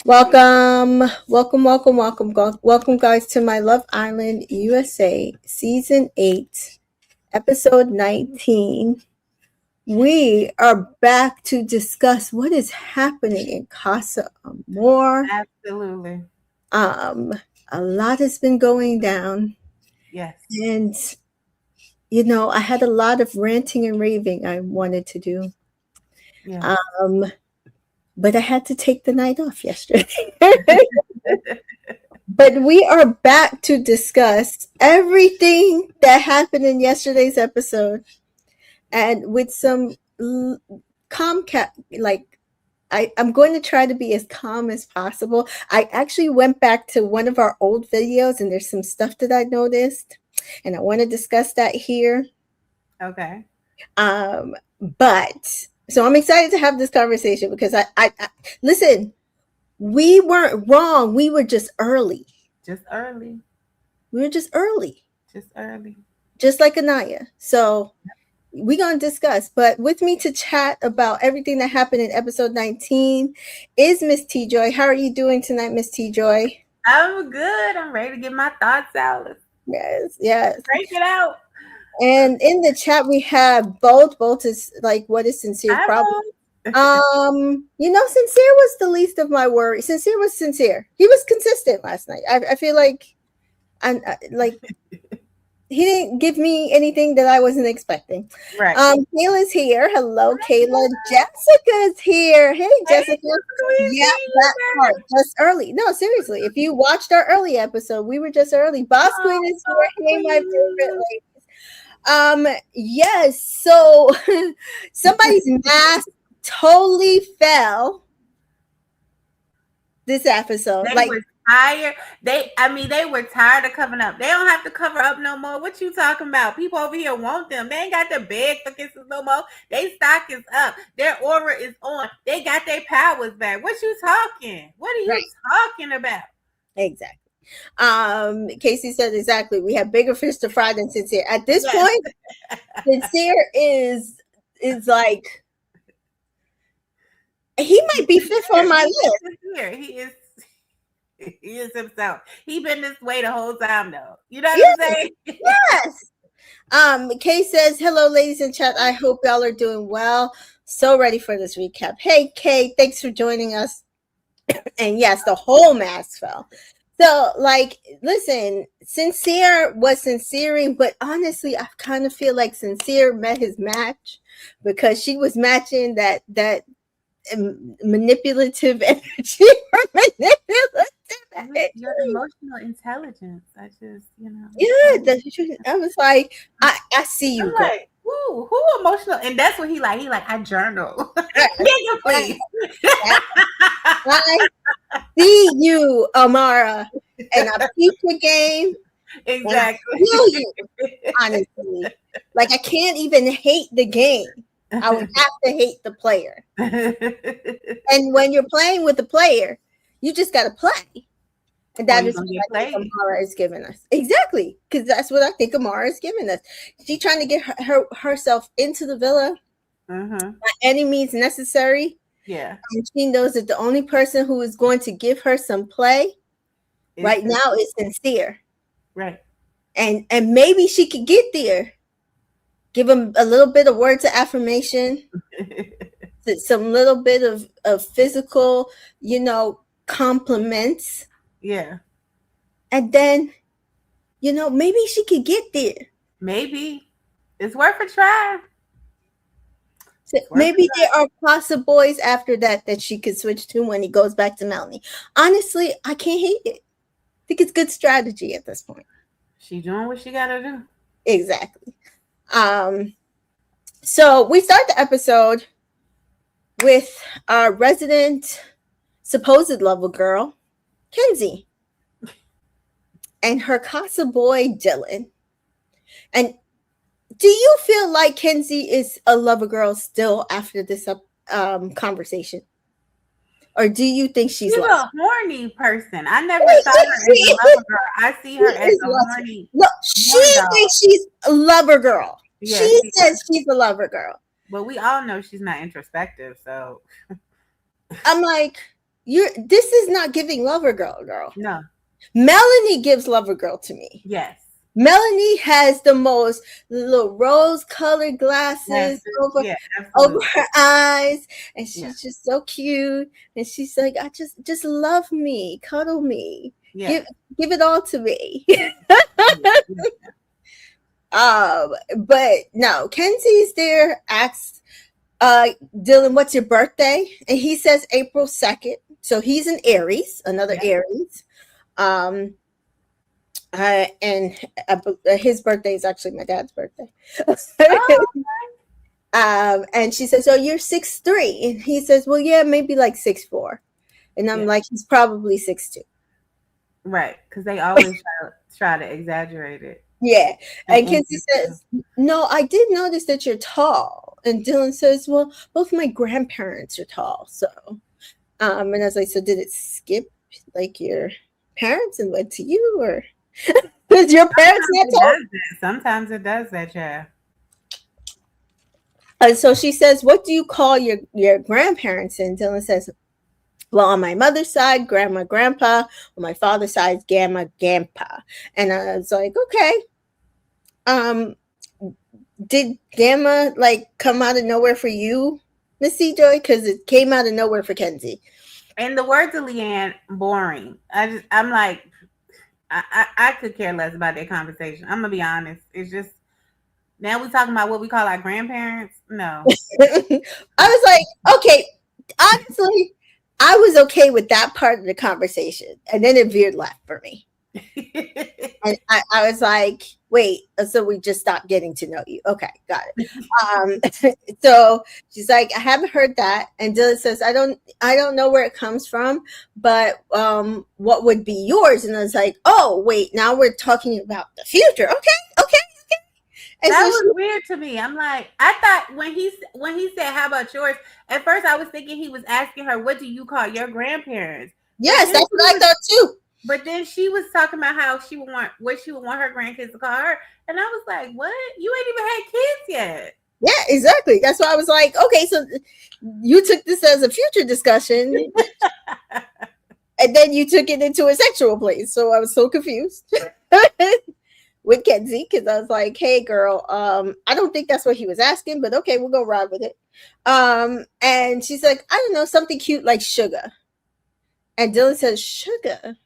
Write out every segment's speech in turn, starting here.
Welcome, guys, to my Love Island USA Season 8, Episode 19. We are back to discuss what is happening in Casa Amor. Absolutely. Um, a lot has been going down, Yes. and I had a lot of ranting and raving I wanted to do. Yes. Um, but I had to take the night off yesterday. But we are back to discuss everything that happened in yesterday's episode, and with some calm like I'm going to try to be as calm as possible. I actually went back to one of our old videos, and there's some stuff that I noticed, and I want to discuss that here. Okay. But so I'm excited to have this conversation because I listen. We weren't wrong. We were just early. Just early. We were just early, Just early. just like Anaya. So we're going to discuss. But with me to chat about everything that happened in episode 19 is Miss T Joy. How are you doing tonight, Miss T Joy? I'm good. I'm ready to get my thoughts out. Let's Yes, yes. break it out. And in the chat we have both. Both is like, what is sincere I problem? will. Sincere was the least of my worries. Sincere was sincere. He was consistent last night. I feel like I'm like he didn't give me anything that I wasn't expecting. Right. Kayla's here. Hello, Kayla. Jessica's here. Hey, Jessica. Yeah, that part just early. No, seriously. If you watched our early episode, we were just early. Boss Queen is here. Hey, my favorite lady. Yes. So somebody's mask totally fell this episode. They Like, were tired. They were tired of covering up. They don't have to cover up no more. What you talking about? People over here want them. They ain't got to beg for kisses no more. They stock is up. Their aura is on. They got their powers back. What you talking? What are you talking about? Exactly. Casey said exactly. We have bigger fish to fry than Sincere. At this point, Sincere is like, he might be fifth on my list. Here, he is himself. He been this way the whole time though. You know what I'm saying? Yes. Kay says, hello, ladies in chat. I hope y'all are doing well. So ready for this recap. Hey, Kay, thanks for joining us. And yes, the whole mask fell. So, like, listen, Sincere was sincering, but honestly, I kind of feel like Sincere met his match because she was matching that manipulative energy or manipulative energy. Your emotional intelligence. I just, Yeah, I was like, I see you. I'm like, who emotional? And that's what he like. He like, I journal. Nigga, please. I see you, Amara, and I peep your game. Exactly. I feel you, honestly. Like, I can't even hate the game. I would have to hate the player. And when you're playing with the player, you just got to play. And that is what I think Amara is giving us. Exactly. Because that's what I think Amara is giving us. She's trying to get herself into the villa by any means necessary. Yeah. And she knows that the only person who is going to give her some play right now is Sincere. Right. And maybe she could get there. Give him a little bit of words of affirmation. Some little bit of physical, compliments. Yeah. And then, maybe she could get there. Maybe. It's worth a try. Maybe there are possible boys after that she could switch to when he goes back to Melanie. Honestly, I can't hate it. I think it's good strategy at this point. She doing what she gotta do. Exactly. So we start the episode with our resident supposed lover girl, Kenzie, and her casa boy, Dylan. And do you feel like Kenzie is a lover girl still after this conversation? Or do you think she's a horny person? I never saw her as a lover girl. I see her as a horny. No, she thinks she's a lover girl. Yeah, she says she's a lover girl. But we all know she's not introspective, so I'm like, this is not giving lover girl. No. Melanie gives lover girl to me. Yes. Melanie has the most little rose-colored glasses over her eyes, and she's just so cute. And she's like, "I just love me, cuddle me, give it all to me." But no, Kenzie's there. Asks Dylan, "What's your birthday?" And he says April 2nd. So he's an Aries, another Aries. And his birthday is actually my dad's birthday. And she says, "Oh, you're 6'3", and he says, "Well, yeah, maybe like 6'4", and I'm like, "He's probably 6'2". Right, because they always try to exaggerate it. Yeah, and Kenzie says, "No, I did notice that you're tall." And Dylan says, "Well, both my grandparents are tall, so." And I was like, "So did it skip like your parents and went to you, or did your parents not tall?" Sometimes it does that, yeah. And so she says, "What do you call your grandparents?" And Dylan says, "Well, on my mother's side, grandma, grandpa. On my father's side, gamma, grandpa." And I was like, "Okay." Did gamma like come out of nowhere for you, Miss C Joy? Because it came out of nowhere for Kenzie. In the words of Leanne, boring. I'm like, I could care less about that conversation. I'm gonna be honest. It's just now we're talking about what we call our grandparents. No. I was like, okay, honestly, I was okay with that part of the conversation, and then it veered left for me. And I was like, wait, so we just stopped getting to know you. Okay, got it. So she's like, "I haven't heard that." And Dylan says, I don't know where it comes from, but what would be yours? And I was like, oh, wait, now we're talking about the future. Okay. And that was weird to me. I'm like, I thought when he said, "How about yours?" At first I was thinking he was asking her, "What do you call your grandparents?" Yes, that's what I thought too. But then she was talking about how she would want her grandkids to call her. And I was like, what? You ain't even had kids yet. Yeah, exactly. That's why I was like, okay, so you took this as a future discussion. And then you took it into a sexual place. So I was so confused with Kenzie, because I was like, hey, girl, I don't think that's what he was asking, but okay, we'll go ride with it. And she's like, I don't know, something cute like sugar. And Dylan says, sugar?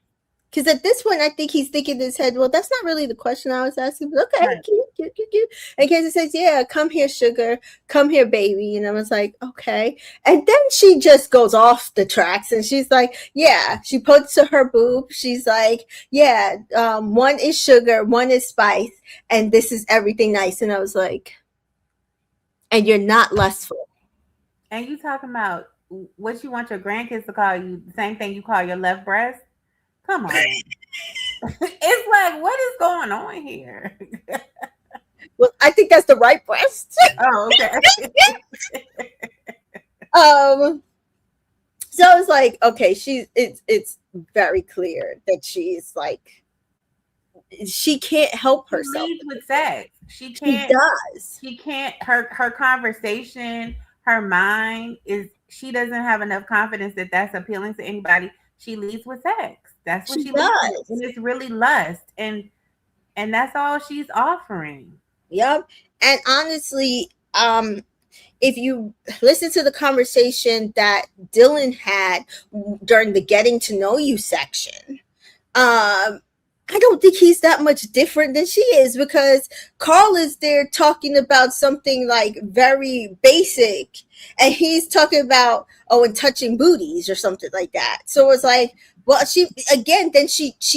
Because at this point, I think he's thinking in his head, well, that's not really the question I was asking, but okay, right. Cute. And Kenzie says, yeah, come here, sugar. Come here, baby. And I was like, okay. And then she just goes off the tracks, and she's like, yeah, she puts to her boob. She's like, yeah, one is sugar, one is spice, and this is everything nice. And I was like, and you're not lustful. And you talking about what you want your grandkids to call you, the same thing you call your left breast? Come on. It's like, what is going on here? Well, I think that's the right breast. Oh, okay. So I was like, okay, it's very clear that she's like, she can't help herself. She leads with sex. She does. She can't. Her conversation, her mind is. She doesn't have enough confidence that that's appealing to anybody. She leads with sex. That's what she does, and it's really lust, and that's all she's offering. Yep. And honestly, if you listen to the conversation that Dylan had during the getting to know you section, I don't think he's that much different than she is, because Carl is there talking about something like very basic, and he's talking about, and touching booties or something like that. So it's like, well, she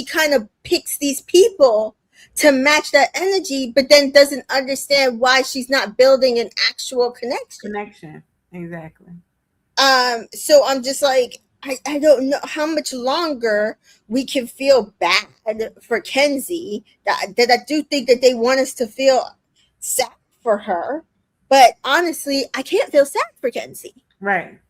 kind of picks these people to match that energy, but then doesn't understand why she's not building an actual connection. Exactly. So I'm just like, I don't know how much longer we can feel bad for Kenzie. That I do think that they want us to feel sad for her, but honestly, I can't feel sad for Kenzie. Right.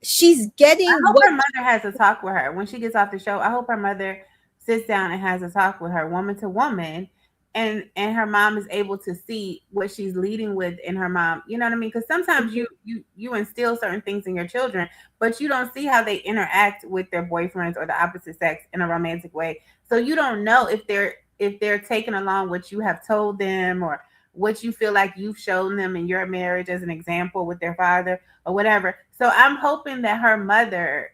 She's getting. I hope her mother has a talk with her when she gets off the show. I hope her mother sits down and has a talk with her, woman to woman, and her mom is able to see what she's leading with in her mom. You know what I mean? Because sometimes you instill certain things in your children, but you don't see how they interact with their boyfriends or the opposite sex in a romantic way. So you don't know if they're taking along what you have told them, or what you feel like you've shown them in your marriage as an example with their father or whatever. So I'm hoping that her mother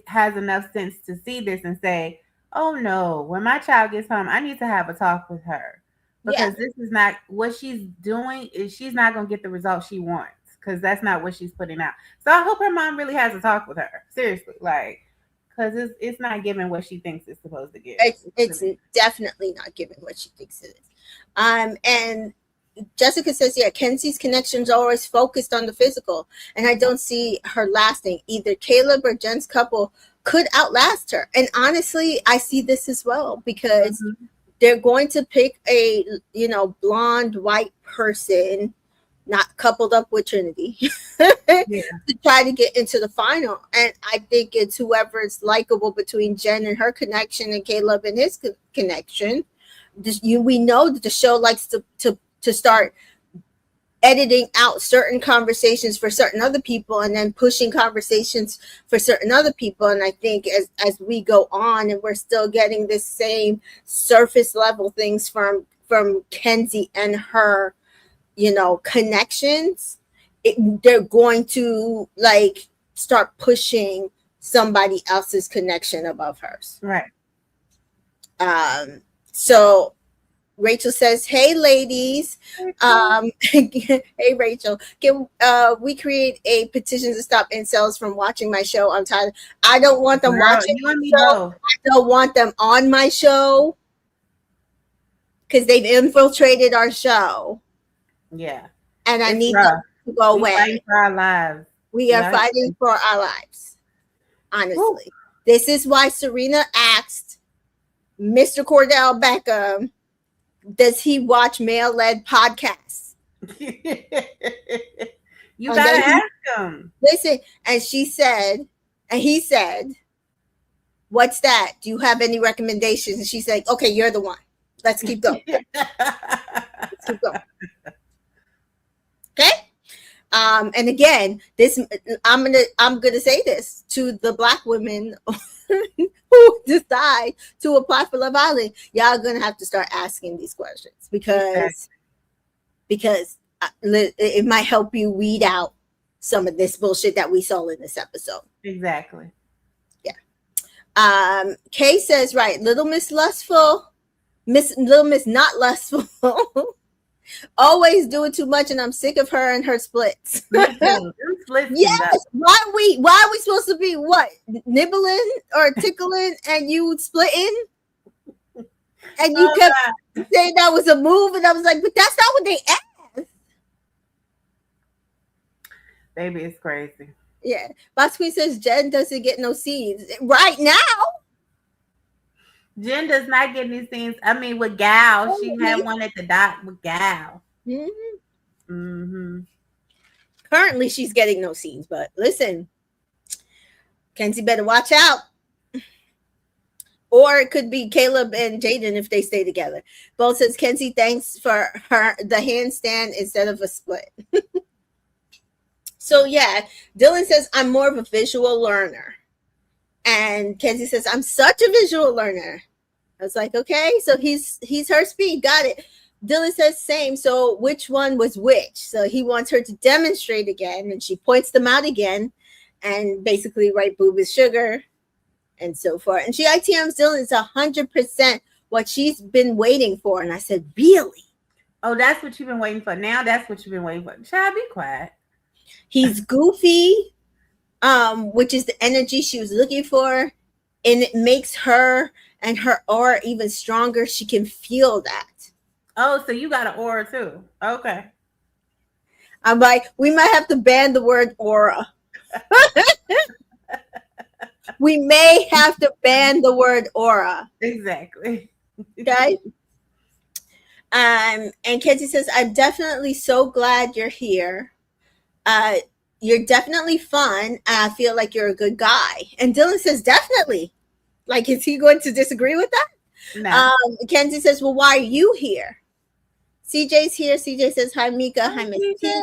has enough sense to see this and say, oh no, when my child gets home, I need to have a talk with her, because this is not what she's doing. Is she's not going to get the result she wants, because that's not what she's putting out. So I hope her mom really has a talk with her, seriously, like, because it's not giving what she thinks it's supposed to give. It's definitely not giving what she thinks it is. And Jessica says, yeah, Kenzie's connection's always focused on the physical, and I don't see her lasting. Either Caleb or Jen's couple could outlast her. And honestly, I see this as well, because they're going to pick a, blonde white person, not coupled up with Trinity, to try to get into the final. And I think it's whoever is likable between Jen and her connection and Caleb and his connection. We know that the show likes to start editing out certain conversations for certain other people and then pushing conversations for certain other people. And I think as we go on and we're still getting the same surface level things from Kenzie and her, connections, they're going to like start pushing somebody else's connection above hers. Right. So Rachel says, hey ladies, hey Rachel, can we create a petition to stop incels from watching my show? I'm tired. I don't want them watching you and me show. both. I don't want them on my show because they've infiltrated our show. Yeah. And I need them to go away. Fighting for our lives. We are fighting for our lives. Honestly. Woo. This is why Serena asked Mr. Cordell Beckham, does he watch male-led podcasts? You gotta ask him. Listen, and he said, what's that? Do you have any recommendations? And she's like, okay, you're the one. Let's keep going. Let's keep going. Okay. And again, I'm gonna say this to the Black women who decide to apply for Love Island. Y'all gonna have to start asking these questions because it might help you weed out some of this bullshit that we saw in this episode. Exactly. Yeah. Kay says, right, Little Miss Lustful, Little Miss Not Lustful. Always doing too much, and I'm sick of her and her splits. Yes. Why are we supposed to be what? Nibbling or tickling and you splitting? And you kept saying that was a move, and I was like, but that's not what they asked. Baby, it's crazy. Yeah. Boss Queen says Jen doesn't get no scenes. Right now. Jen does not get any scenes. I mean, with Gal, she had one at the dock with Gal. Currently, she's getting no scenes, but listen, Kenzie better watch out. Or it could be Caleb and Jaden if they stay together. Both says Kenzie thanks for the handstand instead of a split. So yeah, Dylan says I'm more of a visual learner. And Kenzie says, I'm such a visual learner. I was like, okay, so he's her speed. Got it. Dylan says same. So which one was which? So he wants her to demonstrate again. And she points them out again. And basically, right boob is sugar. And so forth. And she ITMs Dylan is 100% what she's been waiting for. And I said, really? Oh, that's what you've been waiting for. Now that's what you've been waiting for. Child, be quiet. He's goofy. Which is the energy she was looking for, and it makes her and her aura even stronger. She can feel that. Oh, so you got an aura too. Okay. I'm like, we might have to ban the word aura. We may have to ban the word aura. Exactly. Okay. And Kenzie says, I'm definitely so glad you're here. You're definitely fun, and I feel like you're a good guy. And Dylan says, definitely. Like, is he going to disagree with that? No. Kenzie says, well, why are you here? CJ's here. CJ says, hi, Mika. Hi, Miss CJ.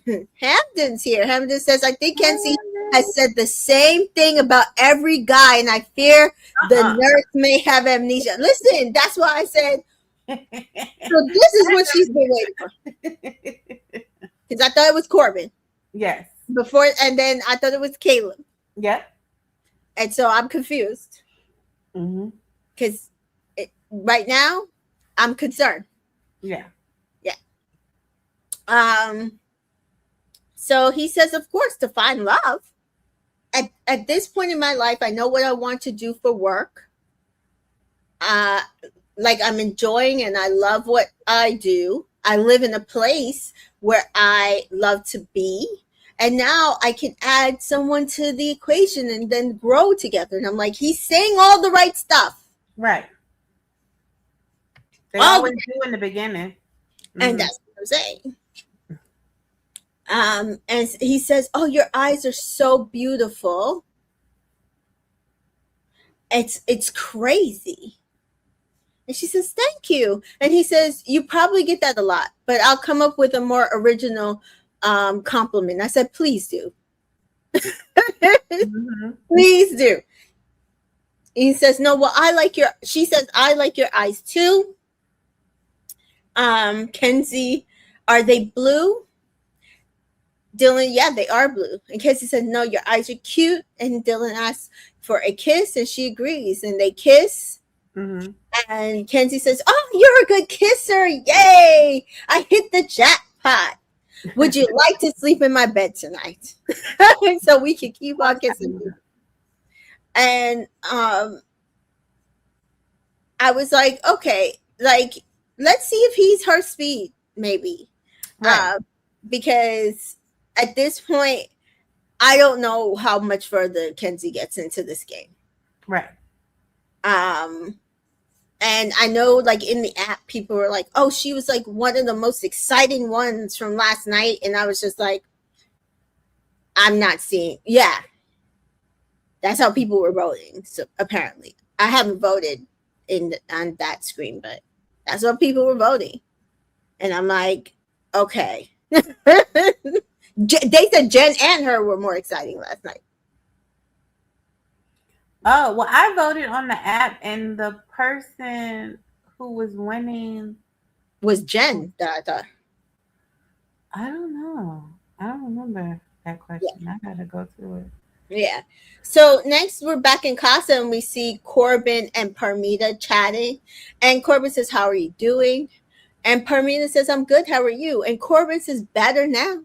T. Hamden's here. Hamden says, I think Kenzie has said the same thing about every guy, and I fear the nurse may have amnesia. Listen, that's why I said, so this is what she's been waiting for. Because I thought it was Corbin. Yes. Before, and then I thought it was Caleb. Yep. And so I'm confused. Because right now, I'm concerned. Yeah. Yeah. So he says, of course, to find love. At this point in my life, I know what I want to do for work. Like I'm enjoying and I love what I do. I live in a place where I love to be. And now I can add someone to the equation and then grow together. And I'm like, he's saying all the right stuff. Right. They always do in the beginning. And that's what I'm saying. And he says, oh, your eyes are so beautiful. It's crazy. And she says, thank you. And he says, you probably get that a lot, but I'll come up with a more original compliment. I said, please do. Please do. He says, no, well, she says, I like your eyes too. Kenzie, are they blue? Dylan, yeah, they are blue. And Kenzie said, no, your eyes are cute. And Dylan asks for a kiss, and she agrees. And they kiss. And Kenzie says, oh, you're a good kisser. Yay! I hit the jackpot. Would you like to sleep in my bed tonight? So we can keep on kissing. And I was like, okay, like, let's see if he's her speed, maybe. Right. Because at this point, I don't know how much further Kenzie gets into this game. Right. And I know, like, in the app, people were like, oh, she was, like, one of the most exciting ones from last night. And I was just like, I'm not seeing. Yeah. That's how people were voting. So apparently. I haven't voted on that screen, but that's what people were voting. And I'm like, okay. They said Jen and her were more exciting last night. Oh, well, I voted on the app, and the person who was winning was Jen, I thought. I don't know. I don't remember that question. Yeah. I gotta go through it. Yeah. So next we're back in Casa and we see Corbin and Parmita chatting. And Corbin says, how are you doing? And Parmita says, I'm good. How are you? And Corbin says, better now.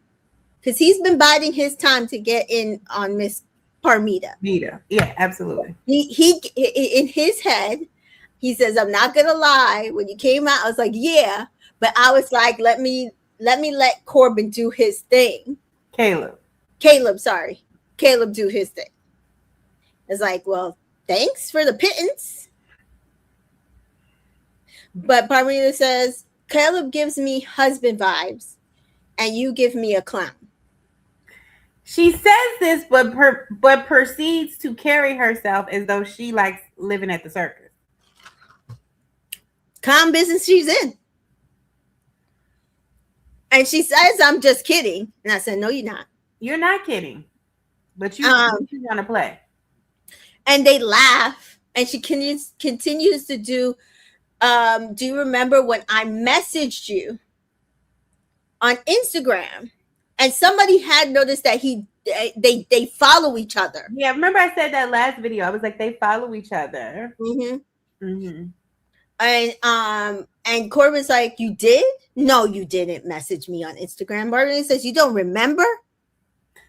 Because he's been biding his time to get in on Miss Parmita. Yeah, absolutely. He in his head, he says, I'm not gonna lie. When you came out, I was like, yeah. But I was like, let me let Corbin do his thing. Caleb, sorry. Caleb do his thing. It's like, well, thanks for the pittance. But Parmita says, Caleb gives me husband vibes, and you give me a clown. She says this, but proceeds to carry herself as though she likes living at the circus. Calm business she's in. And she says, I'm just kidding. And I said, no, you're not. You're not kidding. But you want to play. And they laugh. And she continues to do you remember when I messaged you on Instagram? And somebody had noticed that they follow each other. Yeah, remember I said that last video. I was like, they follow each other. And Corbin's like, you did? No, you didn't message me on Instagram. Marvin says, you don't remember?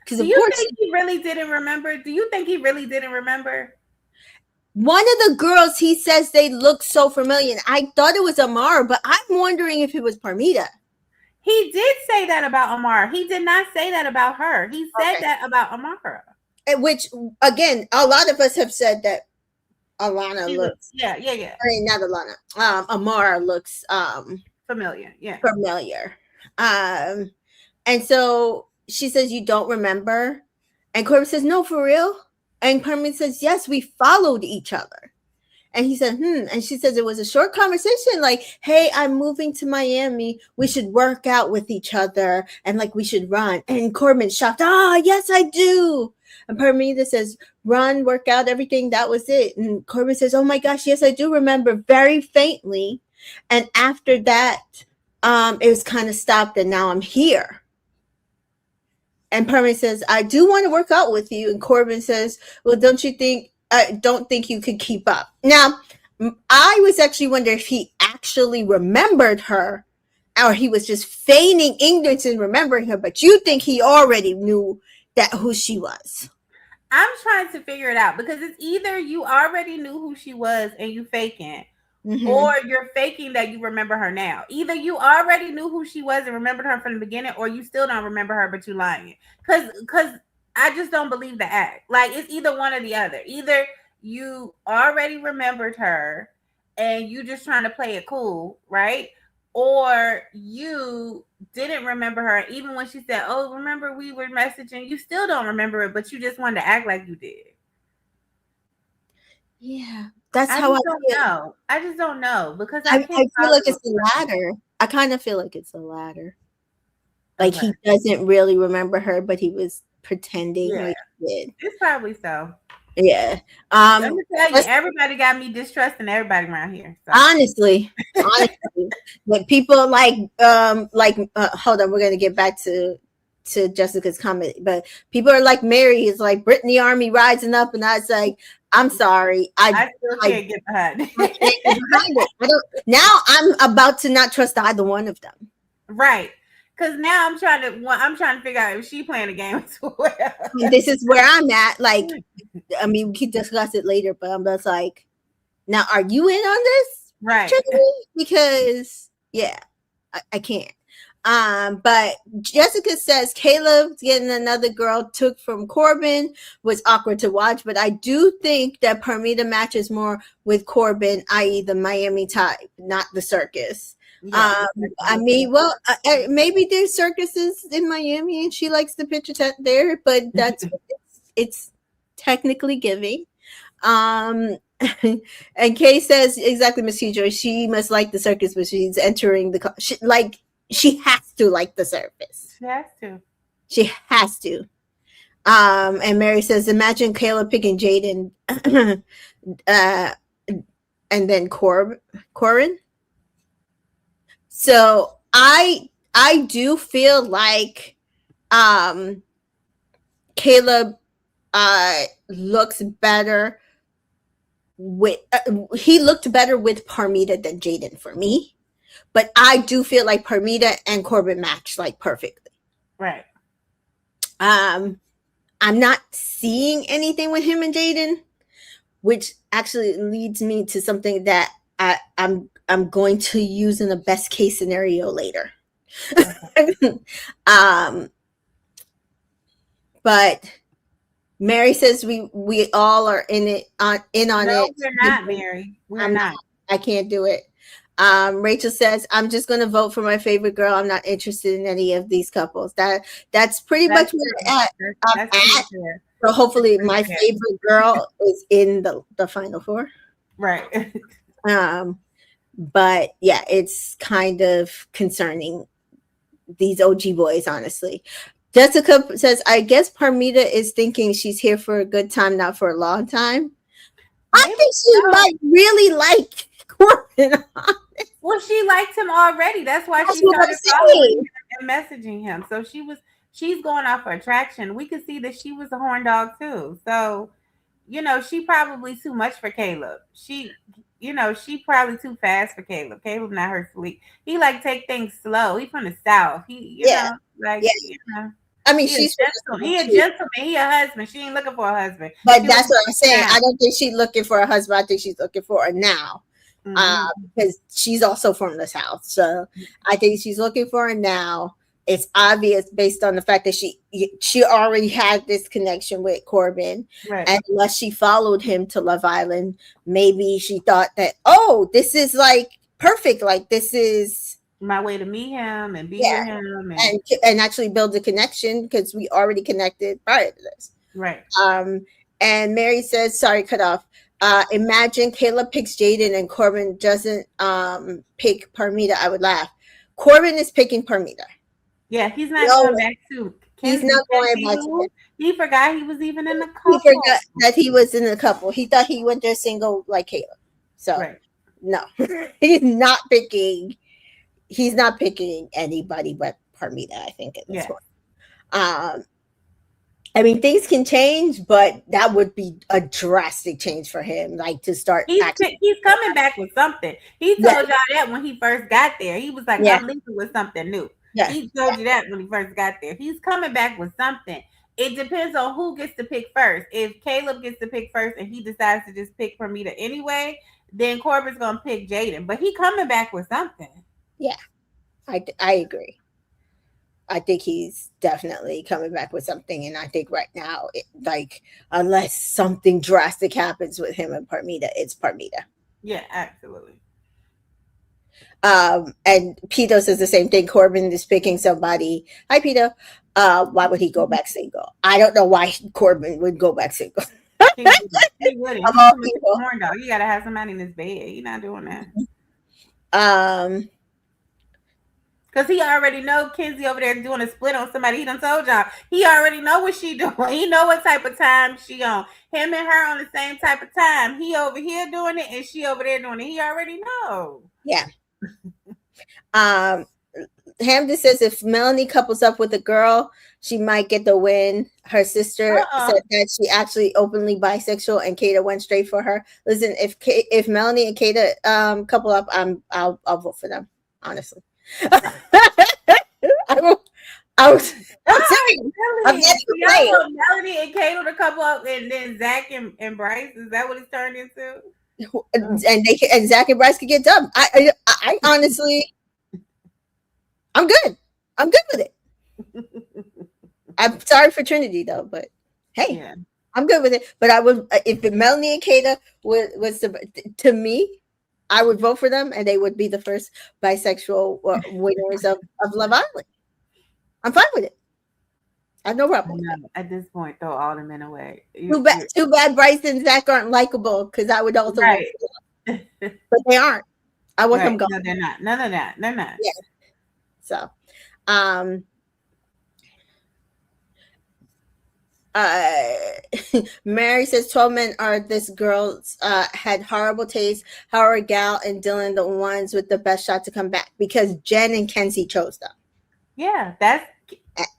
Because do you think he really didn't remember? Do you think he really didn't remember? One of the girls, he says they look so familiar. I thought it was Amara, but I'm wondering if it was Parmita. He did say that about Amara. He did not say that about her. He said that about Amara. Which, again, a lot of us have said that Alana looks. Yeah. I mean, not Alana. Amara looks familiar. Yeah. Familiar. And so she says, you don't remember? And Corbin says, no, for real? And Parmita says, yes, we followed each other. And he said, and she says it was a short conversation, like, hey, I'm moving to Miami. We should work out with each other and like we should run. And Corbin's shocked, yes, I do. And Parmita says, run, work out, everything. That was it. And Corbin says, oh my gosh, yes, I do remember very faintly. And after that, it was kind of stopped and now I'm here. And Parmita says, I do want to work out with you. And Corbin says, well, don't you think, I don't think you could keep up. Now, I was actually wondering if he actually remembered her or he was just feigning ignorance and remembering her. But you think he already knew that who she was. I'm trying to figure it out because it's either you already knew who she was and you faking, or you're faking that you remember her now. Either you already knew who she was and remembered her from the beginning, or you still don't remember her, but you lying. Because I just don't believe the act. Like, it's either one or the other. Either you already remembered her and you just trying to play it cool, right? Or you didn't remember her. Even when she said, oh, remember we were messaging, you still don't remember it, but you just wanted to act like you did. Yeah. That's how I don't know. I just don't know because I feel like it's the latter. I kind of feel like it's the latter. Like he doesn't really remember her, but he was pretending like he did. It's probably so. Yeah. Let me tell you, everybody got me distrusting everybody around here. So. Honestly, but people like hold on, we're gonna get back to Jessica's comment, but people are like Mary is like Brittany Army rising up, and I was like, I'm sorry, I still can't get behind it. I can't get behind it. Now I'm about to not trust either one of them. Right. Because now I'm trying to figure out if she playing a game as well. This is where I'm at. Like, I mean, we can discuss it later, but I'm just like, now, are you in on this? Right. Because, yeah, I can't. But Jessica says Caleb getting another girl took from Corbin was awkward to watch, but I do think that Parmita matches more with Corbin, i.e. the Miami type, not the circus. Yeah, I mean, well, maybe there's circuses in Miami and she likes the picture there, but that's it's technically giving. And Kay says exactly, Miss Joy, she must like the circus, but she's entering the she has to like the circus. She has to. And Mary says, imagine Kayla picking Jaden, and then Corin. So I do feel like Caleb looks better with he looked better with Parmita than Jaden for me, but I do feel like Parmita and Corbin match like perfectly. Right. I'm not seeing anything with him and Jaden, which actually leads me to something that I'm going to use in a best case scenario later. But Mary says we all are in it on it. We're not, Mary. We're not. I can't do it. Rachel says, I'm just going to vote for my favorite girl. I'm not interested in any of these couples. That's pretty much where I'm at. So hopefully my favorite girl is in the final four. Right. But yeah, it's kind of concerning, these OG boys, honestly. Jessica says, I guess Parmita is thinking she's here for a good time, not for a long time. I think she might really like Corbin. Well, she liked him already. That's why she started following him and messaging him. So she's going off for attraction. We could see that she was a horn dog too. So, she probably too much for Caleb. She probably too fast for Caleb. Caleb not her sweet. He take things slow. He from the South. I mean, she's gentle. He a gentleman. He a husband. She ain't looking for a husband. But that's what I'm saying. I don't think she's looking for a husband. I think she's looking for a now. Because she's also from the South. So I think she's looking for a now. It's obvious based on the fact that she already had this connection with Corbin. Right. And unless she followed him to Love Island, maybe she thought that, this is perfect. This is my way to meet him and be with him and actually build a connection because we already connected prior to this. Right. And Mary says, sorry, cut off. Imagine Caleb picks Jaden and Corbin doesn't pick Parmita. I would laugh. Corbin is picking Parmita. Yeah, he's not No, going back to he's Kenzie. not going back to. He forgot he was even in the He couple. forgot that he was in the couple. He thought he went there single like Caleb. So Right. no, he's not picking. He's not picking anybody but Parmita. I think at this point. I mean, things can change, but that would be a drastic change for him. Like to start. He's coming back with something. He told y'all that when he first got there. He was like, "I'm leaving with something new." Yeah. He told you that when he first got there. He's coming back with something. It depends on who gets to pick first. If Caleb gets to pick first and he decides to just pick Parmita anyway, then Corbin's gonna pick Jaden. But he coming back with something. Yeah, I agree. I think he's definitely coming back with something, and I think right now, unless something drastic happens with him and Parmita, it's Parmita. Yeah, absolutely. And Pito says the same thing. Corbin is picking somebody. Hi, Pito. Why would he go back single? I don't know why Corbin would go back single. He wouldn't. You gotta have somebody in his bed. He's not doing that. Because he already know Kenzie over there doing a split on somebody. He done told y'all. He already know what she doing. He know what type of time she on. Him and her on the same type of time. He over here doing it and she over there doing it. He already know. Yeah. Hamden says if Melanie couples up with a girl, she might get the win. Her sister said that she actually openly bisexual and Kata went straight for her. Listen, if Melanie and Kata couple up, I'll vote for them, honestly. I'm serious. I'm Melanie and Kayla to couple up, and then Zach and Bryce. Is that what it's turned into? And Zach and Bryce could get done. I honestly, I'm good. I'm good with it. I'm sorry for Trinity though, but hey, yeah. I'm good with it. But I would, if Melanie and Kata was to me, I would vote for them, and they would be the first bisexual winners of Love Island. I'm fine with it. I have no problem. At this point, throw all the men away. Too bad Bryce and Zach aren't likable, because I would also vote for them. But they aren't. I want them gone. No, they're not. None of that. They're not. Yeah. So, Mary says 12 men are this girl's had horrible taste. How are Gal and Dylan the ones with the best shot to come back? Because Jen and Kenzie chose them. Yeah,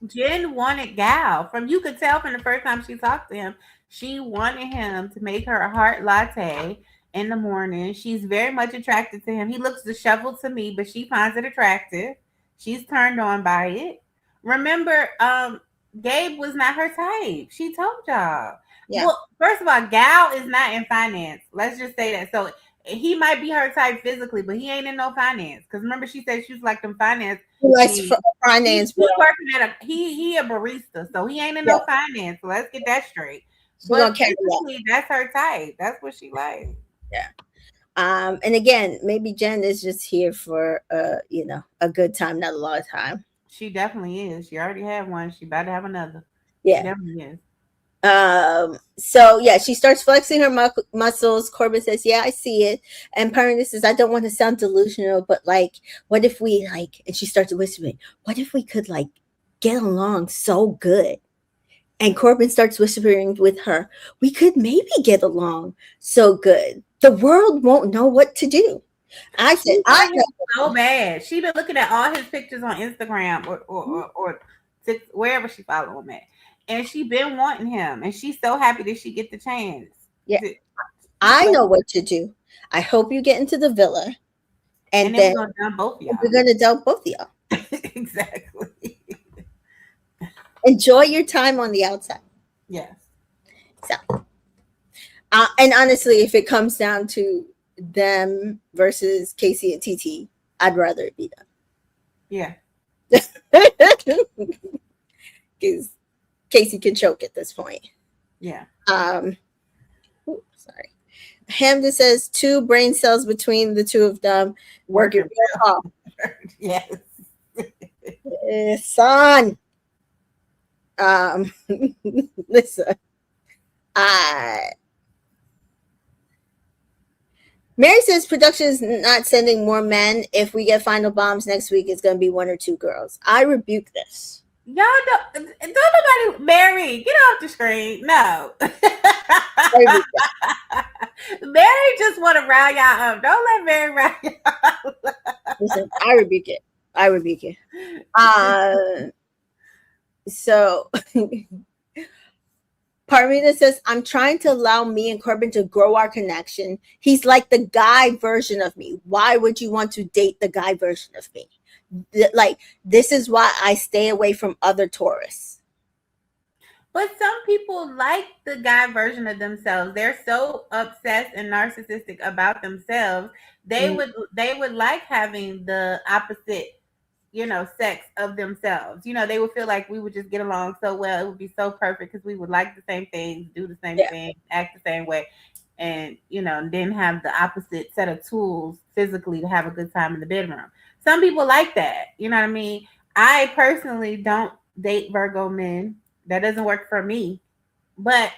Jen wanted Gal. You could tell from the first time she talked to him, she wanted him to make her a hot latte in the morning. She's very much attracted to him. He looks disheveled to me, but she finds it attractive. She's turned on by it. Remember, Gabe was not her type. She told y'all. Yeah. Well, first of all, Gal is not in finance. Let's just say that. So he might be her type physically, but he ain't in no finance. Because remember, she said she was like them finance. He likes finance. He's working at he a barista, so he ain't in no finance. So let's get that straight. But that's her type. That's what she likes. Yeah. And again, maybe Jen is just here for a good time, not a lot of time. She definitely is. She already had one. She about to have another. Yeah. She definitely is. So yeah, she starts flexing her muscles. Corbin says, "Yeah, I see it." And Parmita says, "I don't want to sound delusional, but like, what if we like?" And she starts whispering, "What if we could like get along so good?" And Corbin starts whispering with her, "We could maybe get along so good. The world won't know what to do." I said, "I know so bad." She been looking at all his pictures on Instagram or wherever she follow him at. And she been wanting him, and she's so happy that she get the chance. Yeah, I know what to do. I hope you get into the villa, and then we're gonna dump both of y'all. We're gonna dump both of y'all. Exactly. Enjoy your time on the outside. Yes. So, and honestly, if it comes down to them versus Casey and TT, I'd rather it be them. Yeah. Because Casey can choke at this point. Yeah. Sorry. Hamden says 2 brain cells between the two of them working real hard. Yes. Son. Listen. Mary says production is not sending more men. If we get final bombs next week, it's going to be 1 or 2 girls. I rebuke this. Y'all don't nobody. Mary, get off the screen. No. Mary just want to rile y'all up. Don't let Mary rile y'all up. Listen, I rebuke it. I rebuke it. So Parmita says, I'm trying to allow me and Corbin to grow our connection. He's like the guy version of me. Why would you want to date the guy version of me? Like, this is why I stay away from other tourists. But some people like the guy version of themselves. They're so obsessed and narcissistic about themselves. They would like having the opposite, sex of themselves. They would feel like we would just get along so well. It would be so perfect because we would like the same things, do the same thing, act the same way, and then have the opposite set of tools physically to have a good time in the bedroom. Some people like that. You know what I mean? I personally don't date Virgo men. That doesn't work for me. But,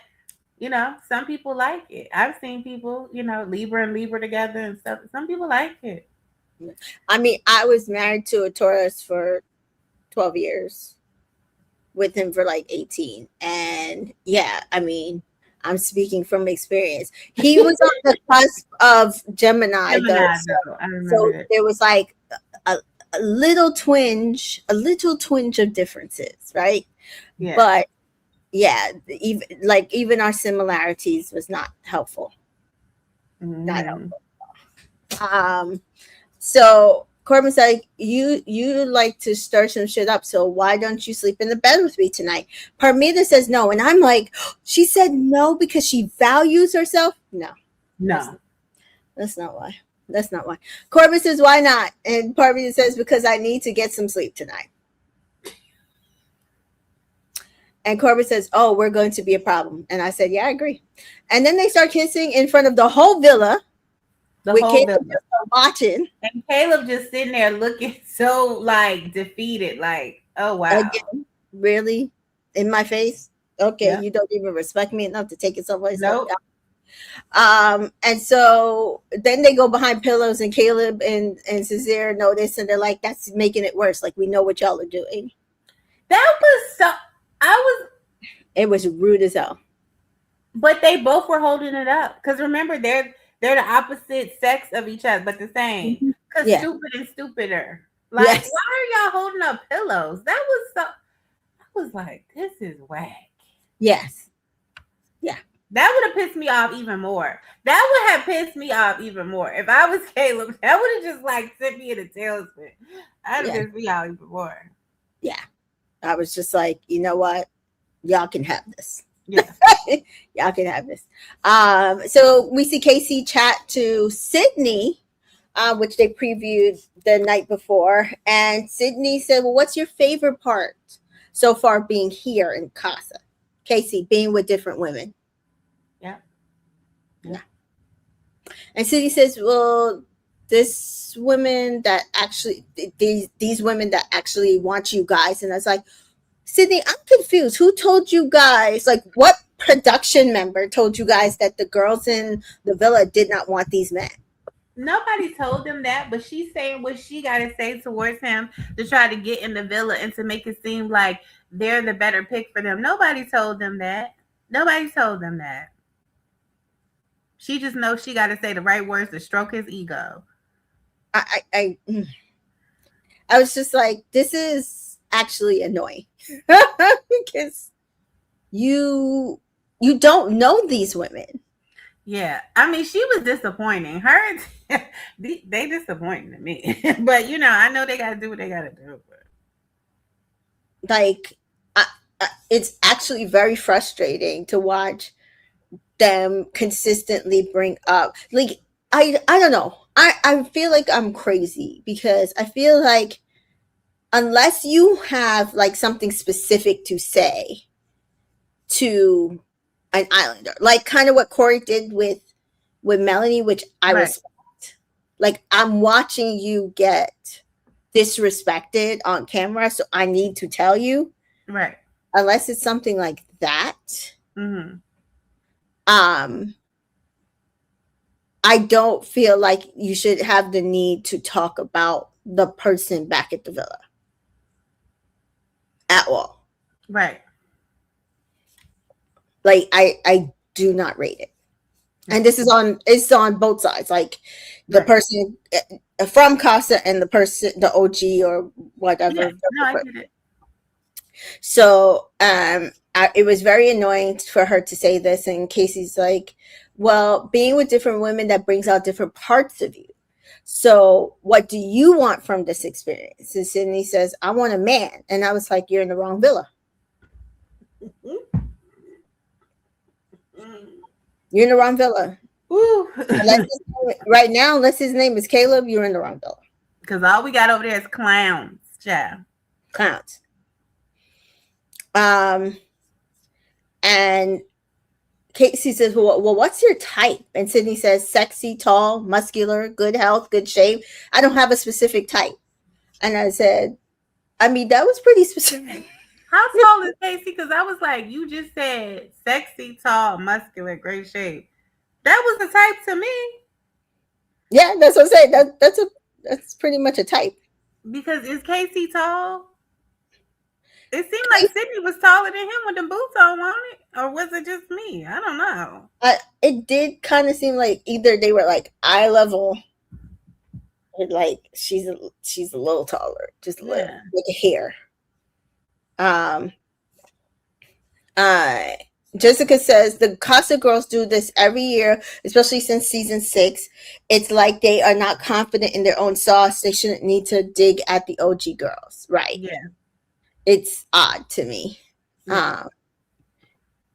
some people like it. I've seen people, Libra and Libra together and stuff. Some people like it. I mean, I was married to a Taurus for 12 years, with him for like 18. And yeah, I mean, I'm speaking from experience. He was on the cusp of Gemini though. So there was like a little twinge of differences, right? Yeah. But yeah, even our similarities was not helpful. Mm-hmm. Not helpful. So Corbin's like, you like to stir some shit up, so why don't you sleep in the bed with me tonight? Parmita says no, and I'm like, she said no because she values herself. No. That's not why. That's not why. Corbin says, why not? And Parmita says, because I need to get some sleep tonight. And Corbin says, oh, we're going to be a problem. And I said, yeah, I agree. And then they start kissing in front of the whole villa. With Caleb watching. And Caleb just sitting there looking so like defeated, like, oh wow. Again, really? In my face? Okay, yep. You don't even respect me enough to take it someplace else. And so then they go behind pillows, and Caleb and Cesare notice, and they're like, that's making it worse. Like, we know what y'all are doing. That was it was rude as hell. But they both were holding it up. Because remember, they're the opposite sex of each other, but the same. Because stupid and stupider. Like, why are y'all holding up pillows? That was so. I was like, this is whack. Yes. Yeah. That would have pissed me off even more. That would have pissed me off even more. If I was Caleb, that would have just like sent me in a tailspin. That'd have pissed me off even more. Yeah. I was just like, you know what? Y'all can have this. Yeah. Y'all can have this. So we see Casey chat to Sydney, which they previewed the night before. And Sydney said, well, what's your favorite part so far being here in Casa? Casey, being with different women. Yeah. And Sydney says, well, these women that actually want you guys. And I was like, Sydney, I'm confused. Who told you guys, like, what production member told you guys that the girls in the villa did not want these men? Nobody told them that, but she's saying what she got to say towards him to try to get in the villa and to make it seem like they're the better pick for them. Nobody told them that. She just knows she got to say the right words to stroke his ego. I was just like, this is actually annoying because you don't know these women. Yeah, I mean, she was disappointing. They disappointing to me. But I know they got to do what they got to do. But. Like, it's actually very frustrating to watch them consistently bring up. Like, I don't know. I feel like I'm crazy because I feel like unless you have like something specific to say to an islander, like kind of what Corey did with Melanie, which I respect. Like, I'm watching you get disrespected on camera, so I need to tell you. Right. Unless it's something like that. Mm-hmm. I don't feel like you should have the need to talk about the person back at the villa at all. Right. Like I do not rate it. And this is on both sides. Like the person from Casa and the person, the OG or whatever. Yeah. No, I get it. So it was very annoying for her to say this, and Casey's like, well, being with different women, that brings out different parts of you. So what do you want from this experience? And Sydney says, I want a man. And I was like, you're in the wrong villa. You're in the wrong villa. Right now, unless his name is Caleb, you're in the wrong villa. Because all we got over there is clowns, child. Clowns. And Casey says, well, what's your type? And Sydney says, sexy, tall, muscular, good health, good shape. I don't have a specific type. And I said, I mean, that was pretty specific. How tall is Casey? Because I was like, you just said sexy, tall, muscular, great shape. That was the type to me. Yeah, that's what I'm saying. That's pretty much a type. Because is Casey tall? It seemed like Sydney was taller than him with the boots on it. Or was it just me? I don't know. It did kind of seem like either they were like eye level, or like she's a little taller, just a little, with the hair. Jessica says the Casa girls do this every year, especially since season 6. It's like they are not confident in their own sauce. They shouldn't need to dig at the OG girls, right? Yeah. It's odd to me.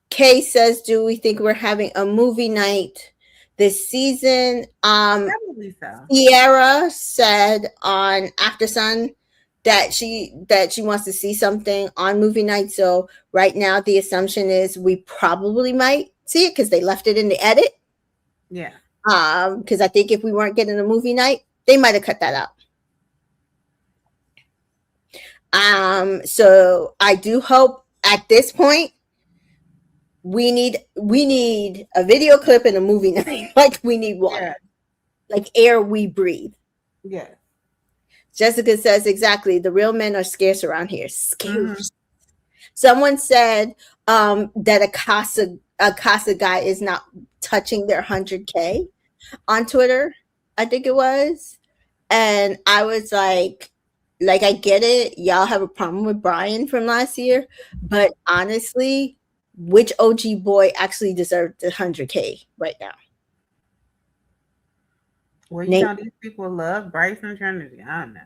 Kay says, do we think we're having a movie night this season? Probably so. Sierra said on After Sun that she wants to see something on movie night. So right now the assumption is we probably might see it because they left it in the edit. Yeah. Because I think if we weren't getting a movie night, they might have cut that out. So I do hope at this point we need a video clip and a movie night. Like we need one. Yeah. Like air we breathe. Yeah. Jessica says exactly. The real men are scarce around here. Scarce. Mm-hmm. Someone said that a Casa guy is not touching their 100K on Twitter. I think it was, and I was like I get it. Y'all have a problem with Brian from last year, but honestly, which OG boy actually deserved the 100K right now? Well, you know these people love Bryson Trinity. I don't know.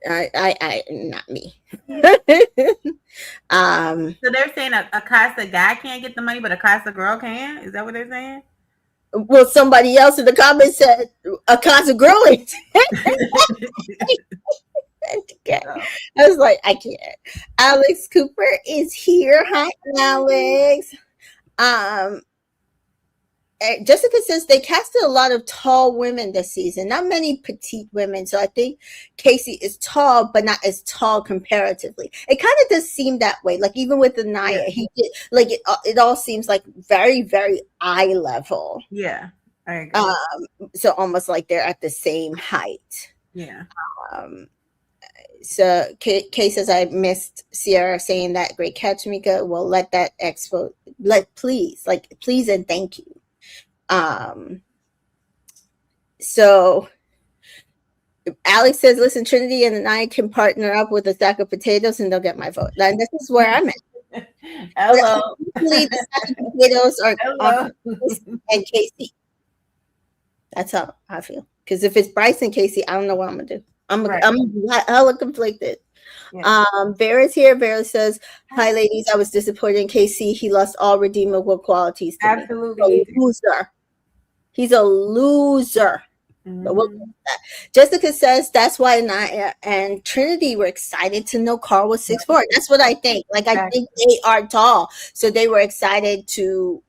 I not me. So they're saying a Casa guy can't get the money, but a Casa girl can? Is that what they're saying? Well, somebody else in the comments said a Casa girl is. I was like, I can't. Alex Cooper is here. Hi, Alex. Jessica says they casted a lot of tall women this season, not many petite women. So I think Casey is tall, but not as tall comparatively. It kind of does seem that way. Like even with Anaya, he did like it all seems like very, very eye level. Yeah, I agree. So almost like they're at the same height. Yeah. So Kay says I missed Sierra saying that. Great catch, Mika. Well, let that expo. Please and thank you. So Alex says, listen, Trinity and I can partner up with a stack of potatoes and they'll get my vote. And this is where I'm at. Hello. The stack of potatoes are and Casey. That's how I feel. Because if it's Bryce and Casey, I don't know what I'm gonna do. I'm hella conflicted. Yeah. Vera's here. Vera says, hi ladies, I was disappointed in Casey. He lost all redeemable qualities. Absolutely. He's a loser. Mm-hmm. But we'll get that. Jessica says that's why Naya and Trinity were excited to know Carl was 6'4". That's what I think. Like I think they are tall. So they were excited to,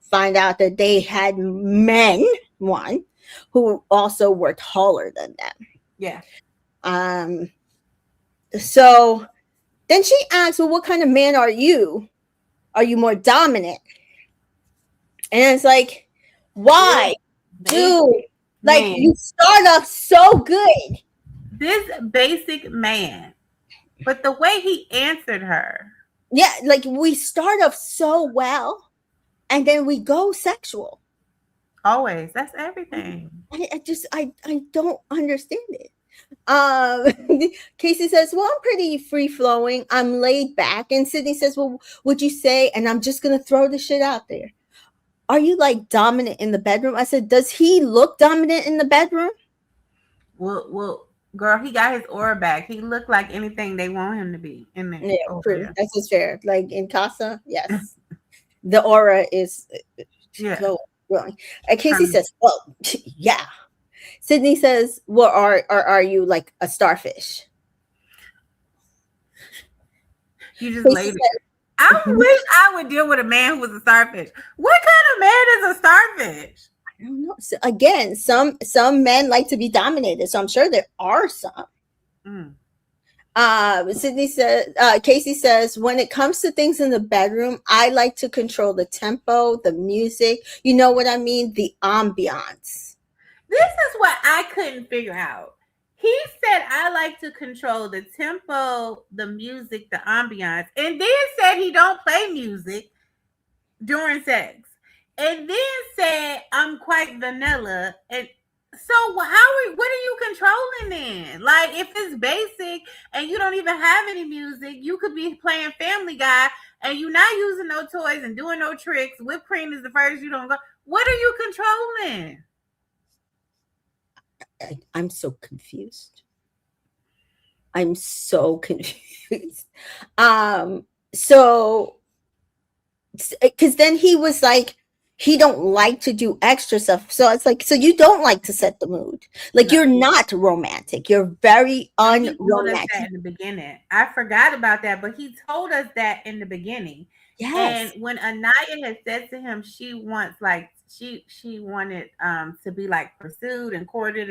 find out that they had men, one, who also were taller than them. Yeah. So then she asks, well, what kind of man are you? Are you more dominant? And it's like, why? Dude, like man. you start off so good. This basic man, but the way he answered her. Yeah, like we start off so well, and then we go sexual. Always. That's everything. I don't understand it. Casey says, well, I'm pretty free flowing. I'm laid back. And Sydney says, well, would you say, and I'm just going to throw the shit out there. Are you like dominant in the bedroom? I said, does he look dominant in the bedroom? Well, girl, he got his aura back. He looked like anything they want him to be in there. Yeah, true. That's just fair. Like in Casa, yes. The aura is glowing. Casey says, well, yeah. Sydney says, well, are you like a starfish? You just laid it. I wish I would deal with a man who was a starfish. What kind of man is a starfish? I don't know. So again, some men like to be dominated, so I'm sure there are some. Sydney says, Casey says, when it comes to things in the bedroom, I like to control the tempo, the music. You know what I mean? The ambiance. This is what I couldn't figure out. He said, I like to control the tempo, the music, the ambiance, and then said he don't play music during sex. And then said, I'm quite vanilla. And so what are you controlling then? Like, if it's basic and you don't even have any music, you could be playing Family Guy and you're not using no toys and doing no tricks. Whipped cream is the first you don't go. What are you controlling? I'm so confused. So because then he was like, he don't like to do extra stuff. So it's like, so you don't like to set the mood. Like, no. You're not romantic. You're very unromantic. In the beginning, I forgot about that, but he told us that in the beginning. Yes. And when Anaya had said to him, she wants like she wanted to be like pursued and courted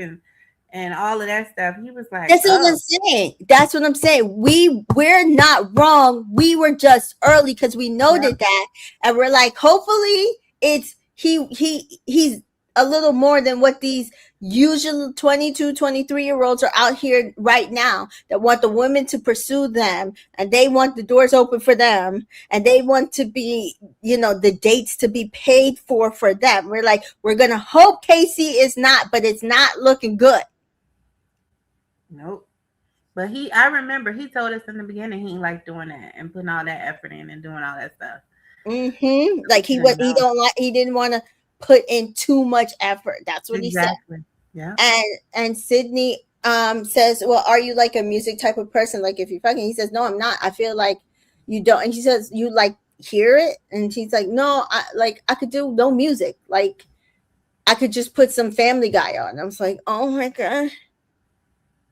and all of that stuff, he was like, that's what I'm saying. That's what I'm saying. We're not wrong. We were just early because we noted that, and we're like, hopefully it's he's a little more than what these usual 22, 23-year-olds are out here right now that want the women to pursue them, and they want the doors open for them, and they want to be, the dates to be paid for them. We're like, we're going to hope Casey is not, but it's not looking good. Nope. But I remember he told us in the beginning he liked doing that and putting all that effort in and doing all that stuff. Mm-hmm. Like he didn't want to put in too much effort. That's what he said. Yeah. And Sydney says, well, are you like a music type of person? Like if you fucking, he says, no, I'm not. I feel like you don't. And she says, you like hear it? And she's like, no, I could do no music. Like I could just put some Family Guy on. I was like, oh my God.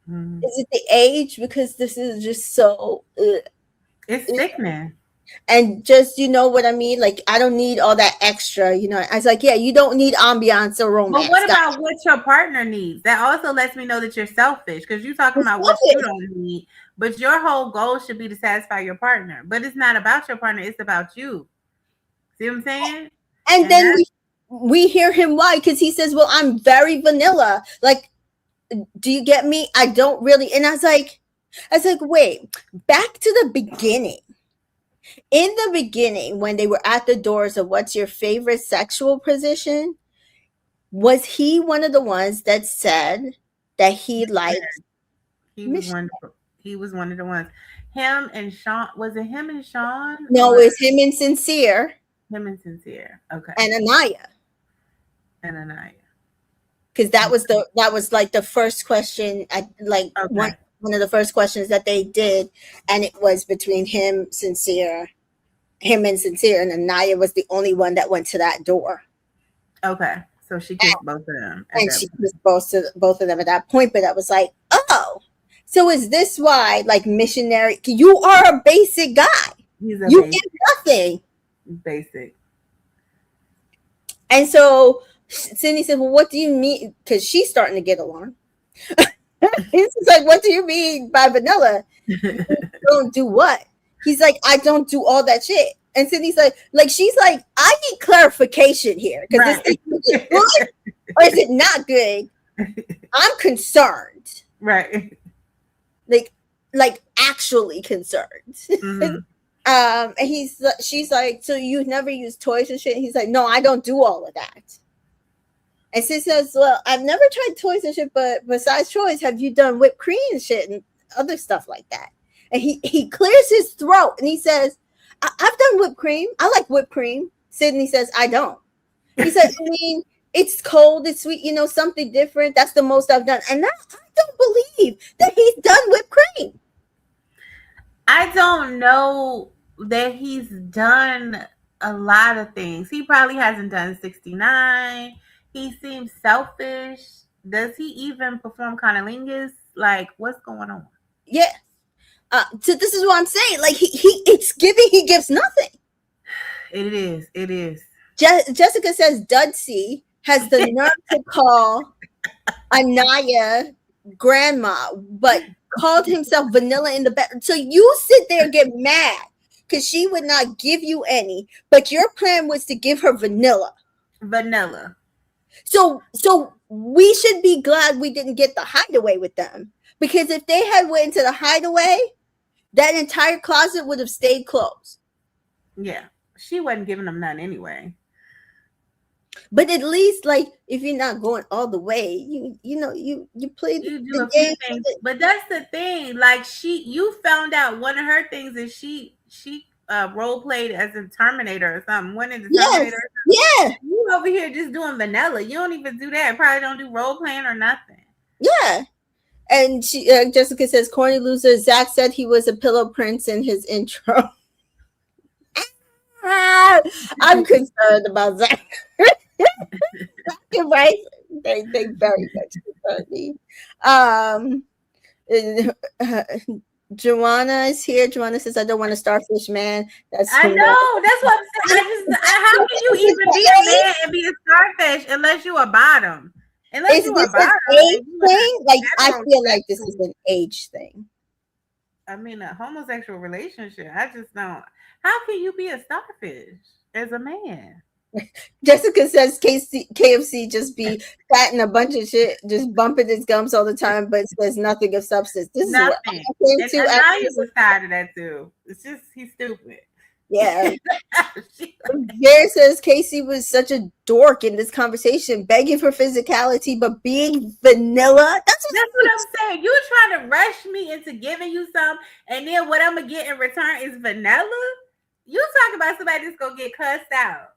Mm. Is it the age? Because this is just so it's sickening. And just, you know what I mean? Like, I don't need all that extra, I was like, yeah, you don't need ambiance or romance. But what about what your partner needs? That also lets me know that you're selfish, because you're talking about what you don't need, but your whole goal should be to satisfy your partner. But it's not about your partner, it's about you. See what I'm saying? And then we hear him why, because he says, well, I'm very vanilla. Like, do you get me? I don't really. And I was like, wait, back to the beginning. In the beginning, when they were at the doors of what's your favorite sexual position, was he one of the ones that said that he liked? He was one of the ones. Him and Sean. Was it him and Sean? No, it was him and Sincere. Okay. And Anaya. Because that was like the first question. One of the first questions that they did, and it was between him and Sincere, and Anaya was the only one that went to that door. Okay, so she kissed both of them, and she kissed both of them at that point. But I was like, oh, so is this why, like, missionary? You are a basic guy. You get nothing. Basic. And so Cindy said, well, what do you mean? Because she's starting to get alarmed. He's like, what do you mean by vanilla? Don't do what? He's like, I don't do all that shit. And Cindy's like she's like, I need clarification here. Because or is it not good? I'm concerned. Right. Like actually concerned. Mm-hmm. And she's like, so you never use toys and shit? And he's like, no, I don't do all of that. And she says, well, I've never tried toys and shit, but besides toys, have you done whipped cream and shit and other stuff like that? And he clears his throat and he says, I've done whipped cream. I like whipped cream. Sydney says, I don't. He said, I mean, it's cold, it's sweet, something different. That's the most I've done. And I don't believe that he's done whipped cream. I don't know that he's done a lot of things. He probably hasn't done 69. He seems selfish. Does he even perform cunnilingus? Like, what's going on? Yeah. So this is what I'm saying. Like it's giving, he gives nothing. It is. Jessica says Dudsey has the nerve to call Anaya grandma, but called himself vanilla in the bedroom. So you sit there and get mad because she would not give you any, but your plan was to give her vanilla. So we should be glad we didn't get the hideaway with them, because if they had went into the hideaway, that entire closet would have stayed closed. Yeah, she wasn't giving them none anyway. But at least, like, if you're not going all the way, you play the game. Things. But that's the thing. Like, you found out one of her things is she role played as a Terminator or something. One of the Terminator. Yeah. You over here just doing vanilla. You don't even do that. Probably don't do role playing or nothing. Yeah. And she, Jessica says, corny loser. Zach said he was a pillow prince in his intro. I'm concerned about Zach. You're right. They very much concern me. Joanna is here. Joanna says, I don't want a starfish man. I know. That's what I'm saying. How can you even be a man and be a starfish unless you a bottom? Unless you a bottom. Age thing? Like, I feel like this is an age thing. I mean, a homosexual relationship. I just don't. How can you be a starfish as a man? Jessica says KFC just be fatting a bunch of shit, just bumping his gums all the time, but says nothing of substance. This nothing. is what I came to. I was tired of that too. It's just, he's stupid. Yeah. Jared says Casey was such a dork in this conversation, begging for physicality, but being vanilla. That's what I'm saying. You're trying to rush me into giving you some, and then what I'm gonna get in return is vanilla. You talk about somebody that's gonna get cussed out.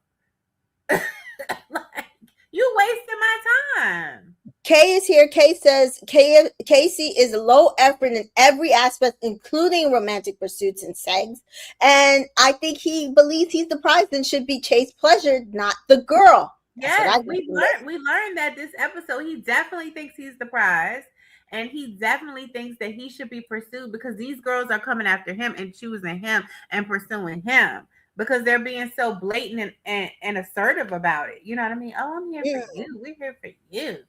Like, you wasting my time. Kay is here. Kay says Casey is low effort in every aspect, including romantic pursuits and sex. And I think he believes he's the prize and should be chased pleasure, not the girl. Yes, we learned that this episode. He definitely thinks he's the prize. And he definitely thinks that he should be pursued because these girls are coming after him and choosing him and pursuing him. Because they're being so blatant and assertive about it. You know what I mean? Oh, I'm here for you. We're here for you.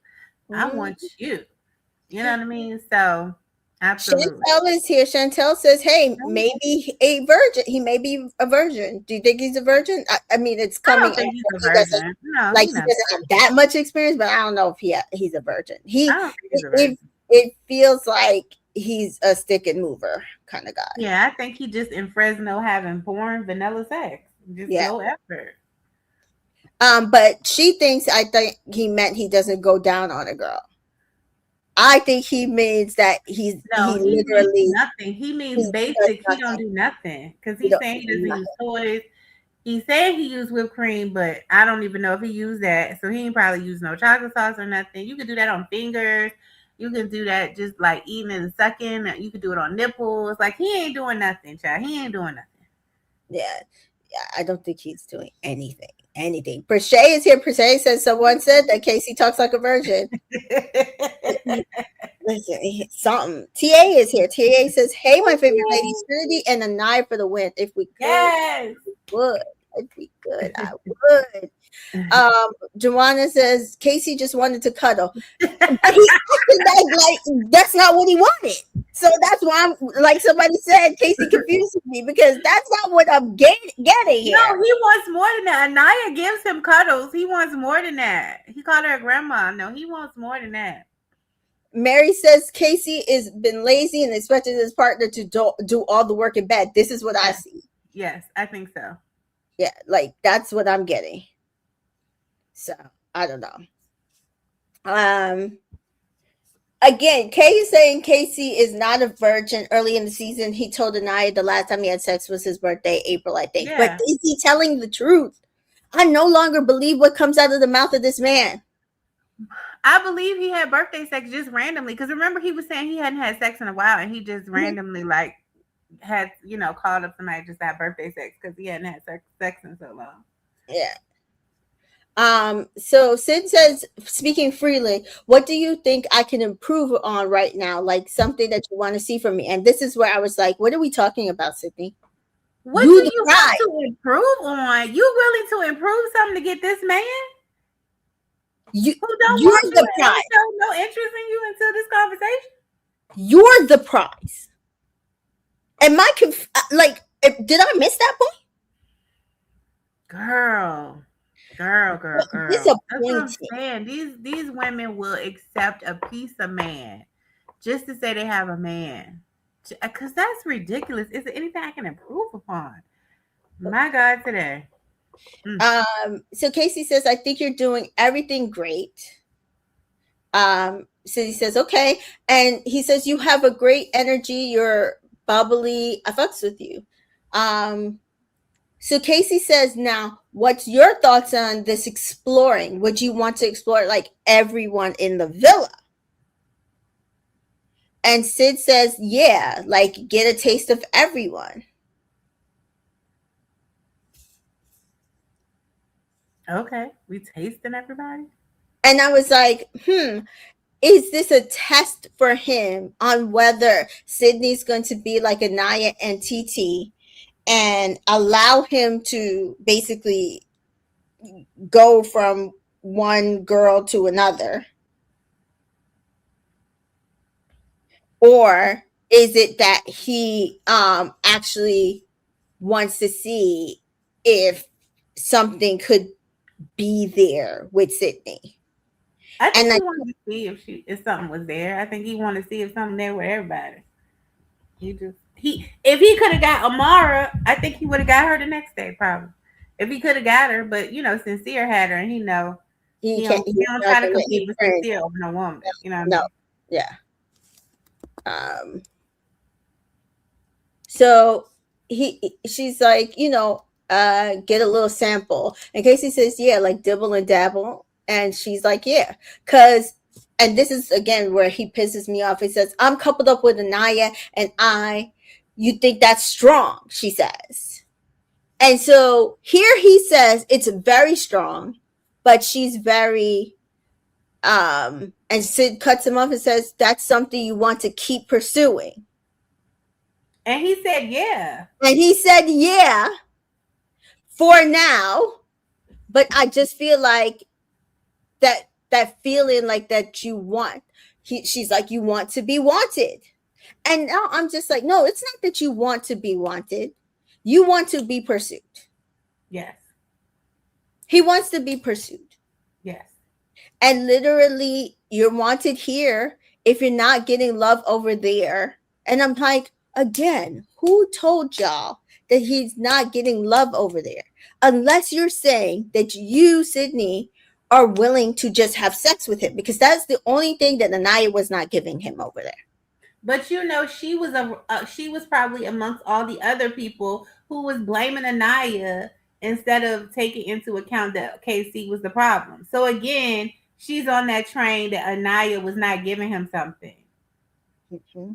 I want you. You know what I mean? So, absolutely. Chantel is here. Chantel says, hey, maybe a virgin. He may be a virgin. Do you think he's a virgin? I mean, it's coming. I don't think he's a virgin. No, like, he doesn't have that much experience, but I don't know if he's a virgin. I don't think he's a virgin. It feels like he's a stick and mover kind of guy. Yeah, I think he just in Fresno having porn vanilla sex. Just no effort. But she thinks, I think he meant he doesn't go down on a girl. I think he means that he literally means nothing. He means basic. He don't do nothing because he's saying he doesn't use toys. He's saying he used whipped cream, but I don't even know if he used that. So he ain't probably use no chocolate sauce or nothing. You can do that on fingers. You can do that just like eating and sucking. You can do it on nipples. Like, he ain't doing nothing, child. He ain't doing nothing. Yeah, I don't think he's doing anything. Perche is here. Perche says someone said that Casey talks like a virgin. Listen, something. TA is here. TA says, hey, my favorite lady, Trinity and a knife for the win. If we could, yes, if we could, I would. Joanna says Casey just wanted to cuddle. But he like that's not what he wanted. So that's why I'm like somebody said, Casey confuses me because that's not what I'm getting here. No, he wants more than that. Anaya gives him cuddles. He wants more than that. He called her a grandma. No, he wants more than that. Mary says Casey has been lazy and expected his partner to do all the work in bed. This is what I see. Yes, I think so. Yeah, like that's what I'm getting. So I don't know. Again, Kay is saying Casey is not a virgin. Early in the season, he told Anaya the last time he had sex was his birthday, April, I think. Yeah. But is he telling the truth? I no longer believe what comes out of the mouth of this man. I believe he had birthday sex just randomly. Because remember, he was saying he hadn't had sex in a while, and he just randomly like had called up somebody just to have birthday sex because he hadn't had sex in so long. Yeah. So Sid says, speaking freely, what do you think I can improve on right now? Like something that you want to see from me. And this is where I was like, what are we talking about, Sydney? What do you want to improve on? You willing to improve something to get this man? You're the prize. No interest in you until this conversation. You're the prize. Am I did I miss that point? Girl. That's what I'm saying. These women will accept a piece of man just to say they have a man. Because that's ridiculous. Is there anything I can improve upon? My God, today. So Casey says, I think you're doing everything great. So he says, okay. And he says, you have a great energy. You're bubbly. I fucks with you. So Casey says, now, what's your thoughts on this exploring? Would you want to explore like everyone in the villa? And Sid says, yeah, like get a taste of everyone. Okay, we tasting everybody. And I was like, is this a test for him on whether Sydney's going to be like Anaya and TT and allow him to basically go from one girl to another? Or is it that he actually wants to see if something could be there with Sydney? I think he wanted to see if something was there. I think he wanted to see if something there with everybody. If he could have got Amara, I think he would have got her the next day, probably. If he could have got her, but Sincere had her, and he don't try to compete with Sincere over no woman. You know what I mean? Yeah. So she's like, get a little sample. And Casey says, yeah, like dibble and dabble. And she's like, yeah, and this is again where he pisses me off. He says, I'm coupled up with Anaya and you think that's strong, she says. And so here he says it's very strong, but she's very, and Sid cuts him off and says, that's something you want to keep pursuing. And he said, yeah. And he said, yeah, for now. But I just feel like that feeling like that you want. She's like, you want to be wanted. And now I'm just like, no, it's not that you want to be wanted. You want to be pursued. Yes. He wants to be pursued. Yes. And literally, you're wanted here if you're not getting love over there. And I'm like, again, who told y'all that he's not getting love over there? Unless you're saying that you, Sydney, are willing to just have sex with him, because that's the only thing that Anaya was not giving him over there. But she was probably amongst all the other people who was blaming Anaya instead of taking into account that KC was the problem. So again, she's on that train that Anaya was not giving him something. Mm-hmm.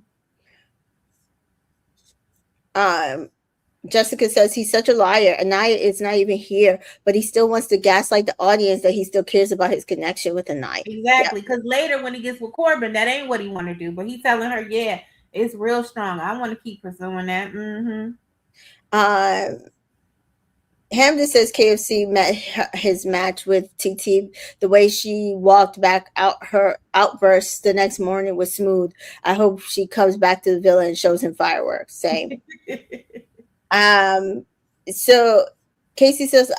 Jessica says he's such a liar. Anaya is not even here, but he still wants to gaslight the audience that he still cares about his connection with Anaya. Exactly, because later when he gets with Corbin, that ain't what he want to do. But he's telling her, yeah, it's real strong. I want to keep pursuing that. Mm-hmm. Hamden says KFC met his match with TT. The way she walked back out her outburst the next morning was smooth. I hope she comes back to the villa and shows him fireworks. Same. So Casey says,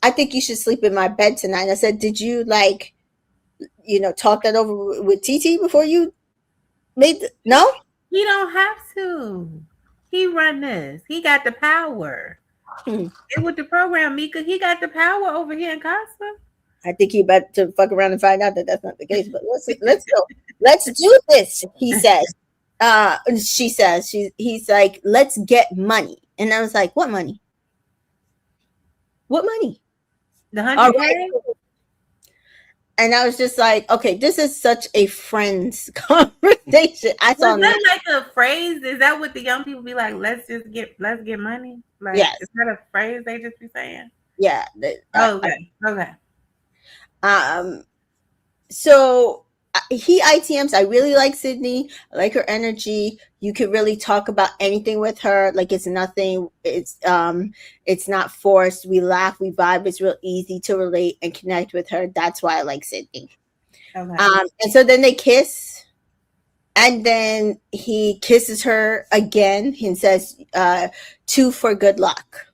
I think you should sleep in my bed tonight. I said, did you like, talk that over with TT before you no? He don't have to. He run this. He got the power. And with the program, Mika, he got the power over here in Casa. I think he about to fuck around and find out that that's not the case. But let's go. Let's do this. He says. She says. He's like, let's get money. And I was like, what money? What money? The 100K? Right. And I was just like, okay, this is such a friend's conversation. I saw that like a phrase. Is that what the young people be like? Let's get money. Like, yes. Is that a phrase they just be saying? Yeah. Okay. So he ITMs. I really like Sydney. I like her energy. You could really talk about anything with her. Like it's nothing. It's not forced. We laugh. We vibe. It's real easy to relate and connect with her. That's why I like Sydney. Okay. And so then they kiss, and then he kisses her again and says, 2 for good luck.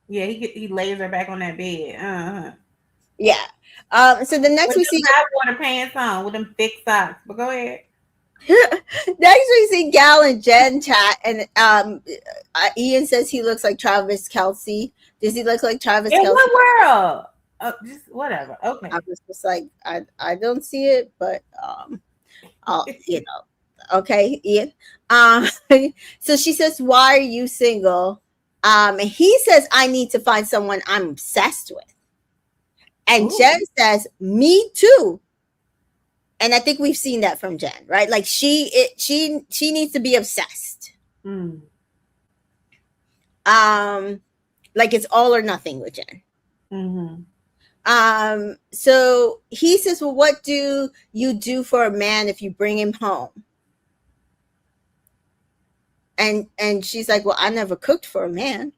Yeah, he lays her back on that bed. Uh-huh. Yeah. So the next we see water pants on with them thick socks. But go ahead. Next we see Gal and Jen chat, and Ian says he looks like Travis Kelce. Does he look like Travis Kelce? In what world? Just whatever. Okay. I was just like, I don't see it, but I'll okay, Ian. So she says, "Why are you single?" And he says, "I need to find someone I'm obsessed with." And Ooh. Jen says, "Me too." And I think we've seen that from Jen, right? Like she needs to be obsessed. Mm. Like it's all or nothing with Jen. Mm-hmm. So he says, "Well, what do you do for a man if you bring him home?" And she's like, "Well, I never cooked for a man."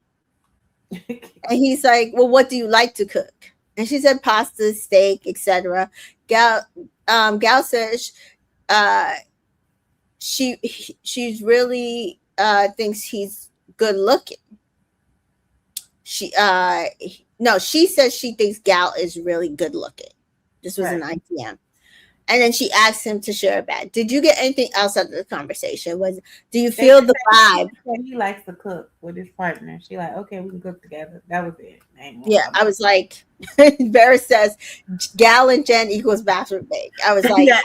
And he's like, "Well, what do you like to cook?" And she said pasta, steak, etc. Gal says she's really thinks he's good looking. She says she thinks Gal is really good looking. This was right. An ITM. And then she asked him to share a bed. Did you get anything else out of the conversation? Do you feel the vibe? He likes to cook with his partner. She like, okay, we can cook together. That was it. Yeah, I was like, Vera says, Gal and Jen equals bathroom bake. I was like, yes.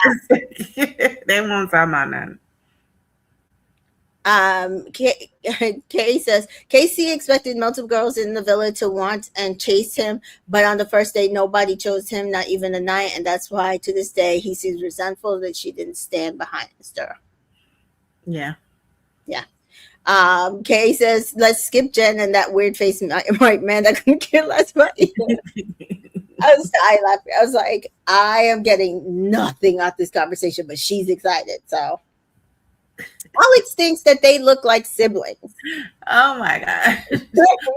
They won't talk about nothing. Kay says, Casey expected multiple girls in the villa to want and chase him, but on the first day, nobody chose him, not even a night, and that's why to this day he seems resentful that she didn't stand behind her. Yeah. Kay says, let's skip Jen and that weird face white man that couldn't care less about you. I was laughing. I was like, I am getting nothing out this conversation, but she's excited, so. Alex thinks that they look like siblings. Oh my god!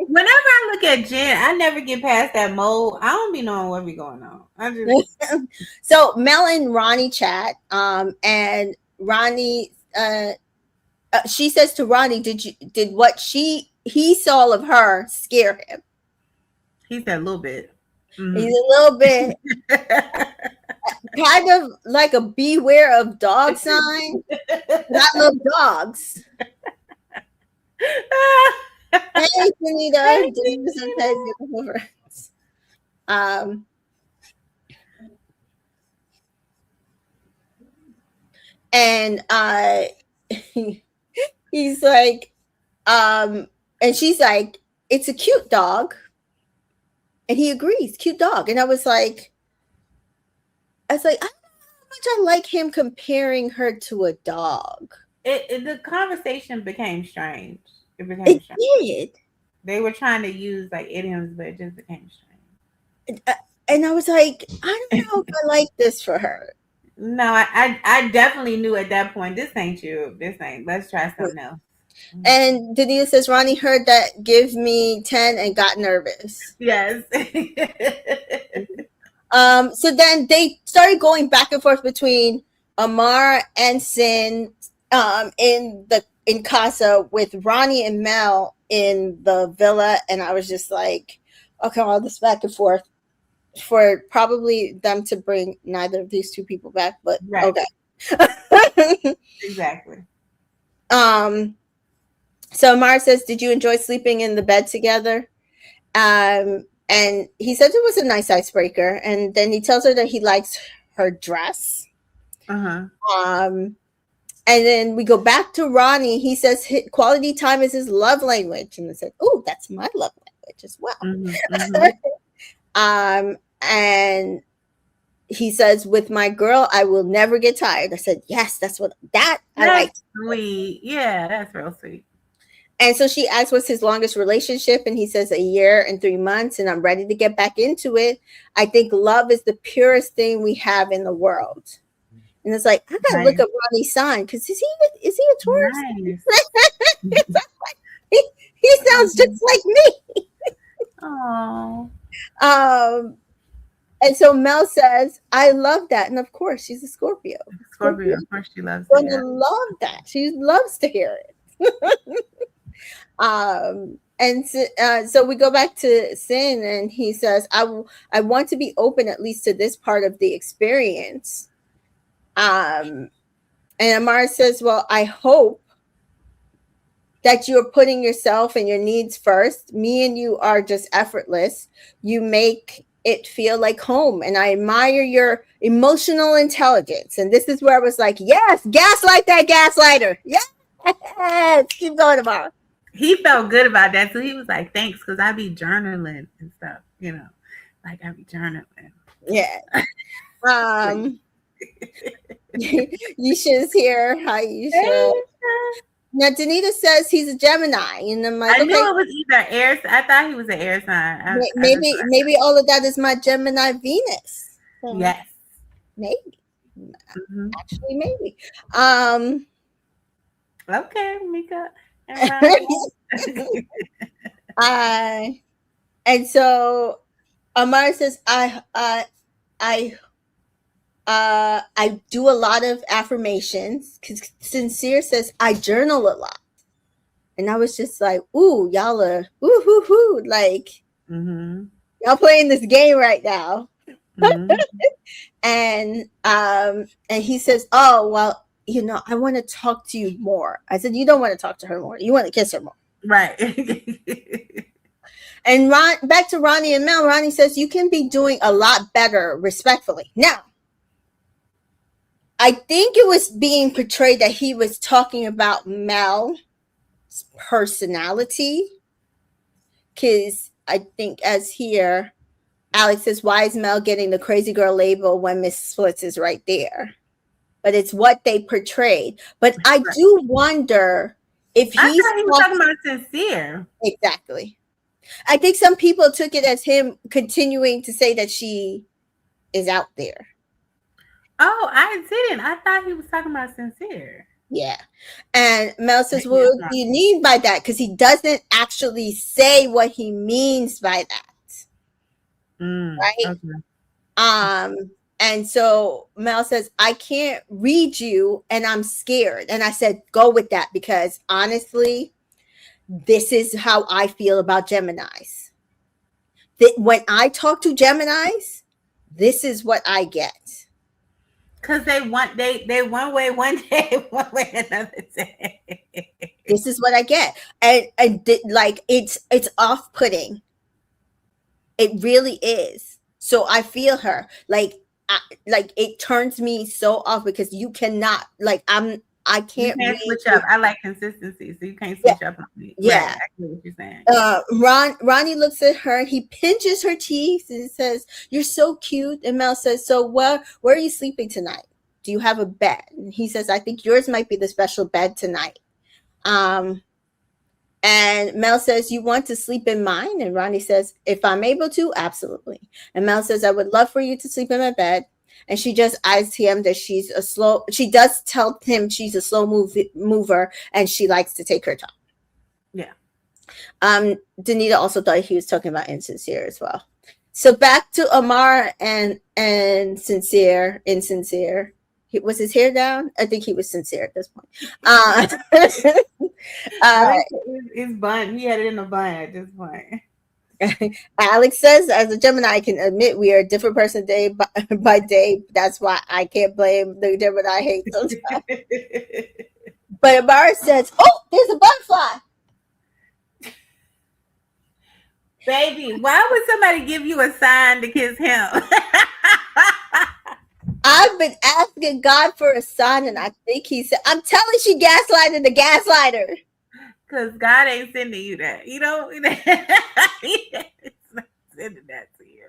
Whenever I look at Jen, I never get past that mode. I don't be knowing what be going on. I just So Mel and Ronnie chat, and Ronnie, she says to Ronnie, "Did what he saw of her scare him?" He said a little bit. Mm-hmm. He's a little bit. Kind of like a beware of dog sign. I love dogs. Hey, Sunita. And he's like, and she's like, it's a cute dog. And he agrees, cute dog. And I was like, I don't know how much I like him comparing her to a dog. The conversation became strange. It did. They were trying to use like idioms, but it just became strange. And I was like, I don't know if I like this for her. No, I definitely knew at that point, this ain't you. Let's try something else. And Danita says, Ronnie heard that give me 10 and got nervous. Yes. So then they started going back and forth between Amar and Sin in Casa with Ronnie and Mel in the villa. And I was just like, okay, all this back and forth for probably them to bring neither of these two people back, but Right. okay. Exactly. So Amara says, "Did you enjoy sleeping in the bed together?" And he says it was a nice icebreaker, and then he tells her that he likes her dress. Uh-huh. And then we go back to Ronnie. He says quality time is his love language, and I said, "Oh, that's my love language as well." And he says, "With my girl, I will never get tired." I said, "Yes, that's I like." Sweet. Yeah, that's real sweet. And so she asks what's his longest relationship, and he says 1 year and 3 months, and I'm ready to get back into it. I think love is the purest thing we have in the world. And it's like, I gotta look up Ronnie's sign, because is he a Taurus? Nice. he sounds just like me. Oh. And so Mel says, I love that. And of course, she's a Scorpio. Scorpio, of course she loves it. Gonna love that. She loves to hear it. And so we go back to Sin, and he says, I want to be open at least to this part of the experience. And Amara says, well, I hope that you're putting yourself and your needs first. Me and you are just effortless. You make it feel like home, and I admire your emotional intelligence. And this is where I was like, yes, gaslight that gaslighter. Yes, keep going, Amara. He felt good about that, so he was like, thanks, because I be journaling and stuff, you know, like I be journaling. Yeah. Yisha's here. Hi, Yisha. Now, Danita says he's a Gemini, and I'm like, I knew it was either air. I thought he was an air sign. Maybe all of that is my Gemini Venus. So yes, maybe. Actually, maybe. Okay, Mika. And so Amara says, I do a lot of affirmations, because Sincere says I journal a lot. And I was just like, ooh, y'all are like y'all playing this game right now. And he says, oh, well, you know, I want to talk to you more. I said, you don't want to talk to her more. You want to kiss her more. Right. And back to Ronnie and Mel. Ronnie says, you can be doing a lot better, respectfully. Now, I think it was being portrayed that he was talking about Mel's personality. Because I think as here, Alex says, why is Mel getting the crazy girl label when Miss Splits is right there? But it's what they portrayed. But I do wonder if I thought he was talking about Sincere. Exactly. I think some people took it as him continuing to say that she is out there. Oh, I didn't. I thought he was talking about Sincere. Yeah. And Mel says, well, what do you mean by that? Because he doesn't actually say what he means by that. Right? Okay. And so Mel says, I can't read you and I'm scared. And I said, go with that, because honestly, this is how I feel about Geminis. When I talk to Geminis, this is what I get. Because they one way one day, one way another day. This is what I get. And like it's off-putting. It really is. So I feel her. Like it turns me so off, because you cannot, like, I can't switch up. I like consistency, so you can't switch up on me. Yeah, right, I see what you're saying. Ronnie looks at her. He pinches her teeth and says, "You're so cute." And Mel says, "So where are you sleeping tonight? Do you have a bed?" And he says, "I think yours might be the special bed tonight." And Mel says, "You want to sleep in mine?" And Ronnie says, "If I'm able to, absolutely." And Mel says, "I would love for you to sleep in my bed." And she just adds him that she does tell him she's a slow mover and she likes to take her time. Yeah. Danita also thought he was talking about Insincere as well. So back to Amar and Insincere. Was his hair down? I think he was sincere at this point. His bun. He had it in a bun at this point. Alex says, as a Gemini, I can admit we are a different person day by day. That's why I can't blame the Gemini hate sometimes. But Amara says, oh, there's a butterfly. Baby, why would somebody give you a sign to kiss him? I've been asking God for a sign, and I think he said, I'm telling she gaslighted the gaslighter. Because God ain't sending you that. You know, He's not sending that to you.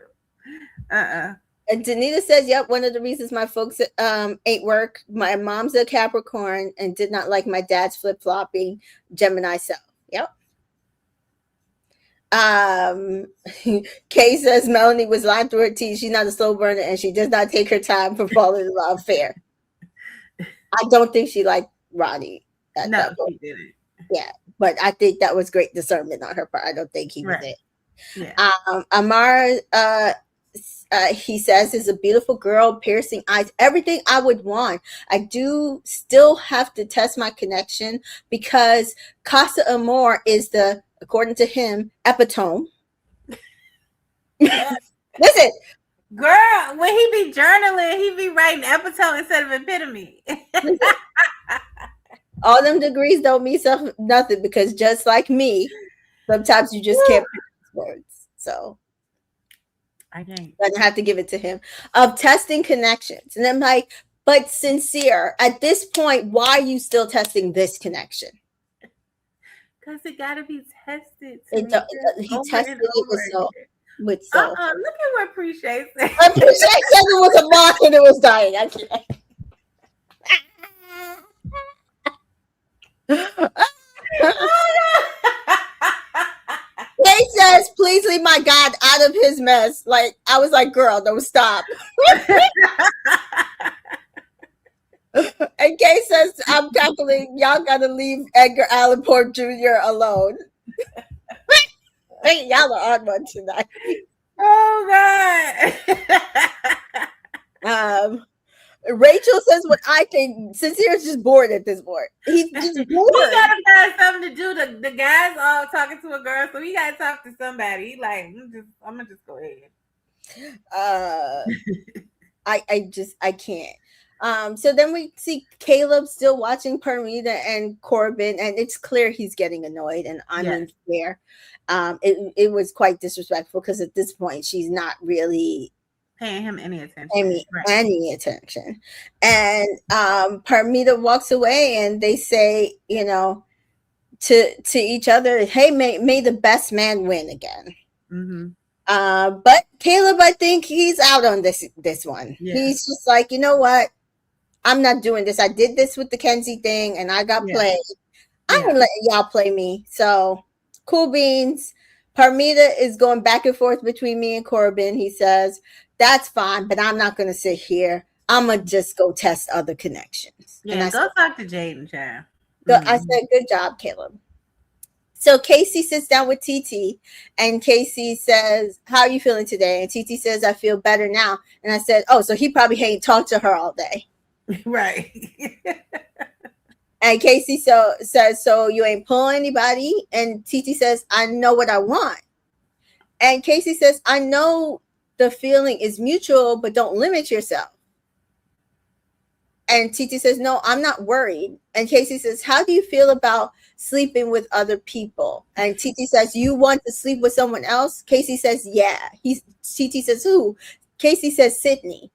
And Danita says, yep, one of the reasons my folks ain't work. My mom's a Capricorn and did not like my dad's flip-flopping Gemini self. Yep. Kay says Melanie was lying through her teeth. She's not a slow burner and she does not take her time for falling in love. Fair. I don't think she liked Ronnie. No, she didn't. Yeah, but I think that was great discernment on her part. I don't think he was it. Yeah. Amar, he says, is a beautiful girl, piercing eyes, everything I would want. I do still have to test my connection because Casa Amor is the, according to him, epitome. Listen, girl, when he be journaling, he be writing epitome instead of epitome. All them degrees don't mean nothing because just like me, sometimes you just can't pronounce words. So I can't. I have to give it to him. Of testing connections. And I'm like, but sincere, at this point, why are you still testing this connection? Because it got to be tested. He tested it with so. Look at what Appreciate said. Appreciate said it was a moth and it was dying. I can't. He says, please leave my God out of his mess. Like, I was like, girl, don't stop. And Kay says, I'm calculating, y'all gotta leave Edgar Allan Poe Jr. alone. Hey, y'all are on one tonight. Oh God. Rachel says what I think. Sincere's just bored at this point. He's just bored. He gotta find something to do. The guy's all talking to a girl, so he gotta talk to somebody. He like, I'm gonna just go ahead. I can't. So then we see Caleb still watching Permita and Corbin, and it's clear he's getting annoyed, and I'm unfair. It was quite disrespectful because at this point she's not really paying him any attention. Any attention. And Permita walks away and they say, you know, to each other, hey, may the best man win again. Mm-hmm. But Caleb, I think he's out on this one. Yeah. He's just like, you know what? I'm not doing this. I did this with the Kenzie thing and I got played. I'm gonna let y'all play me. So cool beans. Permita is going back and forth between me and Corbin. He says, that's fine, but I'm not going to sit here. I'm going to just go test other connections. Yeah, go talk to Jaden, child. I said, good job, Caleb. So Casey sits down with TT, and Casey says, how are you feeling today? And TT says, I feel better now. And I said, oh, so he probably ain't talked to her all day. Right. And Casey says, so you ain't pulling anybody? And TT says, I know what I want. And Casey says, I know the feeling is mutual, but don't limit yourself. And TT says, no, I'm not worried. And Casey says, how do you feel about sleeping with other people? And TT says, you want to sleep with someone else? Casey says, yeah. TT says, who? Casey says, Sydney.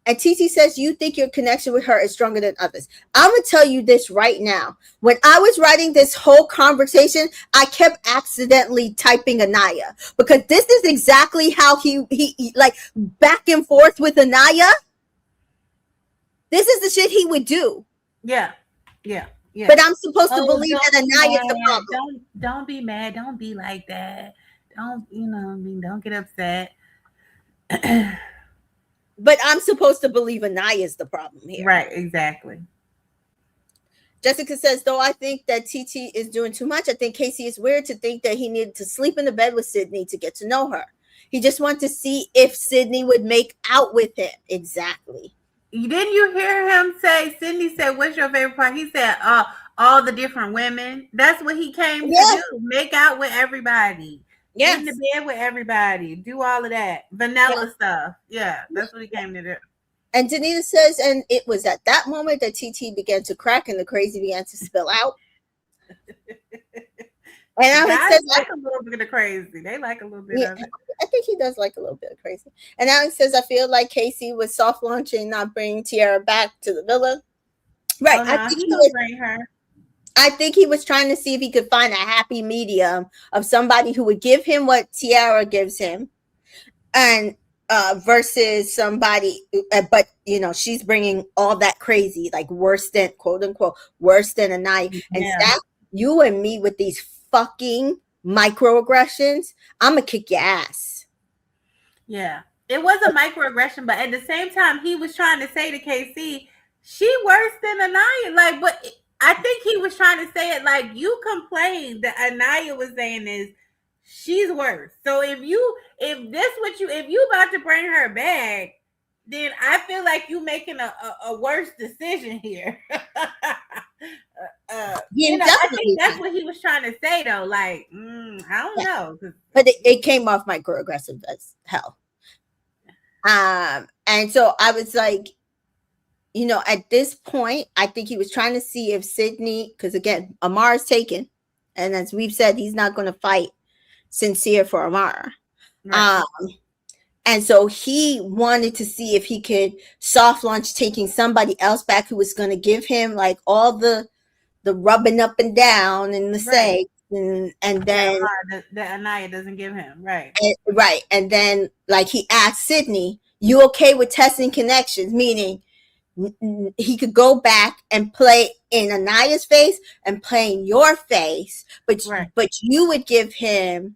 And TT says, you think your connection with her is stronger than others. I'm going to tell you this right now. When I was writing this whole conversation, I kept accidentally typing Anaya because this is exactly how he like back and forth with Anaya. This is the shit he would do. Yeah. But I'm supposed to believe that Anaya is the problem. Don't be mad. Don't be like that. Don't get upset. But I'm supposed to believe Anaya is the problem here. Right, exactly. Jessica says, though I think that TT is doing too much, I think Casey is weird to think that he needed to sleep in the bed with Sydney to get to know her. He just wanted to see if Sydney would make out with him. Exactly. Didn't you hear him say, Sydney said, what's your favorite part? He said, all the different women. That's what he came to do. Make out with everybody. Get in the bed with everybody. Do all of that. Vanilla stuff. Yeah, that's what he came to do. And Danita says, and it was at that moment that TT began to crack and the crazy began to spill out. And Alex says, like a little bit of crazy. They like a little bit of it. I think he does like a little bit of crazy. And Alex says, I feel like Casey was soft launching, not bringing Tiara back to the villa. Right. Oh, no, I think he would bring her. I think he was trying to see if he could find a happy medium of somebody who would give him what Tiara gives him, and versus somebody, but you know, she's bringing all that crazy, like worse than, quote unquote, worse than Anaya. And Zach, you and me with these fucking microaggressions, I'm gonna kick your ass. Yeah, it was a microaggression, but at the same time, he was trying to say to KC, she worse than Anaya. Like, but I think he was trying to say it like, you complained that Anaya was saying is she's worse. So if you about to bring her back, then I feel like you making a worse decision here. You know, I think that's what he was trying to say, though. Like, I don't know, but it came off microaggressive as hell. And so I was like, you know, at this point, I think he was trying to see if Sydney, because again, Amar's taken, and as we've said, he's not going to fight Sincere for Amar. Right. And so he wanted to see if he could soft launch taking somebody else back who was going to give him like all the rubbing up and down and the sex, and then that Anaya doesn't give him, right? Right. And then like he asked Sydney, you okay with testing connections? Meaning he could go back and play in Anaya's face and play in your face, but you would give him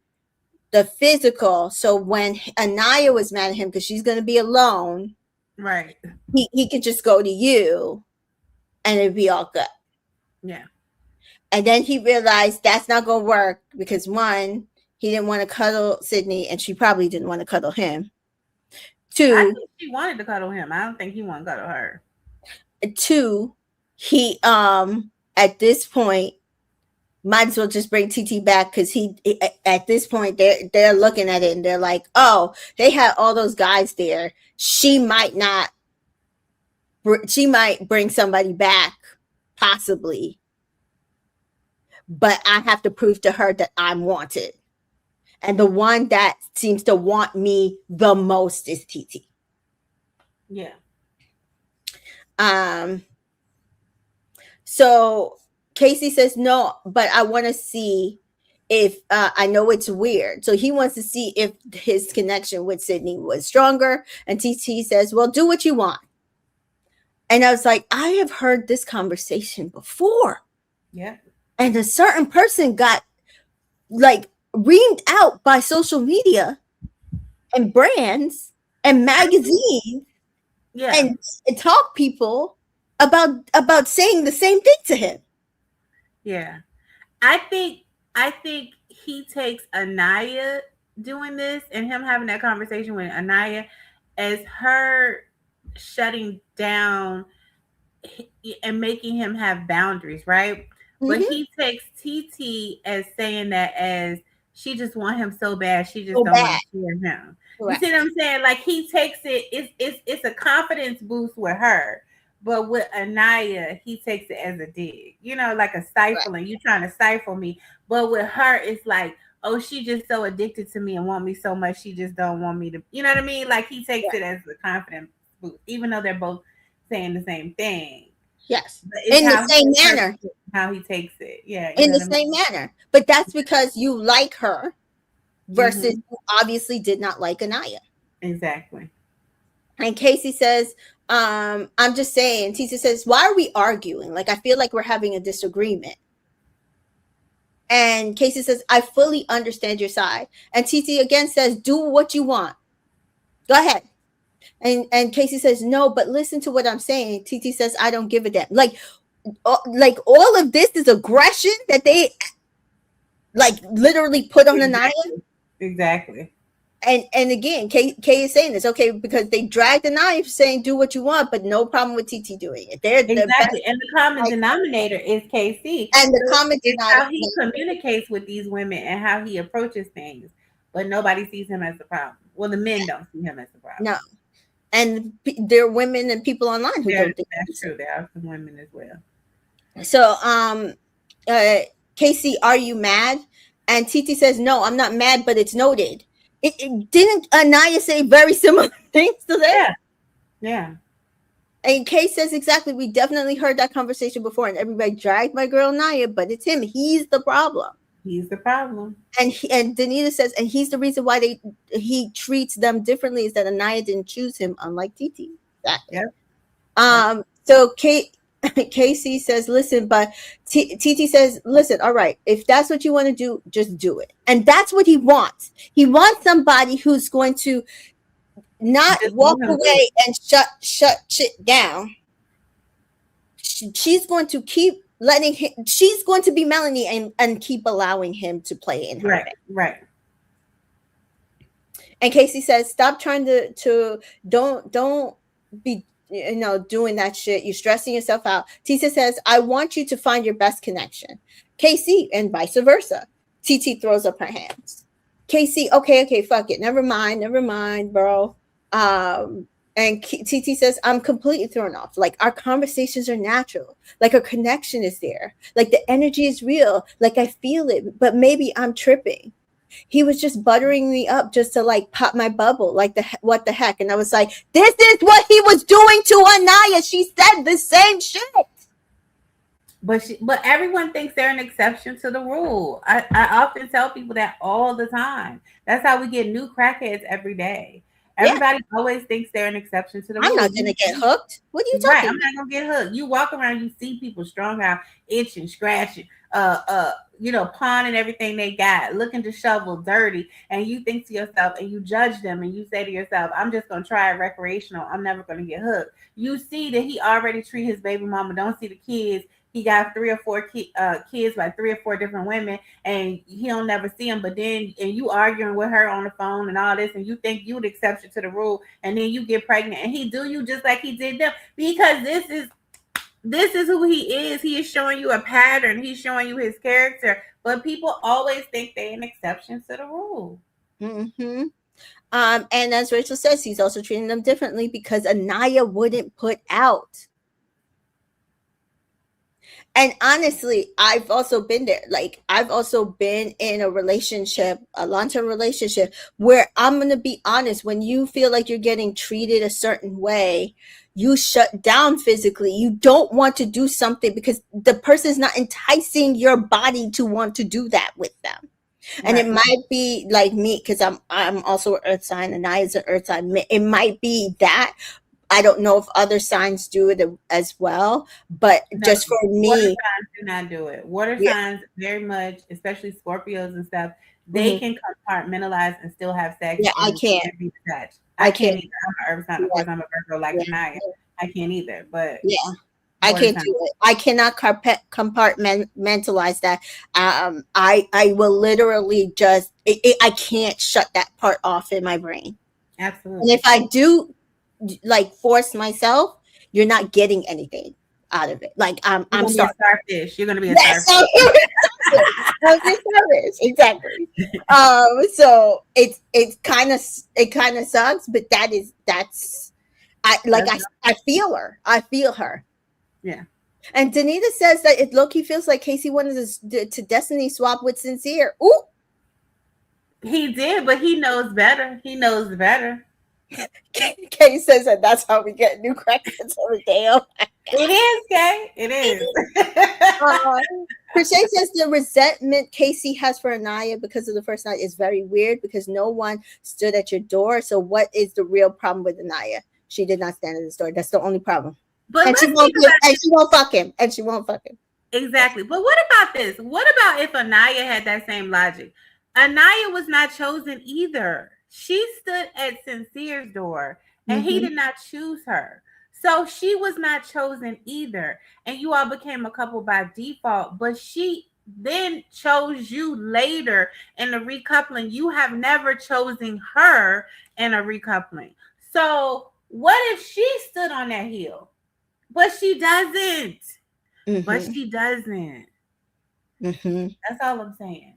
the physical. So when Anaya was mad at him because she's going to be alone, right? He could just go to you, and it'd be all good. Yeah. And then he realized that's not going to work because one, he didn't want to cuddle Sydney, and she probably didn't want to cuddle him. Two, I think she wanted to cuddle him. I don't think he wanted to cuddle her. Two, he at this point might as well just bring TT back because he at this point they're looking at it and they're like, oh, they had all those guys there. She might bring somebody back possibly, but I have to prove to her that I'm wanted, and the one that seems to want me the most is TT. Yeah. So Casey says, no, but I want to see if I know it's weird. So he wants to see if his connection with Sydney was stronger. And TT says, well, do what you want. And I was like, I have heard this conversation before. Yeah. And a certain person got like reamed out by social media and brands and magazines. Yeah. And talk people about saying the same thing to him. Yeah. I think he takes Anaya doing this and him having that conversation with Anaya as her shutting down and making him have boundaries, right? Mm-hmm. But he takes TT as saying that as she just want him so bad, she just don't want to share him. Correct. You see what I'm saying? Like he takes it, it's a confidence boost with her. But with Anaya, he takes it as a dig, you know, like a stifling. Right. You trying to stifle me. But with her, it's like, oh, she just so addicted to me and want me so much, she just don't want me to, you know what I mean? Like he takes it as a confidence boost, even though they're both saying the same thing. Yes, in the same manner. How he takes it, yeah. In the same manner. But that's because you like her versus you obviously did not like Anaya. Exactly. And Casey says, I'm just saying, TT says, why are we arguing? Like, I feel like we're having a disagreement. And Casey says, I fully understand your side. And TT again says, do what you want. Go ahead. And Casey says, no, but listen to what I'm saying. TT says, I don't give a damn. Like all of this is aggression that they like literally put on Anaya. Exactly. And again, Kay is saying this, okay, because they dragged Anaya saying do what you want, but no problem with TT doing it. They're exactly. And the common denominator is KC. And the common denominator how he communicates with these women and how he approaches things. but nobody sees him as the problem. Well, the men don't see him as the problem. No. And there are women and people online who don't think that's true. There are some women as well. So, Casey, are you mad? And Titi says, no, I'm not mad, but it's noted. It didn't Anaya say very similar things to that? Yeah. And Kay says exactly, we definitely heard that conversation before, and everybody dragged my girl Naya, but it's him. He's the problem. He's the problem. And Danita says, and he's the reason why he treats them differently, is that Anaya didn't choose him, unlike Titi. Exactly. Yep. So Casey says, listen, but Titi says, listen, all right, if that's what you want to do, just do it. And that's what he wants. He wants somebody who's going to not just walk away and shut shit down. She's going to keep letting him, she's going to be Melanie and keep allowing him to play in her. Right. And Casey says, stop trying to don't be doing that shit. You're stressing yourself out. Tita says, I want you to find your best connection. Casey, and vice versa. Titi throws up her hands. Casey, okay, fuck it. Never mind, bro. And Titi says, I'm completely thrown off. Like, our conversations are natural. Like, our connection is there. Like, the energy is real. Like, I feel it, but maybe I'm tripping. He was just buttering me up just to like pop my bubble. Like, what the heck? And I was like, this is what he was doing to Anaya. She said the same shit. But everyone thinks they're an exception to the rule. I often tell people that all the time. That's how we get new crackheads every day. Everybody always thinks they're an exception to the rule. I'm not gonna get hooked. What are you talking about? I'm not gonna get hooked. You walk around, you see people strung out, itching, scratching, pawning everything they got, looking disheveled, dirty, and you think to yourself, and you judge them, and you say to yourself, I'm just gonna try it recreational. I'm never gonna get hooked. You see that he already treated his baby mama. Don't see the kids. He got 3 or 4 kids by 3 or 4 different women, and he don't never see them. But then, and you arguing with her on the phone and all this, and you think you would exception to the rule, and then you get pregnant, and he do you just like he did them, because this is who he is. He is showing you a pattern. He's showing you his character. But people always think they're an exception to the rule. Mm-hmm. And as Rachel says, he's also treating them differently because Anaya wouldn't put out. And honestly, I've also been there. Like, I've also been in a relationship, a long-term relationship, where I'm going to be honest, when you feel like you're getting treated a certain way, you shut down physically. You don't want to do something because the person is not enticing your body to want to do that with them. And it might be like me, because I'm also an earth sign, and I is an earth sign. It might be that. I don't know if other signs do it as well, but just for me, water signs do not do it. Water signs very much, especially Scorpios and stuff, they can compartmentalize and still have sex. Yeah, I can't. Be attached. I can't either. I'm an earth sign. Of course, I'm a Virgo like Anaya. I can't either. But I can't do it. I cannot compartmentalize that. I will literally just I can't shut that part off in my brain. Absolutely. And if I do like force myself, you're not getting anything out of it. Like I'm starfish. You're gonna be a starfish. Exactly. So it kind of sucks, but that's I feel her. I feel her. Yeah. And Danita says that it Loki feels like Casey wanted to destiny swap with Sincere. Ooh. He did, but he knows better. He knows better. Kay says that that's how we get new crackheads every day. Oh, it is, Kay. It is. Crochet says the resentment Casey has for Anaya because of the first night is very weird because no one stood at your door. So what is the real problem with Anaya? She did not stand at his door. That's the only problem. But she won't fuck him. And she won't fuck him. Exactly. But what about this? What about if Anaya had that same logic? Anaya was not chosen either. She stood at Sincere's door and he did not choose her. So she was not chosen either. And you all became a couple by default, but she then chose you later in the recoupling. You have never chosen her in a recoupling. So what if she stood on that hill? But she doesn't. But she doesn't. That's all I'm saying.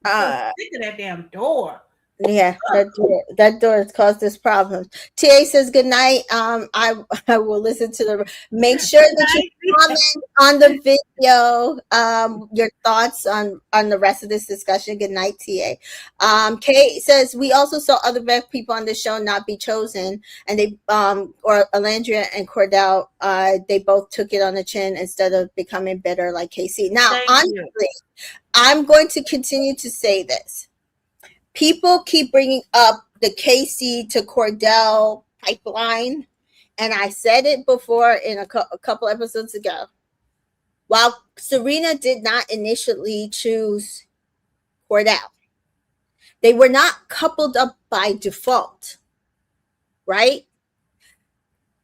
So stick to that damn door. Yeah, that door has caused this problem. TA says good night. I will listen to make sure that you comment on the video, your thoughts on the rest of this discussion. Good night, TA. Kate says we also saw other black people on the show not be chosen, and they or Alandria and Cordell, they both took it on the chin instead of becoming bitter like Casey. Now, honestly, I'm going to continue to say this. People keep bringing up the Casey to Cordell pipeline, and I said it before in a couple episodes ago. While Serena did not initially choose Cordell, they were not coupled up by default, right?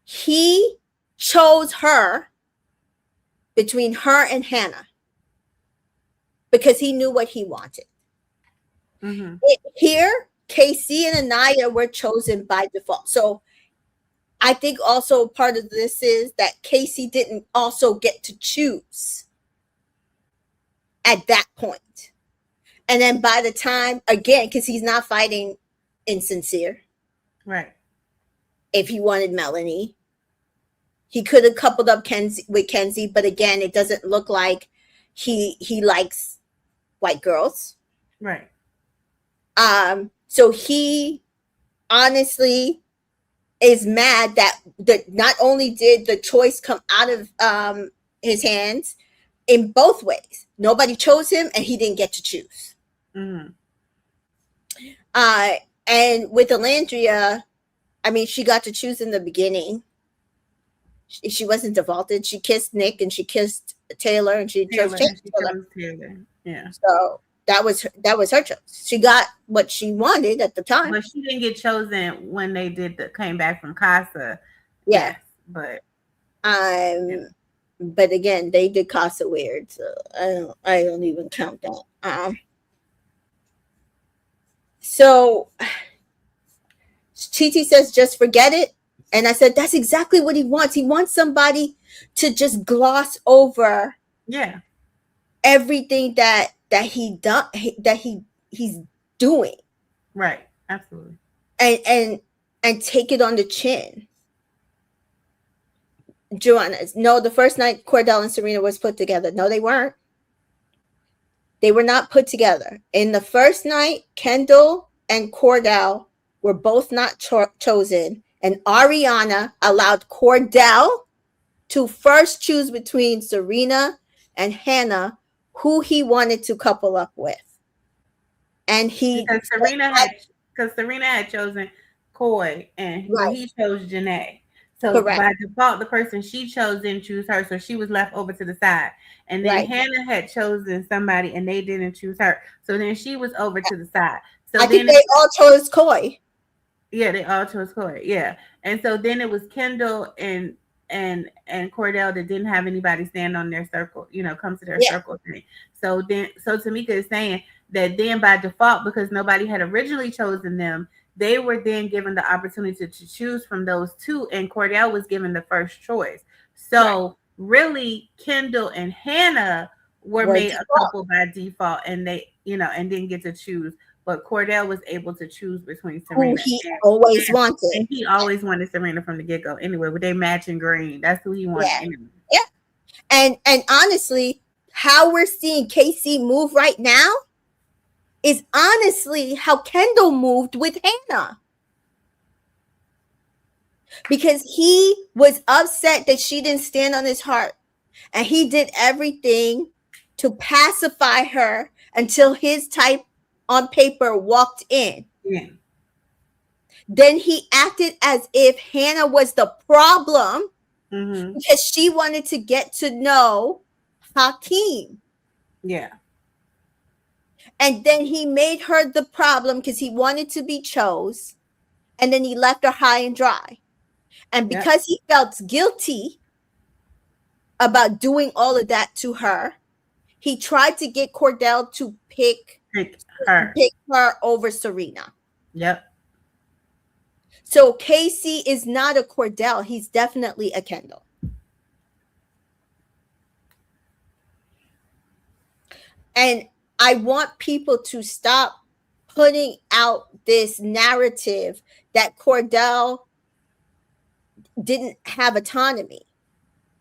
He chose her between her and Hannah because he knew what he wanted. Mm-hmm. Here, Casey and Anaya were chosen by default. So I think also part of this is that Casey didn't also get to choose at that point. And then by the time, again, because he's not fighting insincere. Right. If he wanted Melanie, he could have coupled up with Kenzie, but again, it doesn't look like he likes white girls. Right. So he honestly is mad that not only did the choice come out of his hands in both ways. Nobody chose him and he didn't get to choose. Mm-hmm. And with Alandria, I mean, she got to choose in the beginning. She wasn't defaulted. She kissed Nick and she kissed Taylor and she chose Taylor. Yeah. So that was her choice. She got what she wanted at the time. But she didn't get chosen when they came back from Casa. Yeah. Yes, but again, they did Casa weird, so I don't even count that. So TT says just forget it. And I said that's exactly what he wants. He wants somebody to just gloss over everything that he's doing. Right. Absolutely. And take it on the chin. Joanna, no, the first night Cordell and Serena was put together. No, they weren't. They were not put together. In the first night, Kendall and Cordell were both not chosen. And Ariana allowed Cordell to first choose between Serena and Hannah, who he wanted to couple up with. And because Serena had chosen Coy and he chose Janae. So by default, the person she chose didn't choose her, so she was left over to the side. And then Hannah had chosen somebody and they didn't choose her. So then she was over to the side. So I think they all chose Coy. Yeah, they all chose Coy. Yeah. And so then it was Kendall and Cordell that didn't have anybody stand on their circle, come to their circle thing. So Tamika is saying that then by default, because nobody had originally chosen them, they were then given the opportunity to choose from those two, and Cordell was given the first choice. So really, Kendall and Hannah were made a couple by default, and they, and didn't get to choose. But Cordell was able to choose between Serena. Who he always wanted. And he always wanted Serena from the get-go. Anyway, with they matching green, that's who he wanted. Anyway. Yeah. And honestly, how we're seeing Casey move right now is honestly how Kendall moved with Hannah. Because he was upset that she didn't stand on his heart. And he did everything to pacify her until his type on paper walked in. Yeah. Then he acted as if Hannah was the problem because she wanted to get to know Hakeem. Yeah. And then he made her the problem because he wanted to be chose. And then he left her high and dry. And because he felt guilty about doing all of that to her, he tried to get Cordell to pick her over Serena. Yep. So Casey is not a Cordell. He's definitely a Kendall. And I want people to stop putting out this narrative that Cordell didn't have autonomy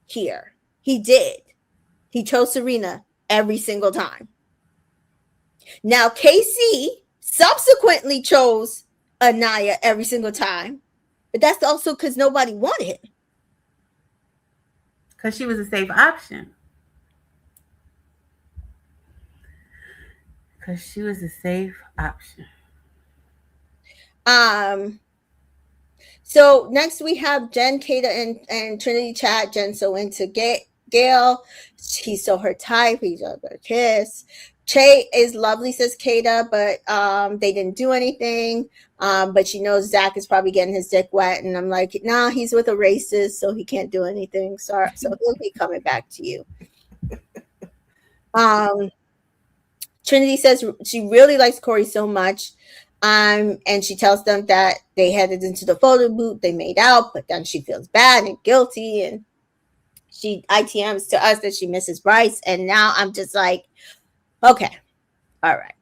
here. He did. He chose Serena every single time. Now, KC subsequently chose Anaya every single time, but that's also because nobody wanted him. Because she was a safe option. Because she was a safe option. So next we have Jen, Kata, and Trinity chat. Jen so into Gail. He's so her type. He's a kiss. Che is lovely, says Kata, but they didn't do anything. But she knows Zach is probably getting his dick wet, and I'm like, nah, he's with a racist, so he can't do anything. So he'll be coming back to you. Trinity says she really likes Corey so much. And she tells them that they headed into the photo booth, they made out, but then she feels bad and guilty, and she ITMs to us that she misses Bryce. And now I'm just like, okay, all right.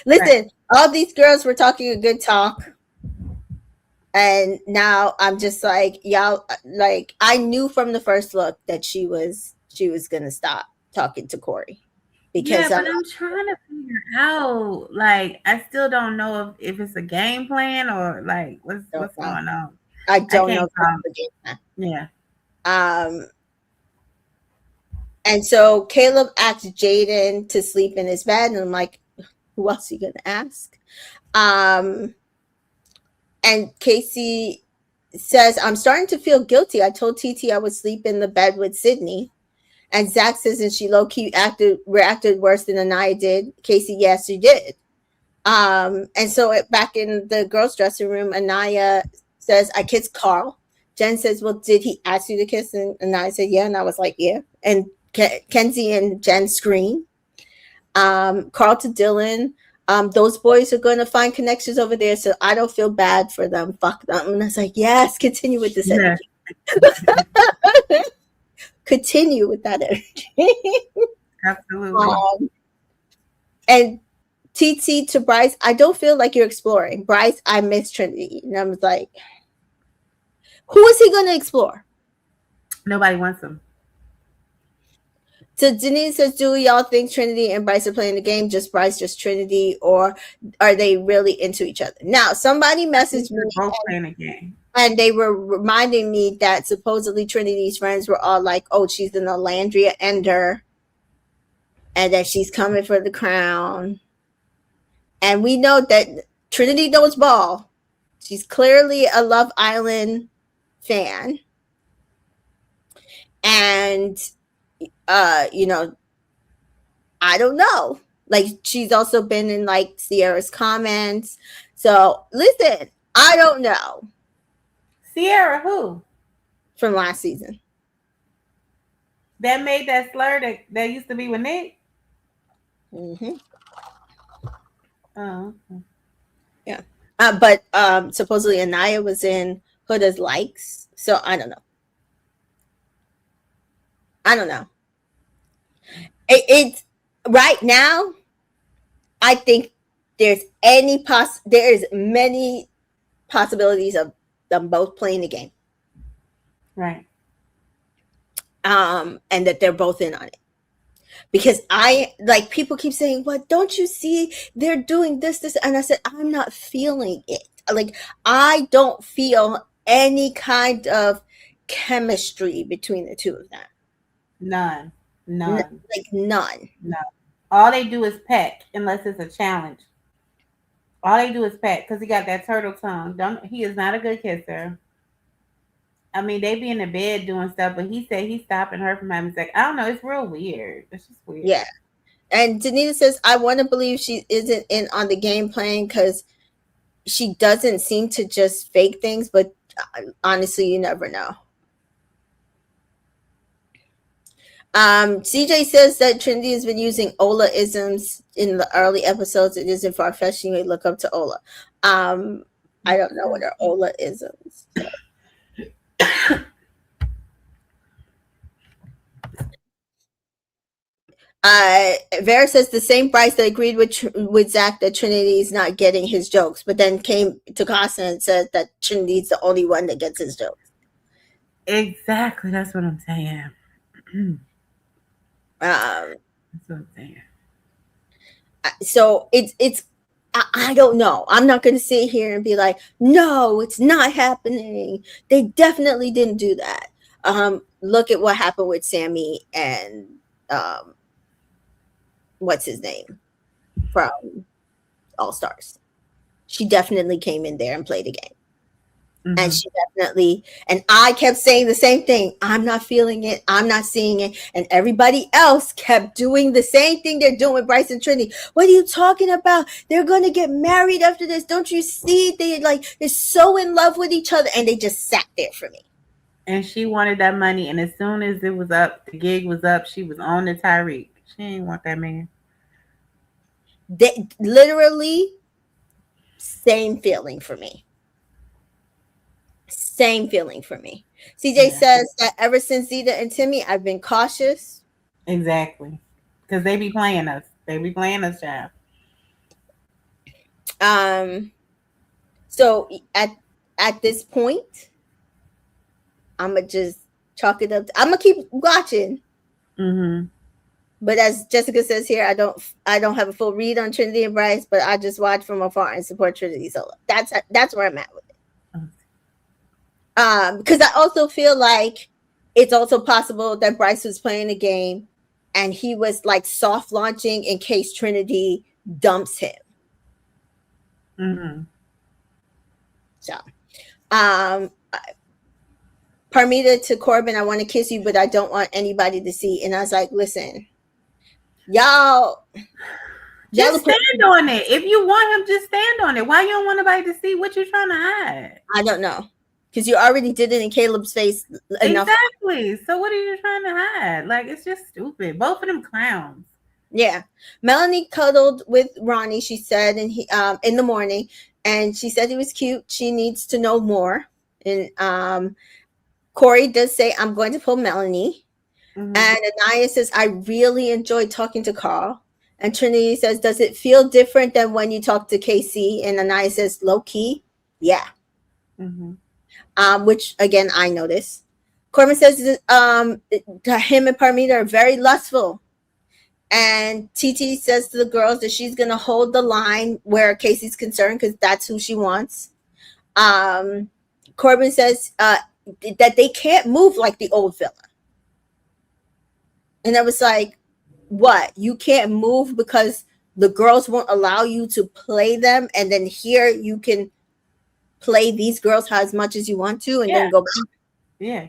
Listen, all these girls were talking a good talk, and now I'm just like, y'all, like, I knew from the first look that she was gonna stop talking to Corey. Because yeah, but I'm trying to figure out, like, I still don't know if it's a game plan or like what's going on. I don't know if it's a game plan. Yeah. And so Caleb asked Jaden to sleep in his bed, and I'm like, who else are you gonna ask? And Casey says, I'm starting to feel guilty. I told TT I would sleep in the bed with Sydney. And Zach says, and she low-key reacted worse than Anaya did. Casey, yes, she did. And so back in the girls' dressing room, Anaya says, I kissed Carl. Jen says, well, did he ask you to kiss? And Anaya said, yeah. And I was like, yeah. And Kenzie and Jen scream. Carl to Dylan, those boys are going to find connections over there, so I don't feel bad for them. Fuck them. And I was like, yes, continue with this energy. Continue with that energy. Absolutely. And TT to Bryce, I don't feel like you're exploring. Bryce, I miss Trinity. And I was like, who is he going to explore? Nobody wants him. So Denise says, do y'all think Trinity and Bryce are playing the game? Just Bryce, just Trinity? Or are they really into each other? Now, somebody messaged me. Both playing a game. And they were reminding me that supposedly Trinity's friends were all like, oh, she's an Alandria ender. And that she's coming for the crown. And we know that Trinity knows ball. She's clearly a Love Island fan. And, you know, I don't know. Like, she's also been in, like, Sierra's comments. So, listen, I don't know. Sierra who? From last season. That made that slur that used to be with Nick? Mm-hmm. Oh. Okay. Yeah. But supposedly Anaya was in Huda's likes. So I don't know. It's right now, I think there's many possibilities of them both playing the game. Right. And that they're both in on it. Because people keep saying, well, don't you see they're doing this, and I said, I'm not feeling it. Like, I don't feel any kind of chemistry between the two of them. None. Like, none. No. All they do is peck, unless it's a challenge. All they do is peck, because he got that turtle tongue. He is not a good kisser. I mean, they be in the bed doing stuff, but he said he's stopping her from having sex. I don't know. It's real weird. It's just weird. Yeah. And Danita says, I want to believe she isn't in on the game plan because she doesn't seem to just fake things, but honestly, you never know. CJ says that Trinity has been using Ola-isms in the early episodes. It isn't far-fetched. You may look up to Ola. I don't know what are Ola-isms. Vera says the same Bryce that agreed with Zach that Trinity is not getting his jokes, but then came to Costa and said that Trinity's the only one that gets his jokes. Exactly, that's what I'm saying. That's what I'm saying. So it's I don't know. I'm not going to sit here and be like, no, it's not happening. They definitely didn't do that. Look at what happened with Sammy and what's his name from All Stars. She definitely came in there and played a game. Mm-hmm. And she definitely, and I kept saying the same thing. I'm not feeling it. I'm not seeing it. And everybody else kept doing the same thing they're doing with Bryce and Trinity. What are you talking about? They're going to get married after this. Don't you see? They're so in love with each other. And they just sat there for me. And she wanted that money. And as soon as it was up, the gig was up, she was on to Tyreek. She didn't want that man. They literally same feeling for me. Same feeling for me. CJ says that ever since Zeta and Timmy, I've been cautious. Exactly. Because they be playing us. They be playing us, child. So at this point, I'ma just chalk it up. I'm gonna keep watching. Mm-hmm. But as Jessica says here, I don't have a full read on Trinity and Bryce, but I just watch from afar and support Trinity solo. That's where I'm at with it. Because I also feel like it's also possible that Bryce was playing a game and he was like soft launching in case Trinity dumps him. Mm-hmm. So, Parmita to Corbin, I want to kiss you, but I don't want anybody to see. And I was like, listen, y'all just stand on it. If you want him, just stand on it. Why you don't want nobody to see what you're trying to hide? I don't know. Because you already did it in Caleb's face enough. Exactly. So what are you trying to hide? Like, it's just stupid. Both of them clowns. Yeah. Melanie cuddled with Ronnie, she said, and he in the morning, and she said he was cute. She needs to know more. And Corey does say, I'm going to pull Melanie. Mm-hmm. And Anaya says, I really enjoyed talking to Carl. And Trinity says, does it feel different than when you talk to Casey? And Anaya says, low key. Yeah. Mm-hmm. Which again I noticed. Corbin says him and Parmita are very lustful, and TT says to the girls that she's gonna hold the line where Casey's concerned because that's who she wants. Corbin says that they can't move like the old villa, and I was like, "What? You can't move because the girls won't allow you to play them, and then here you can." Play these girls as much as you want to and then go back. Yeah,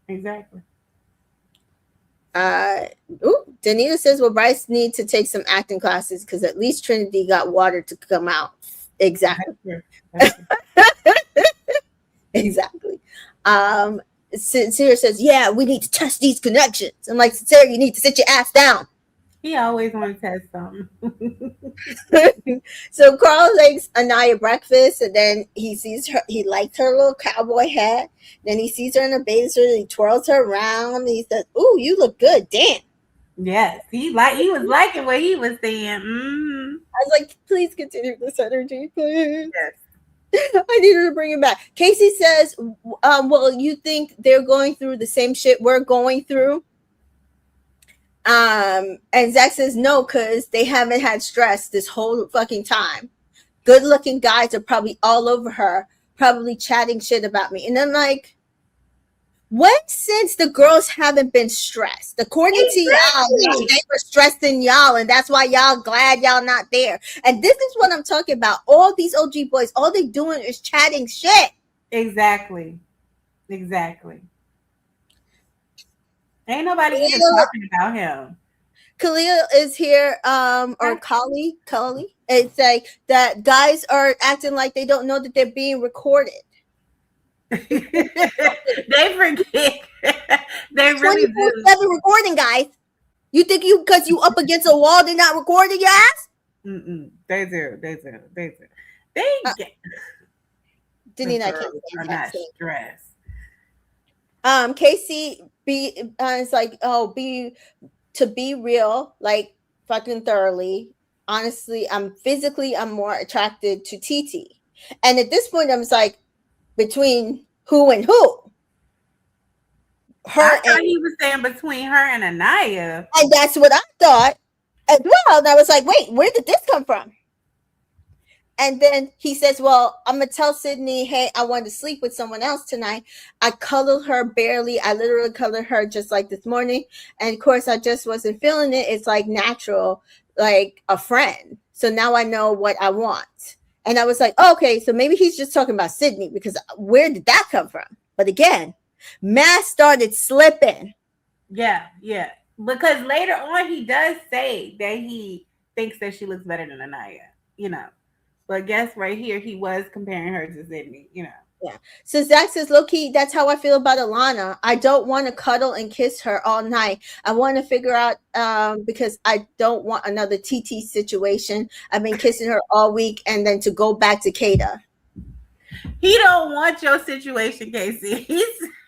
exactly. Danita says, well, Bryce needs to take some acting classes because at least Trinity got water to come out. Exactly. Exactly. Sincere says, yeah, we need to test these connections. I'm like, Sincere, you need to sit your ass down. He always wants to test something. So Carl likes Anaya breakfast, and then he sees her. He liked her little cowboy hat. Then he sees her in a bathing suit. He twirls her around. And he says, "Ooh, you look good, damn." Yes, he was liking what he was saying. Mm-hmm. I was like, "Please continue this energy, please." Yes. I needed to bring it back. Casey says, "Well, you think they're going through the same shit we're going through?" And Zach says no, because they haven't had stress this whole fucking time. Good looking guys are probably all over her, probably chatting shit about me. And I'm like, when since the girls haven't been stressed? According to y'all, they were stressed in y'all, and that's why y'all glad y'all not there. And this is what I'm talking about. All these OG boys, all they doing is chatting shit. Exactly. Ain't nobody even talking about him. Khalil is here, or Kali. It's like that guys are acting like they don't know that they're being recorded. They forget. They really do. 24/7 recording, guys. You think because you up against a wall, they're not recording your ass? They do. They get. Didn't I not stressed. Casey is like, oh, be to be real, like fucking thoroughly, honestly, I'm more attracted to TT. And at this point, I was like, between who and who? I thought he was saying between her and Anaya. And that's what I thought as well. And I was like, wait, where did this come from? And then he says, well, I'm going to tell Sydney, hey, I want to sleep with someone else tonight. I cuddled her barely. I literally cuddled her just like this morning. And of course, I just wasn't feeling it. It's like natural, like a friend. So now I know what I want. And I was like, oh, okay, so maybe he's just talking about Sydney, because where did that come from? But again, math started slipping. Yeah. Because later on, he does say that he thinks that she looks better than Anaya, you know. But guess right here, he was comparing her to Sydney, you know. Yeah. So Zach says, low key, that's how I feel about Alana. I don't want to cuddle and kiss her all night. I want to figure out, because I don't want another TT situation. I've been kissing her all week and then to go back to Kata. He don't want your situation, Casey.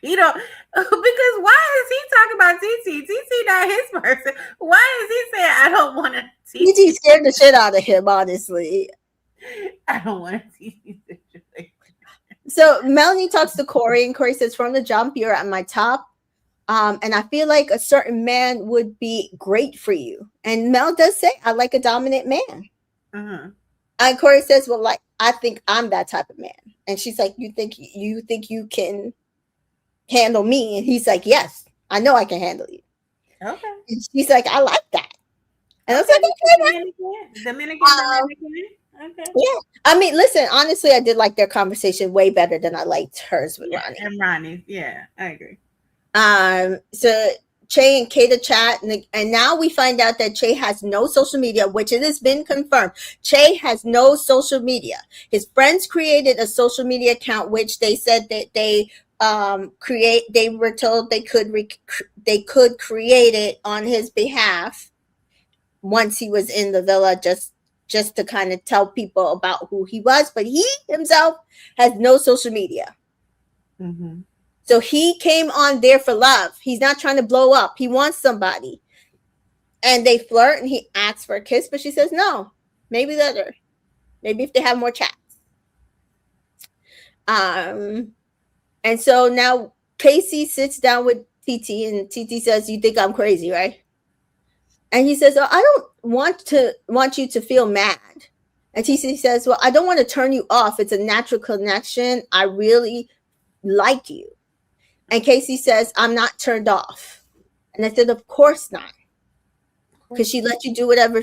He don't, because why is he talking about TT? TT not his person. Why is he saying I don't want a TT? TT scared the shit out of him, honestly. I don't want a TT situation. So Melanie talks to Corey, and Corey says, from the jump, you're at my top. And I feel like a certain man would be great for you. And Mel does say, I like a dominant man. Uh-huh. And Corey says, well, like, I think I'm that type of man. And she's like, you think you can handle me? And he's like, yes, I know I can handle you. Okay. And she's like, I like that. And I was like, Dominican. Okay. Yeah. I mean, listen, honestly, I did like their conversation way better than I liked hers with Ronnie. And Ronnie. Yeah, I agree. So Che and Kata chat, and now we find out that Che has no social media, which it has been confirmed. Che has no social media. His friends created a social media account, which they said that they were told they could create it on his behalf once he was in the villa, just to kind of tell people about who he was, but he himself has no social media. Mm-hmm. So he came on there for love. He's not trying to blow up. He wants somebody. And they flirt, and he asks for a kiss, but she says no. Maybe later. Maybe if they have more chats. And so now Casey sits down with TT, and TT says, you think I'm crazy, right? And he says, oh, I don't want you to feel mad. And TT says, well, I don't want to turn you off. It's a natural connection. I really like you. And Casey says, I'm not turned off. And I said, of course not. Because she let you do whatever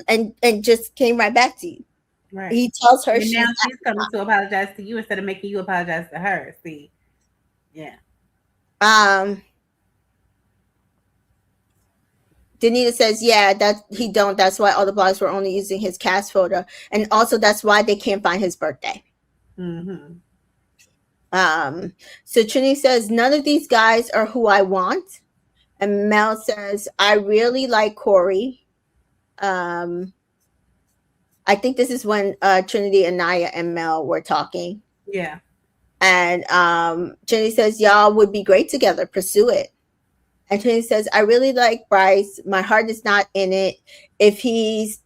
and just came right back to you. Right. He tells her and now she's coming to apologize to you instead of making you apologize to her. See? Yeah. Danita says, yeah, that he don't. That's why all the blogs were only using his cast photo. And also that's why they can't find his birthday. Mm-hmm. So Trini says, none of these guys are who I want. And Mel says, I really like Corey. I think this is when Trinity, Anaya, and Mel were talking. Yeah. And Trinity says, y'all would be great together. Pursue it. And Trinity says, I really like Bryce. My heart is not in it. If he's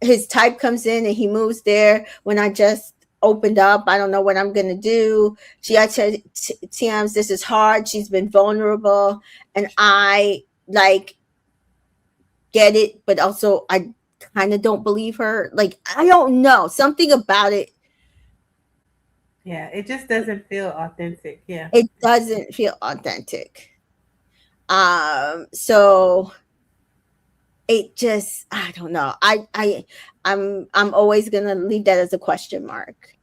his type comes in and he moves there when I just opened up, I don't know what I'm gonna do. She actually TMs, this is hard. She's been vulnerable, and I like get it, but also I kind of don't believe her. Like, I don't know, something about it. Yeah, it just doesn't feel authentic. Yeah, it doesn't feel authentic. So it just, I don't know. I'm always gonna leave that as a question mark.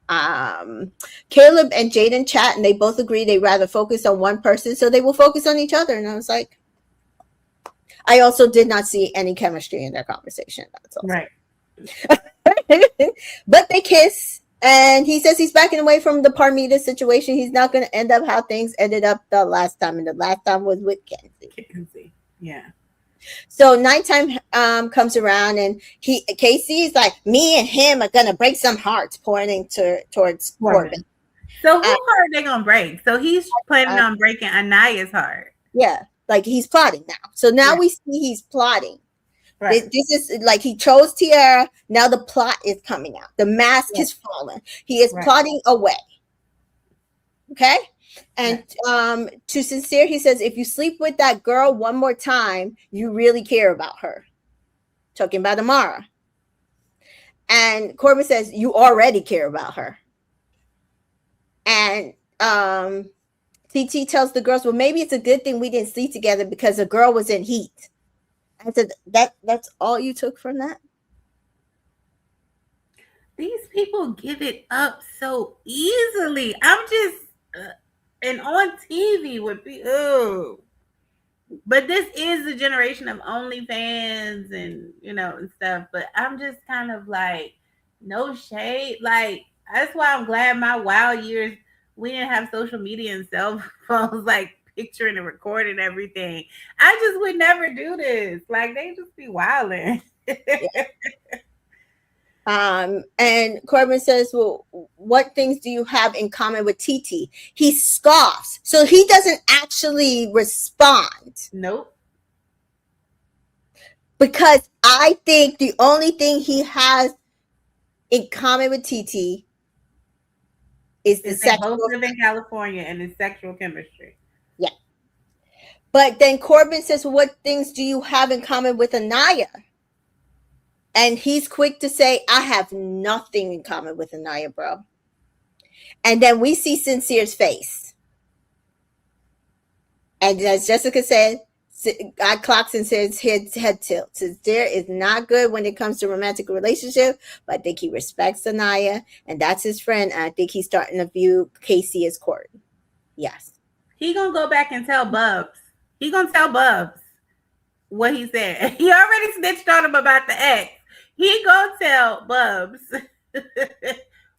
Caleb and Jaden chat, and they both agree they rather focus on one person, so they will focus on each other. And I was like, I also did not see any chemistry in their conversation. That's all. Right. But they kiss, and he says he's backing away from the Parmita situation. He's not going to end up how things ended up the last time, and the last time was with Kenzie. Yeah. So nighttime comes around, and Casey is like, me and him are gonna break some hearts, pointing towards Corbin. So whose heart are they gonna break? So he's planning on breaking Anaya's heart. Yeah, like he's plotting now. So now Yeah. we see he's plotting. Right. This is like he chose Tiara. Now the plot is coming out. The mask Yeah. is fallen. He is Right. plotting away. Okay. And Yeah. to Sincere, he says, if you sleep with that girl one more time, you really care about her. Talking about Amara. And Corbin says, you already care about her. And TT tells the girls, well, maybe it's a good thing we didn't sleep together because the girl was in heat. I said, that's all you took from that? These people give it up so easily. I'm just and on TV would be but this is the generation of OnlyFans and and stuff. But I'm just kind of like, no shade. Like, that's why I'm glad my wild years we didn't have social media and cell phones like picturing and recording everything. I just would never do this. Like, they just be wilding. Yeah. And Corbin says, well, what things do you have in common with TT? He scoffs. So he doesn't actually respond. Nope. Because I think the only thing he has in common with TT is the sexual. Both live in California and it's sexual chemistry. Yeah. But then Corbin says, well, what things do you have in common with Anaya? And he's quick to say, I have nothing in common with Anaya, bro. And then we see Sincere's face. And as Jessica said, I clocks and says head tilt. Sincere is not good when it comes to romantic relationship, but I think he respects Anaya, and that's his friend. And I think he's starting to view Casey as Court. Yes. He gonna go back and tell Bubs. He gonna tell Bubs what he said. He already snitched on him about the ex. He gonna tell Bubs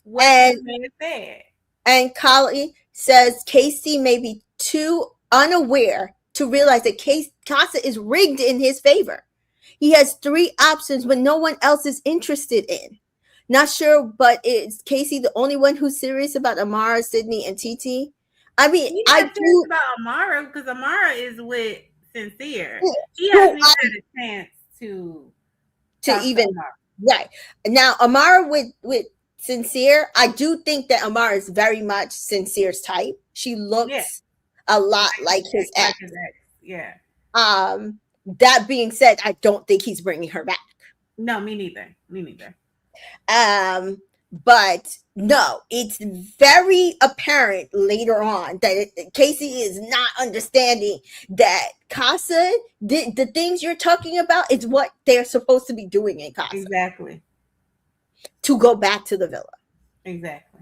what this man said. And Kali says Casey may be too unaware to realize that Casa is rigged in his favor. He has 3 options when no one else is interested in. Not sure, but is Casey the only one who's serious about Amara, Sydney, and TT? I mean, I do about Amara because Amara is with Sincere. He hasn't even had a chance to even right now. Amara with Sincere, I do think that Amara is very much Sincere's type. She looks a lot like his ex. Yeah. That being said, I don't think he's bringing her back. No, me neither. But no, it's very apparent later on that Casey is not understanding that Casa, the things you're talking about is what they're supposed to be doing in Casa. Exactly. To go back to the villa. Exactly.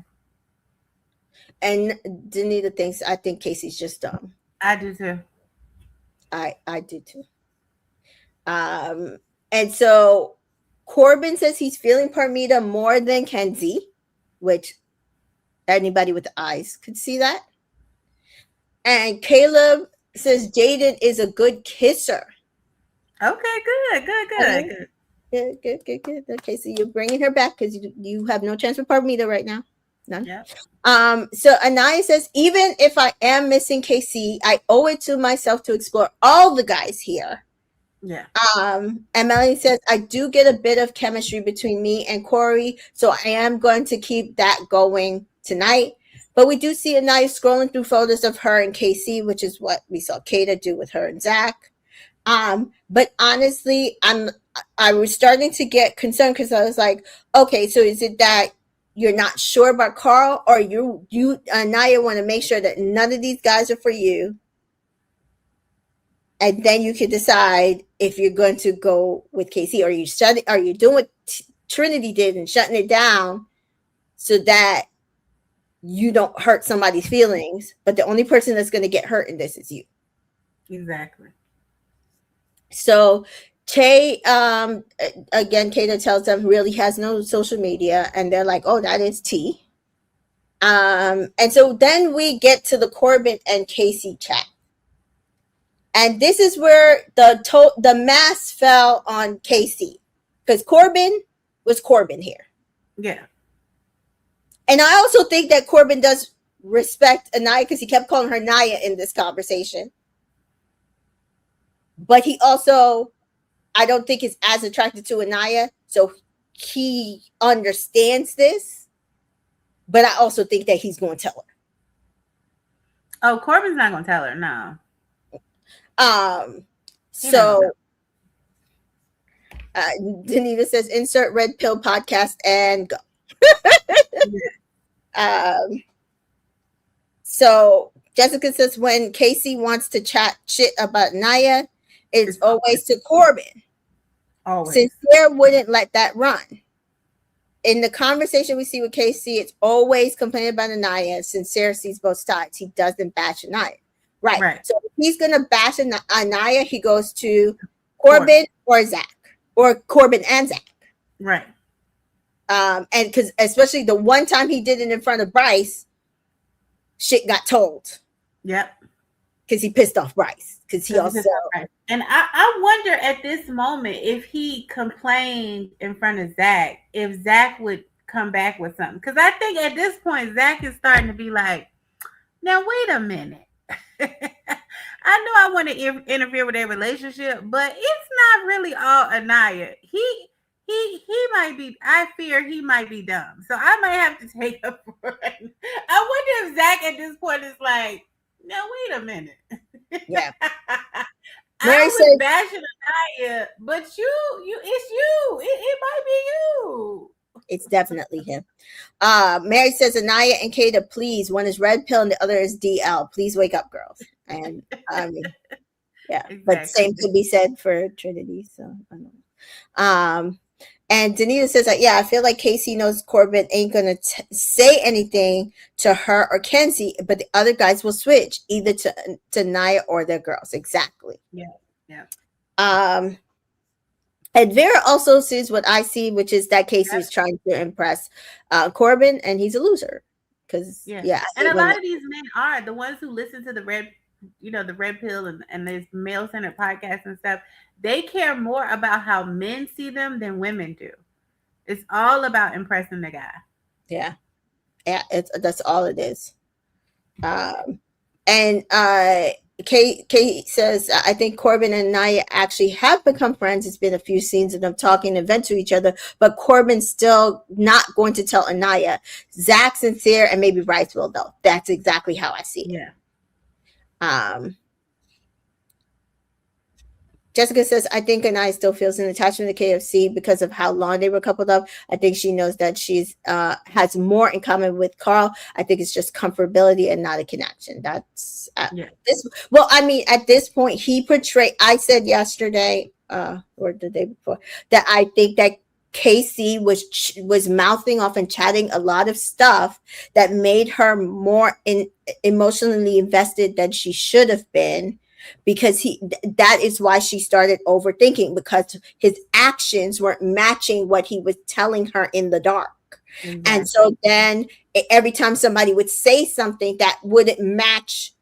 And Danita thinks, I think Casey's just dumb. I do too. I do too. And so Corbin says he's feeling Parmita more than Kenzie, which anybody with eyes could see that. And Caleb says Jaden is a good kisser. Okay, good. Good. Okay, so you're bringing her back because you have no chance with Parmita right now. None. Yeah. So Anaya says, even if I am missing KC, I owe it to myself to explore all the guys here. Yeah. And Melanie says, I do get a bit of chemistry between me and Corey, so I am going to keep that going tonight. But we do see Anaya scrolling through photos of her and KC, which is what we saw Kata do with her and Zach. But honestly, I was starting to get concerned because I was like, okay, so is it that you're not sure about Carl, or you Anaya want to make sure that none of these guys are for you, and then you can decide if you're going to go with KC, or are you doing what Trinity did and shutting it down so that you don't hurt somebody's feelings, but the only person that's going to get hurt in this is you. Exactly. So Tay, again, Kata tells them really has no social media, and they're like, oh, that is T. And so then we get to the Corbin and Casey chat. And this is where the mask fell on Casey, because Corbin was Corbin here. Yeah. And I also think that Corbin does respect Anaya because he kept calling her Naya in this conversation. but he also, I don't think, is as attracted to Anaya, so he understands this. But I also think that he's going to tell her. Oh, Corbin's not going to tell her. No. So Danita says, insert red pill podcast and go. So Jessica says, when Casey wants to chat shit about Naya, it's always to Corbin. Always. Sincere wouldn't let that run. In the conversation we see with Casey, it's always complaining about Anaya. Sincere sees both sides. He doesn't bash Anaya. Right. So if he's going to bash Anaya, he goes to Corbin or Zach. Or Corbin and Zach. Right. And because especially the one time he did it in front of Bryce, shit got told. Yep. Because he pissed off Bryce. Because he also... And I wonder at this moment if he complained in front of Zach, if Zach would come back with something. Because I think at this point, Zach is starting to be like, now, wait a minute. I know I want to interfere with their relationship, but it's not really all Anaya. He might be, I fear he might be dumb. So I might have to take a friend. I wonder if Zach at this point is like, now, wait a minute. Yeah. Mary said, bashing Anaya, but it's you. It might be you. It's definitely him. Mary says, Anaya and Kata, please. One is red pill and the other is DL. Please wake up, girls. And I mean, yeah, exactly. But same could be said for Trinity. So I don't know. And Danita says, yeah, I feel like Casey knows Corbin ain't gonna say anything to her or Kenzie, but the other guys will switch either to Naya or their girls. Exactly. Yeah. And Vera also sees what I see, which is that Casey is trying to impress Corbin, and he's a loser. Because and a lot of these men are the ones who listen to the red pill and these male-centered podcasts and stuff. They care more about how men see them than women do. It's all about impressing the guy. Yeah, that's all it is. And Kate says, I think Corbin and Naya actually have become friends. It's been a few scenes of them talking and vent to each other, but Corbin's still not going to tell Anaya. Zach, Sincere, and maybe Bryce will, though. That's exactly how I see it. Yeah. Jessica says, I think Anaya still feels an attachment to KFC because of how long they were coupled up. I think she knows that she's has more in common with Carl. I think it's just comfortability and not a connection. That's this. Well, I mean, at this point, he portrayed. I said yesterday or the day before that I think that Casey was mouthing off and chatting a lot of stuff that made her more emotionally invested than she should have been. Because that is why she started overthinking, because his actions weren't matching what he was telling her in the dark. Mm-hmm. And so then every time somebody would say something that wouldn't match,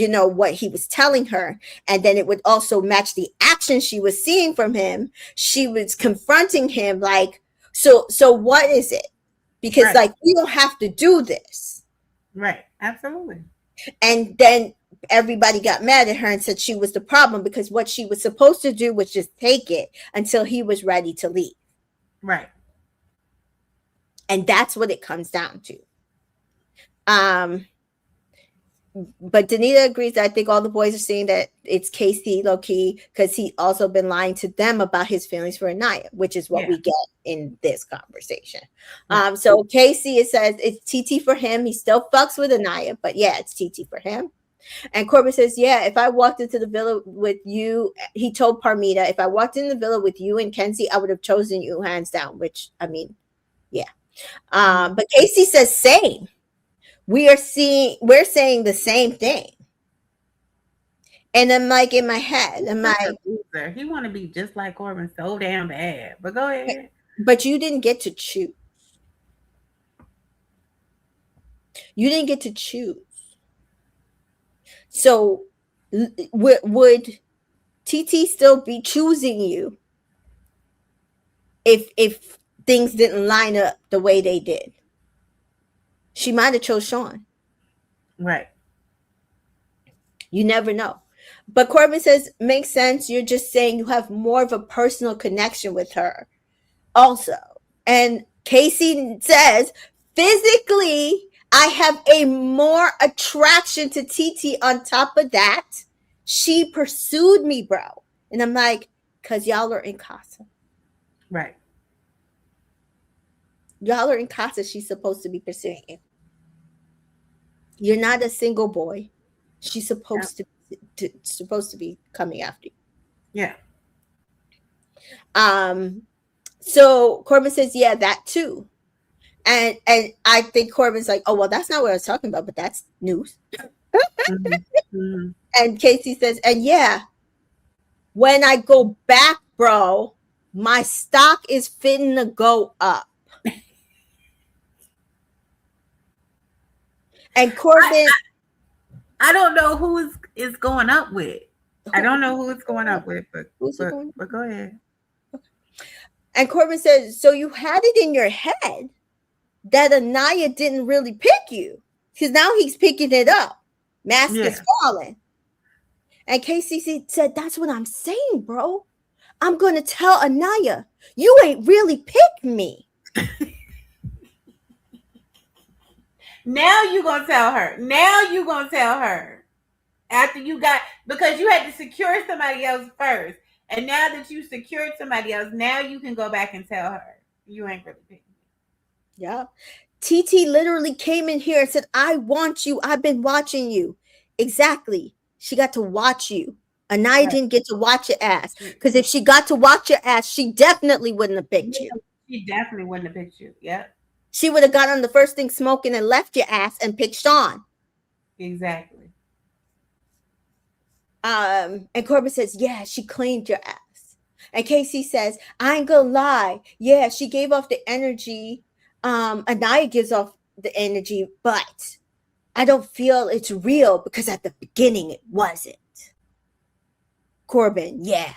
what he was telling her, and then it would also match the action she was seeing from him, she was confronting him like, so what is it? Because like, you don't have to do this. Right. Absolutely. And then everybody got mad at her and said she was the problem, because what she was supposed to do was just take it until he was ready to leave. Right. And that's what it comes down to. But Danita agrees that I think all the boys are saying that it's Casey low-key, because he also been lying to them about his feelings for Anaya, which is what we get in this conversation. So Casey, it says it's TT for him. He still fucks with Anaya, but yeah, it's TT for him. And Corbin says, yeah, if I walked into the villa with you, he told Parmita, if I walked in the villa with you and Kenzie, I would have chosen you hands down, which, I mean, yeah. But Casey says same. We're saying the same thing. And I'm like, in my head, I'm like, he want to be just like Corbin so damn bad. But go ahead. But you didn't get to choose. You didn't get to choose. So would TT still be choosing you if things didn't line up the way they did? She might have chose Sean. Right. You never know. But Corbin says, makes sense. You're just saying you have more of a personal connection with her also. And Casey says, physically, I have a more attraction to TT. On top of that, she pursued me, bro. And I'm like, because y'all are in casa. Right. Y'all are in casa. She's supposed to be pursuing you. You're not a single boy. She's supposed to be coming after you. Yeah. So Corbin says, yeah, that too. And I think Corbin's like, oh, well, that's not what I was talking about, but that's news. And Casey says, and yeah, when I go back, bro, my stock is fitting to go up. And Corbin, I don't know who is going up with. I don't know who it's going up with, but go ahead. And Corbin says, so you had it in your head that Anaya didn't really pick you, because now he's picking it up. Mask is falling. And KCC said, that's what I'm saying, bro. I'm going to tell Anaya, you ain't really picked me. Now you going to tell her. After you got, because you had to secure somebody else first. And now that you secured somebody else, now you can go back and tell her, you ain't really picked me. Yeah. TT literally came in here and said, I want you. I've been watching you. Exactly. She got to watch you. Anaya didn't get to watch your ass. Because if she got to watch your ass, she definitely wouldn't have picked you. She definitely wouldn't have picked you. Yeah. She would have got on the first thing smoking and left your ass and picked Sean. Exactly. And Corbin says, yeah, she claimed your ass. And Casey says, I ain't gonna lie. Yeah, she gave off the energy. Anaya gives off the energy, but I don't feel it's real because at the beginning it wasn't. Corbin, yeah.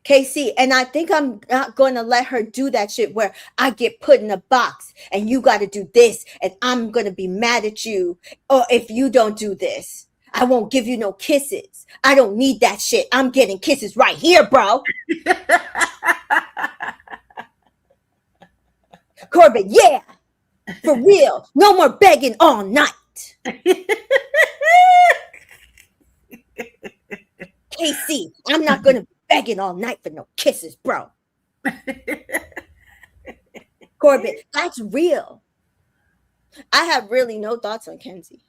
Casey, and I think I'm not going to let her do that shit where I get put in a box and you got to do this and I'm going to be mad at you. Or if you don't do this, I won't give you no kisses. I don't need that shit. I'm getting kisses right here, bro. Corbin, yeah. For real. No more begging all night. Casey, I'm not going to begging all night for no kisses, bro. Corbin, that's real. I have really no thoughts on Kenzie.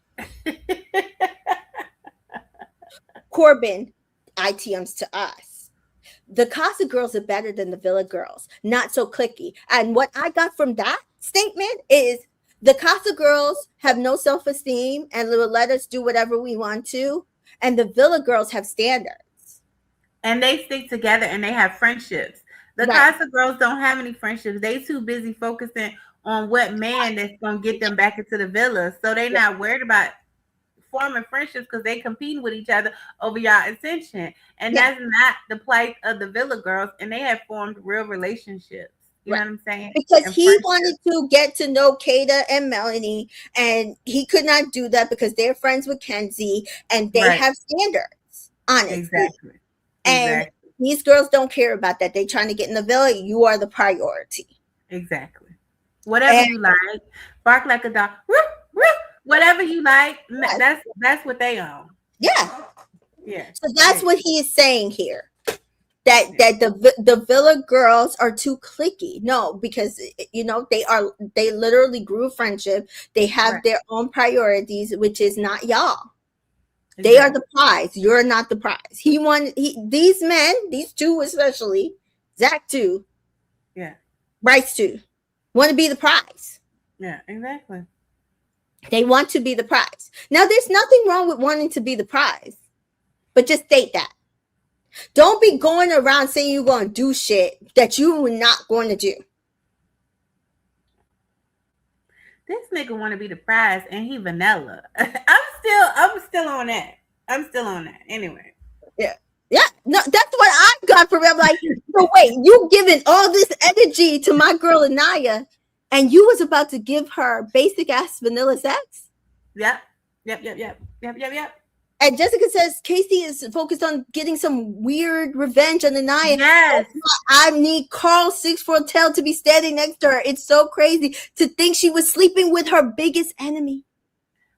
Corbin, ITMs to us. The Casa girls are better than the Villa girls. Not so clicky. And what I got from that statement is the Casa girls have no self-esteem and will let us do whatever we want to. And the Villa girls have standards. And they stick together and they have friendships. The Casa girls don't have any friendships. They too busy focusing on what man that's going to get them back into the villa. So they're not worried about forming friendships because they competing with each other over y'all attention. And that's not the plight of the Villa girls. And they have formed real relationships. You know what I'm saying? Because he wanted to get to know Kata and Melanie, and he could not do that because they're friends with Kenzie and they have standards, honestly. Exactly. And these girls don't care about that. They're trying to get in the villa. You are the priority. Exactly. Whatever you like. Bark like a dog. Whatever you like. That's what they own. Yeah. Yeah. So that's what he is saying here. That the Villa girls are too cliquey. No, because they literally grew a friendship. They have their own priorities, which is not y'all. Exactly. They are the prize. You're not the prize. These men, these two especially, Zach too. Yeah. Bryce too. Want to be the prize. Yeah, exactly. They want to be the prize. Now, there's nothing wrong with wanting to be the prize, but just state that. Don't be going around saying you're going to do shit that you were not going to do. This nigga want to be the prize and he vanilla. I'm still on that. Anyway. Yeah. Yeah. No, that's what I got from him. I'm like, no, wait, you giving all this energy to my girl Anaya and you was about to give her basic ass vanilla sex? Yeah. Yep. And Jessica says Casey is focused on getting some weird revenge on Anaya. Yes. I need Carl 6'4" to be standing next to her. It's so crazy to think she was sleeping with her biggest enemy.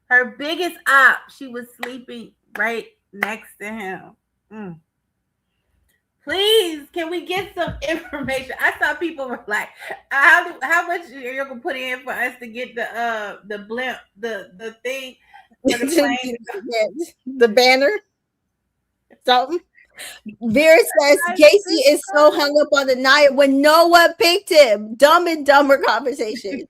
Her biggest op. She was sleeping right next to him. Please, can we get some information? I saw people were like, how much you're gonna put in for us to get the blimp, the thing for the plane? The banner. Something. Vera says Casey is so hung up on Anaya when no one picked him. Dumb and dumber conversation.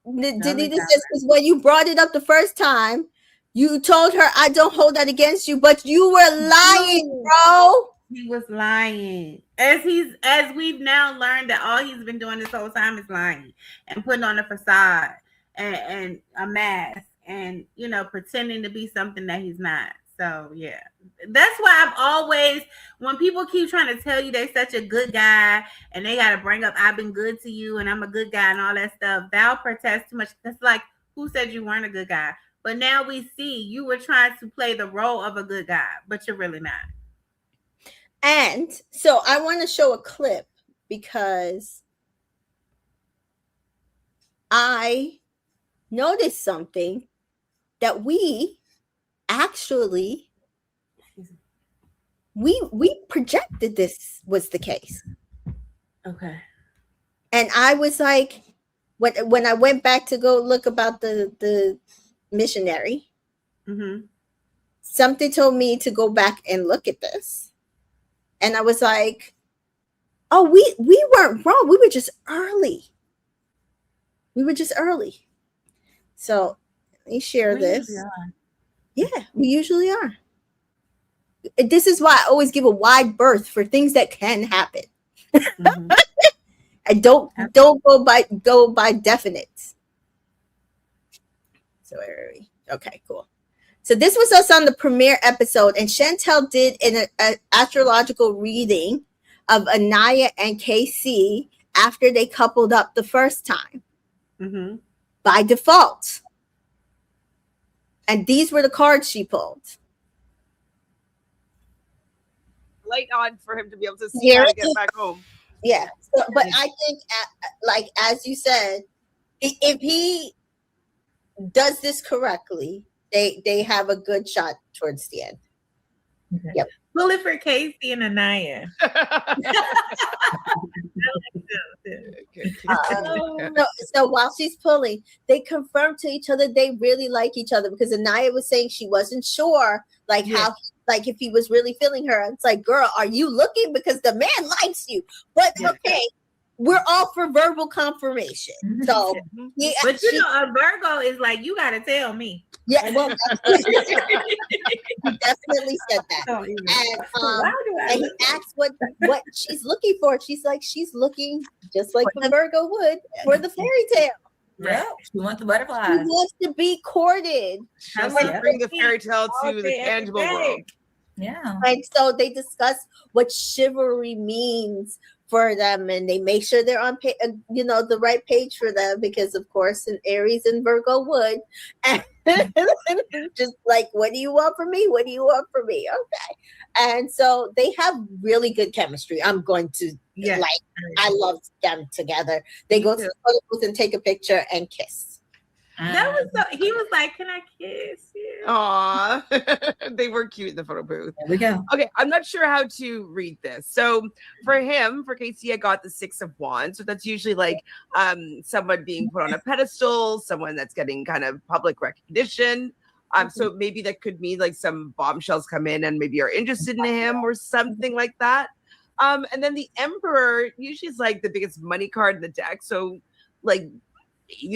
Danita says, because when you brought it up the first time, you told her I don't hold that against you, but you were lying, bro. He was lying. As we've now learned that all he's been doing this whole time is lying and putting on a facade and a mask and pretending to be something that he's not. So yeah, that's why I'm always, when people keep trying to tell you they're such a good guy and they got to bring up I've been good to you and I'm a good guy and all that stuff, thou protest too much. That's like, who said you weren't a good guy? But now we see you were trying to play the role of a good guy, but you're really not. And so I want to show a clip because I noticed something that we actually we projected this was the case. Okay. And I was like, when I went back to go look about the missionary, something told me to go back and look at this. And I was like, oh, we weren't wrong. We were just early. So let me share this. Yeah, we usually are. This is why I always give a wide berth for things that can happen. And don't go by definites. So where are we? Okay, cool. So this was us on the premiere episode, and Chantel did an astrological reading of Anaya and KC after they coupled up the first time by default. And these were the cards she pulled. Light on for him to be able to see how to get back home. Yeah, so, but I think, like as you said, if he does this correctly, they have a good shot towards the end. Yep. Pull it for Casey and Anaya. So while she's pulling, they confirm to each other they really like each other, because Anaya was saying she wasn't sure how, like, if he was really feeling her. It's like, girl, are you looking? Because the man likes you. But okay, we're all for verbal confirmation. So yeah, but a Virgo is like, you gotta tell me. Yeah, well, he definitely said that. And he asked what she's looking for. She's like, she's looking just like the Virgo would for the fairy tale. Yeah, she wants the butterflies. She wants to be courted. She wants to bring the fairy tale to the tangible world. Yeah. And so they discuss what chivalry means for them, and they make sure they're on the right page for them, because of course an Aries and Virgo would. And just like, what do you want from me? What do you want from me? Okay. And so they have really good chemistry. I'm going to I love them together. They go to the photo booth and take a picture and kiss. That was so. He was like, "Can I kiss you?" Aw, they were cute in the photo booth. There we go. Okay, I'm not sure how to read this. So for Casey, I got the 6 of Wands. So that's usually like someone being put on a pedestal, someone that's getting kind of public recognition. So maybe that could mean like some bombshells come in and maybe are interested in him or something like that. And then the Emperor usually is like the biggest money card in the deck. So like,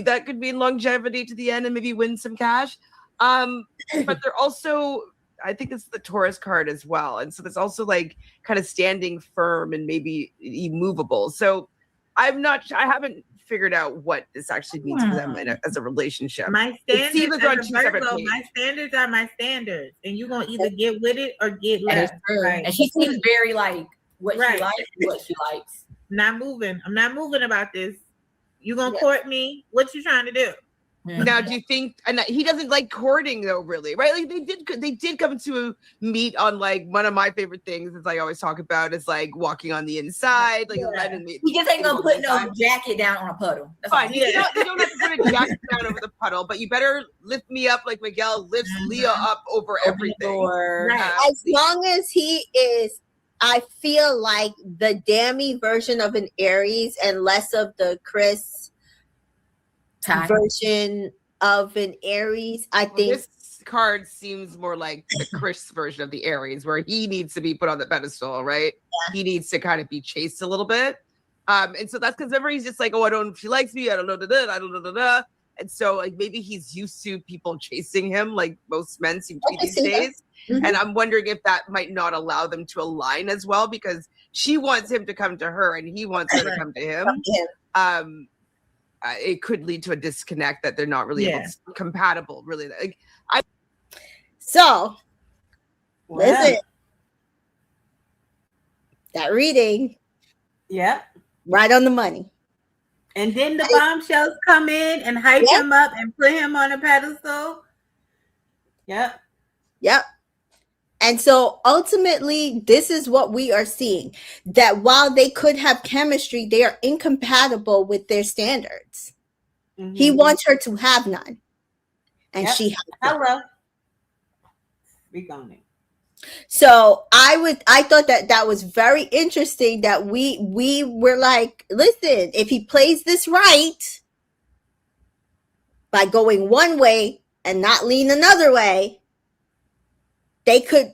that could mean longevity to the end and maybe win some cash. But they're also, I think it's the Taurus card as well. And so there's also like kind of standing firm and maybe immovable. So I haven't figured out what this actually means for them as a relationship. My standards are my standards. And you're going to either get with it or get left. Right. And she seems very like what she likes, what she likes. I'm not moving about this. You gonna court me? What you trying to do? Now, do you think, and he doesn't like courting though, really, right? Like they did come to meet on like one of my favorite things, as I always talk about, is like walking on the inside, like letting me. He just ain't gonna put no jacket down on a puddle. That's fine. You don't have to put a jacket down over the puddle, but you better lift me up like Miguel lifts Leah up over everything. Right. As long as he is, I feel like the Dammy version of an Aries and less of the Chris version of an Aries. I think this card seems more like the Chris version of the Aries, where he needs to be put on the pedestal, right? Yeah. He needs to kind of be chased a little bit. And so that's because he's just like, oh, I don't know if she likes me. I don't know. I don't know. And so like maybe he's used to people chasing him, like most men seem to be these days. Mm-hmm. And I'm wondering if that might not allow them to align as well, because she wants him to come to her and he wants her to come to him. It could lead to a disconnect that they're not really compatible, really. Like, listen, that reading, right on the money. And then the bombshells come in and hype him up and put him on a pedestal. Yep. And so ultimately, this is what we are seeing, that while they could have chemistry, they are incompatible with their standards. Mm-hmm. He wants her to have none. And she has none. Hello. Speak on it. So I thought that was very interesting, that we were like, listen, if he plays this right by going one way and not lean another way, they could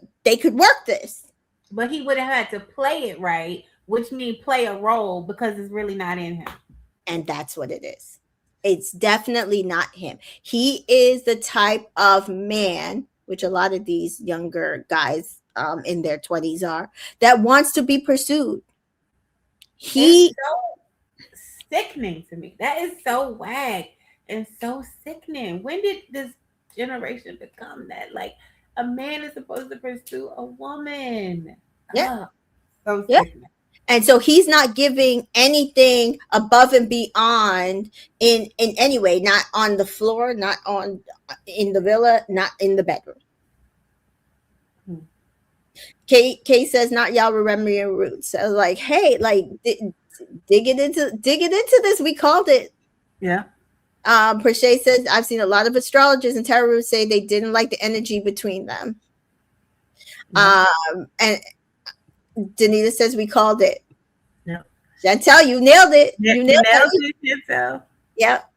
work this. But he would have had to play it right, which means play a role, because it's really not in him. And that's what it is. It's definitely not him. He is the type of man, which a lot of these younger guys in their 20s are, that wants to be pursued. It's so sickening to me. That is so whack and so sickening. When did this generation become that? Like, a man is supposed to pursue a woman. Yeah. So sickening. And so he's not giving anything above and beyond in any way, not on the floor, not in the villa, not in the bedroom. Kay says, not y'all remember your roots. I was like, hey, like dig it into this. We called it. Yeah. Perche says, I've seen a lot of astrologers and tarot say they didn't like the energy between them. Mm-hmm. And Danita says, we called it. Yeah. Chantel, you nailed it. Yeah, you nailed it, Chantel. Yep.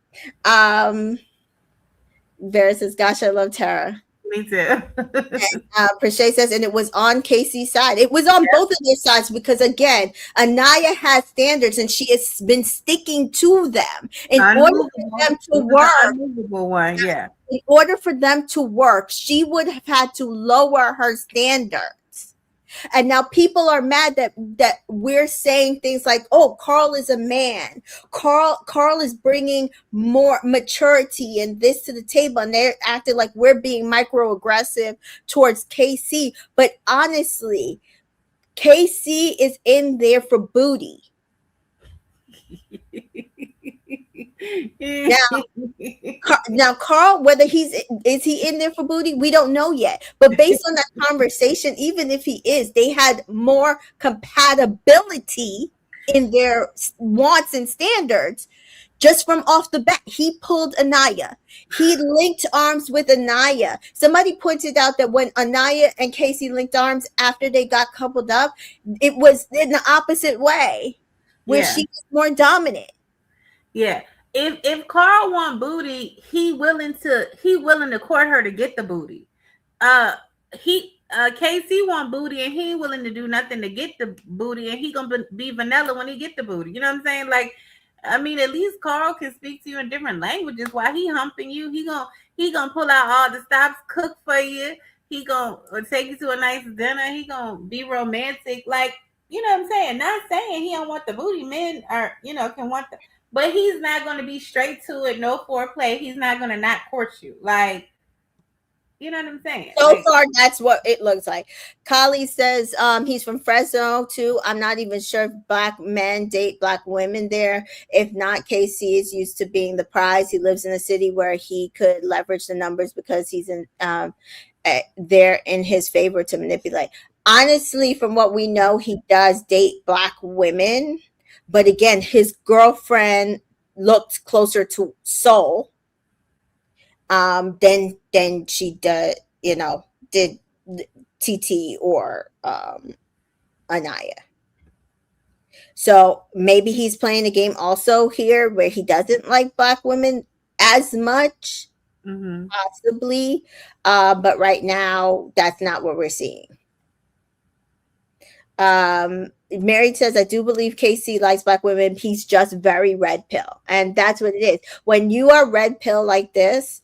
Vera says, gosh, I love Tara. Me too. And Perche says, and it was on Casey's side. It was on both of their sides, because again, Anaya has standards and she has been sticking to them in order for them to work. In order for them to work, she would have had to lower her standards. And now people are mad that we're saying things like, oh, Carl is a man. Carl is bringing more maturity and this to the table. And they're acting like we're being microaggressive towards KC. But honestly, KC is in there for booty. Now Carl, whether is he in there for booty, we don't know yet, but based on that conversation, even if he is, they had more compatibility in their wants and standards. Just from off the bat, he pulled Anaya. He linked arms with Anaya. Somebody pointed out that when Anaya and Casey linked arms after they got coupled up, it was in the opposite way, where she was more dominant. Yeah. If Carl want booty, he willing to court her to get the booty. KC want booty and he ain't willing to do nothing to get the booty, and he gonna be vanilla when he get the booty. You know what I'm saying? Like, I mean, at least Carl can speak to you in different languages while he humping you. He gonna pull out all the stops, cook for you. He gonna take you to a nice dinner. He gonna be romantic. Like, you know what I'm saying? Not saying he don't want the booty. Men are, can want the. But he's not going to be straight to it, no foreplay. He's not going to not court you. Like, You know what I'm saying? So far, that's what it looks like. Kali says he's from Fresno too. I'm not even sure if black men date black women there. If not, KC is used to being the prize. He lives in a city where he could leverage the numbers because he's in there in his favor to manipulate. Honestly, from what we know, he does date black women, but again, his girlfriend looked closer to Soul than she did, did TT or Anaya. So maybe he's playing a game also here where he doesn't like black women as much, possibly. But right now, that's not what we're seeing. Mary says, I do believe KC likes black women. He's just very red pill. And that's what it is. When you are red pill like this,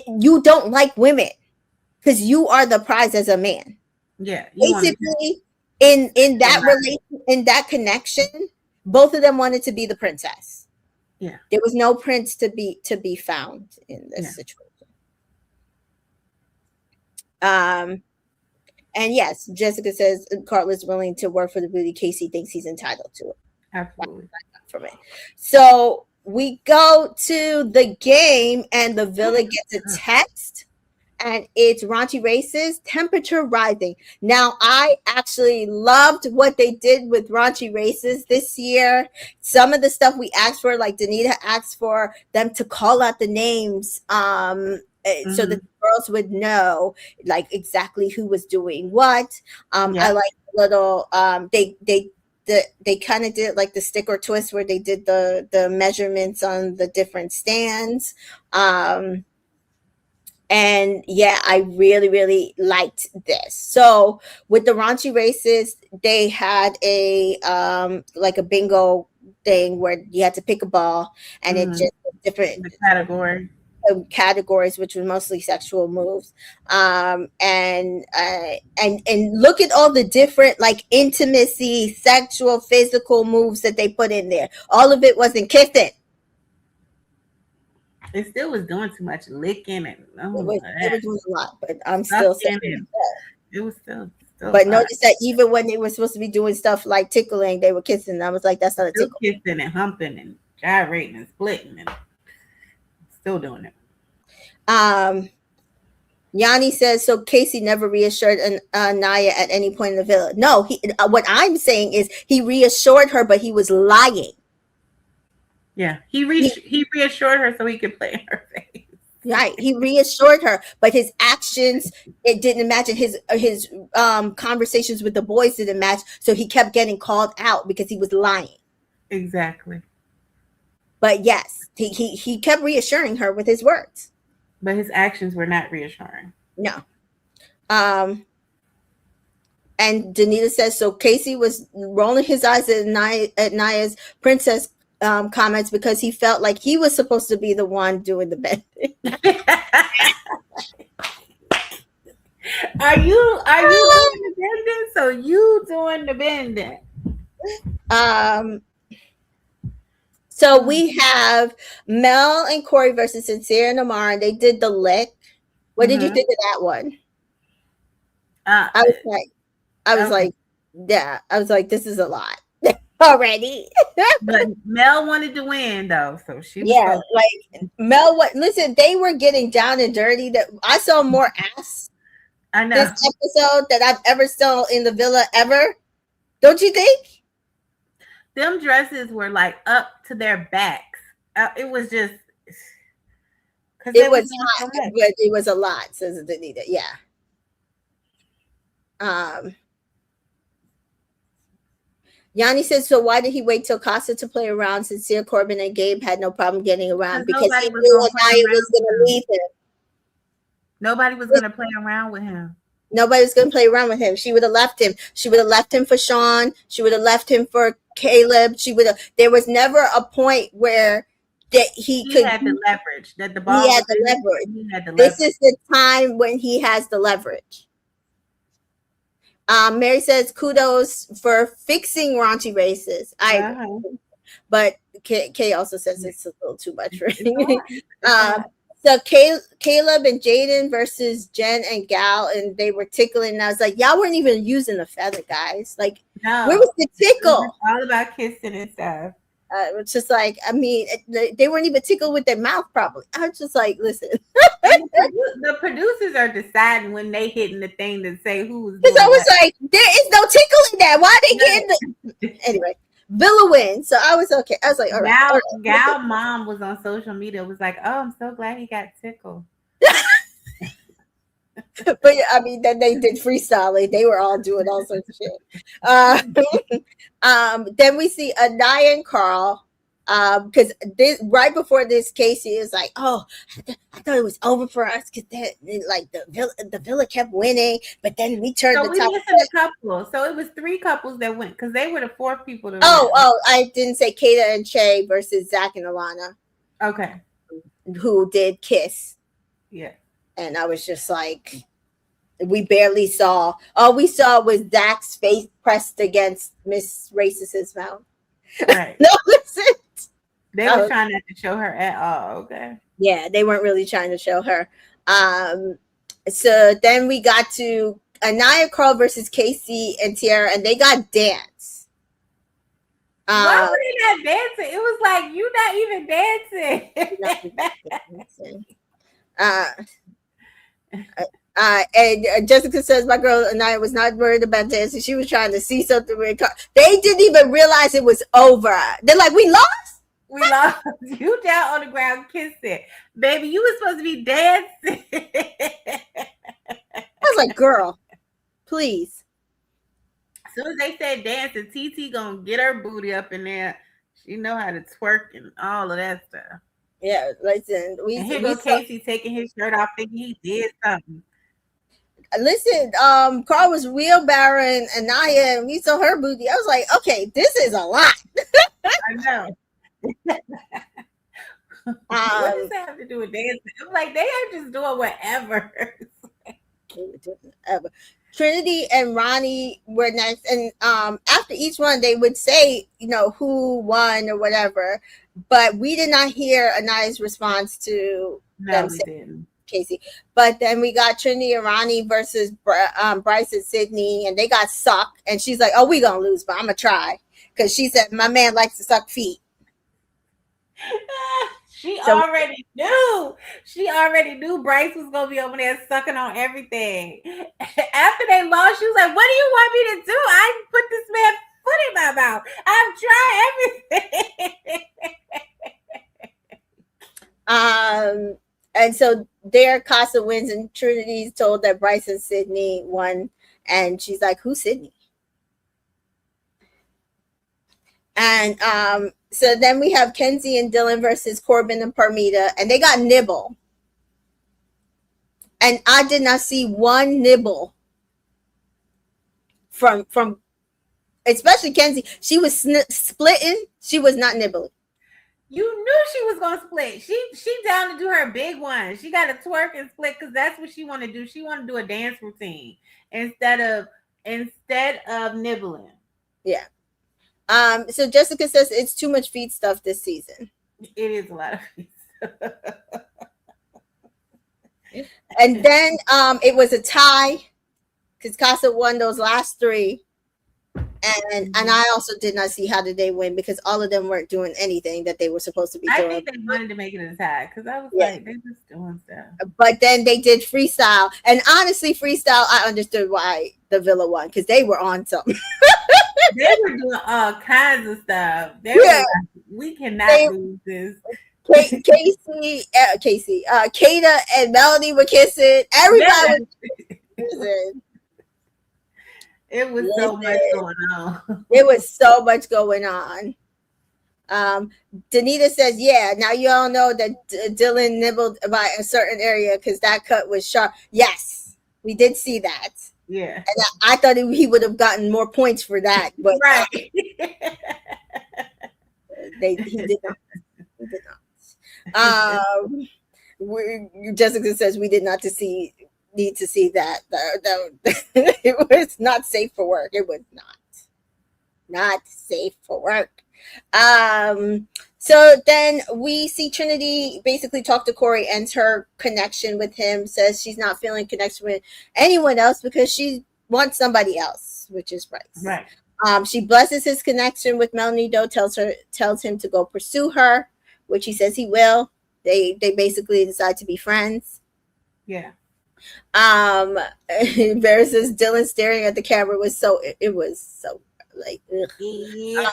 you don't like women because you are the prize as a man. Yeah. Basically, in that relation, in that connection, both of them wanted to be the princess. Yeah. There was no prince to be found in this situation. And yes, Jessica says Cartler's willing to work for the booty. Casey thinks he's entitled to it. Absolutely. From it. So we go to the game and the villain gets a text and it's raunchy racist, temperature rising. Now, I actually loved what they did with raunchy racist this year. Some of the stuff we asked for, like Danita asked for them to call out the names so that the girls would know like exactly who was doing what. I like little they kind of did like the stick or twist where they did the measurements on the different stands. And yeah, I really, really liked this. So with the raunchy racist, they had a like a bingo thing where you had to pick a ball and it just different categories, which were mostly sexual moves. And look at all the different like intimacy, sexual, physical moves that they put in there. All of it wasn't kissing. It still was doing too much licking and it was doing a lot, but I'm still saying it was still but notice that even when they were supposed to be doing stuff like tickling, they were kissing. And I was like, that's not a tickle. Kissing and humping and gyrating and splitting and still doing it. Yanni says, so Casey never reassured Naya at any point in the villa. No, what I'm saying is he reassured her, but he was lying. Yeah, he reassured her so he could play in her face. Right, he reassured her, but his actions, it didn't match. His conversations with the boys didn't match, so he kept getting called out because he was lying. Exactly. But yes, he kept reassuring her with his words. But his actions were not reassuring. No. And Danita says, so Casey was rolling his eyes at Naya's princess comments because he felt like he was supposed to be the one doing the bending. Are you doing the bending? So you doing the bending. So we have Mel and Corey versus Sincere and Amara, and they did the lick. What did you think of that one? I was like, this is a lot already. But Mel wanted to win though, so she was like Mel. Listen, they were getting down and dirty. That I saw more ass. I know this episode that I've ever saw in the villa ever. Don't you think? Them dresses were like up to their backs. It was just because it was hot, but it was a lot. Says Danita. Yeah. Yanni says, so why did he wait till Casa to play around? Sincere, Corbin, and Gabe had no problem getting around because he knew Naya was going to leave him. Nobody was going to play around with him. Nobody was going to play around with him. She would have left him. She would have left him for Sean. She would have left him for Caleb. There was never a point where that he had the leverage. That the ball. He had the leverage. This is the time when he has the leverage. Mary says, kudos for fixing raunchy races. But Kay also says it's a little too much for me. So Caleb and Jaden versus Jen and Gal, and they were tickling. And I was like, y'all weren't even using the feather, guys. Like, No, where was the tickle? It was all about kissing and stuff. It's just like, I mean, they weren't even tickled with their mouth, probably. I was just like, listen. The producers are deciding when they hitting the thing to say who's. Because I was like, there is no tickle in that. Why they getting the anyway? Villa wins, so I was okay. I was like, all right. Gal mom was on social media. Was like, oh, I'm so glad he got tickled. But I mean, then they did freestyling. They were all doing all sorts of shit. Then we see Anaya and Carl. Because right before this, Casey is like, "Oh, I thought it was over for us because like the villa kept winning, but then we turned so the we top." missed a couple, so it was 3 couples that went because they were the 4th people to win. Oh, I didn't say Kata and Shay versus Zach and Alana. Okay, who did kiss? Yeah, and I was just like, we barely saw. All we saw was Zach's face pressed against Miss Racist's mouth. Right. No, listen. They were trying not to show her at all. Okay. Yeah, they weren't really trying to show her. So then we got to Anaya Carl versus Casey and Tiara, and they got dance. Why were they not dancing? It was like, you not even dancing. And Jessica says, my girl Anaya was not worried about dancing. She was trying to see something. They didn't even realize it was over. They're like, we lost? We lost. You down on the ground kissing. Baby, you were supposed to be dancing. I was like, girl, please. As soon as they said dancing, TT gonna get her booty up in there. She know how to twerk and all of that stuff. Yeah, listen. Here go Casey taking his shirt off thinking he did something. Listen, Carl was wheelbarrowing Anaya and we saw her booty. I was like, okay, this is a lot. I know. What does that have to do with dancing? I'm like, they are just doing whatever. Trinity and Ronnie were next, and after each one they would say, who won or whatever, but we did not hear Anaya's response to them saying Casey. But then we got Trinity and Ronnie versus Bryce and Sydney, and they got sucked, and she's like, oh, we gonna lose, but I'm gonna try, because she said my man likes to suck feet. She already knew Bryce was gonna be over there sucking on everything. After they lost, she was like, what do you want me to do? I put this man foot in my mouth. I've tried everything. And so there Casa wins, and Trinity's told that Bryce and Sydney won, and she's like, who's Sydney? And so then we have Kenzie and Dylan versus Corbin and Parmita, and they got nibble. And I did not see one nibble from especially Kenzie. She was splitting. She was not nibbling. You knew she was gonna split. She down to do her big one. She got to twerk and split because that's what she want to do. She want to do a dance routine instead of nibbling. Yeah. So Jessica says it's too much feet stuff this season. It is a lot of feet stuff. And then it was a tie because Casa won those last 3. And I also did not see how did they win because all of them weren't doing anything that they were supposed to be doing. I think they wanted to make it a tie because I was like, they're just doing stuff. But then they did freestyle. And honestly, freestyle, I understood why the Villa won because they were on something. They were doing all kinds of stuff. Like, we cannot lose this. Kata and Melanie were kissing. Everybody was kissing. It was so much going on. There was so much going on. Danita says, yeah, now you all know that Dylan nibbled by a certain area because that cut was sharp. Yes, we did see that. Yeah. And I thought he would have gotten more points for that. But right. He did not. He did not. Jessica says we did not need to see that. It was not safe for work. It was not safe for work. So then we see Trinity basically talk to Corey, ends her connection with him, says she's not feeling connection with anyone else because she wants somebody else, which is Bryce. Right. She blesses his connection with Melanie, though, tells him to go pursue her, which he says he will. They basically decide to be friends. Yeah. Versus Dylan staring at the camera was so like ugh. Yeah.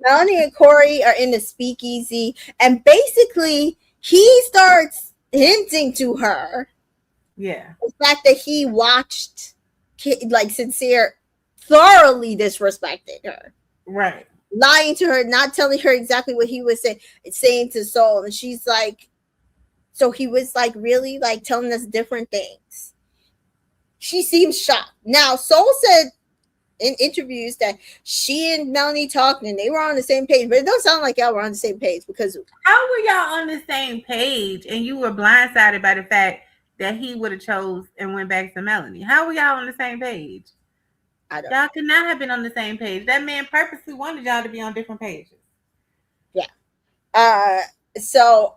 Melanie and Corey are in the speakeasy, and basically he starts hinting to her Yeah. the fact that he watched like Sincere thoroughly disrespected her, Right. lying to her, not telling her exactly what he was saying to Soul, and she's like, so he was like really like telling us different things. She seems shocked. Now Soul said in interviews that she and Melanie talked and they were on the same page, but it don't sound like y'all were on the same page, because how were y'all on the same page and you were blindsided by the fact that he would have chose and went back to Melanie? How were y'all on the same page? Y'all could not have been on the same page. That man purposely wanted y'all to be on different pages. Yeah. So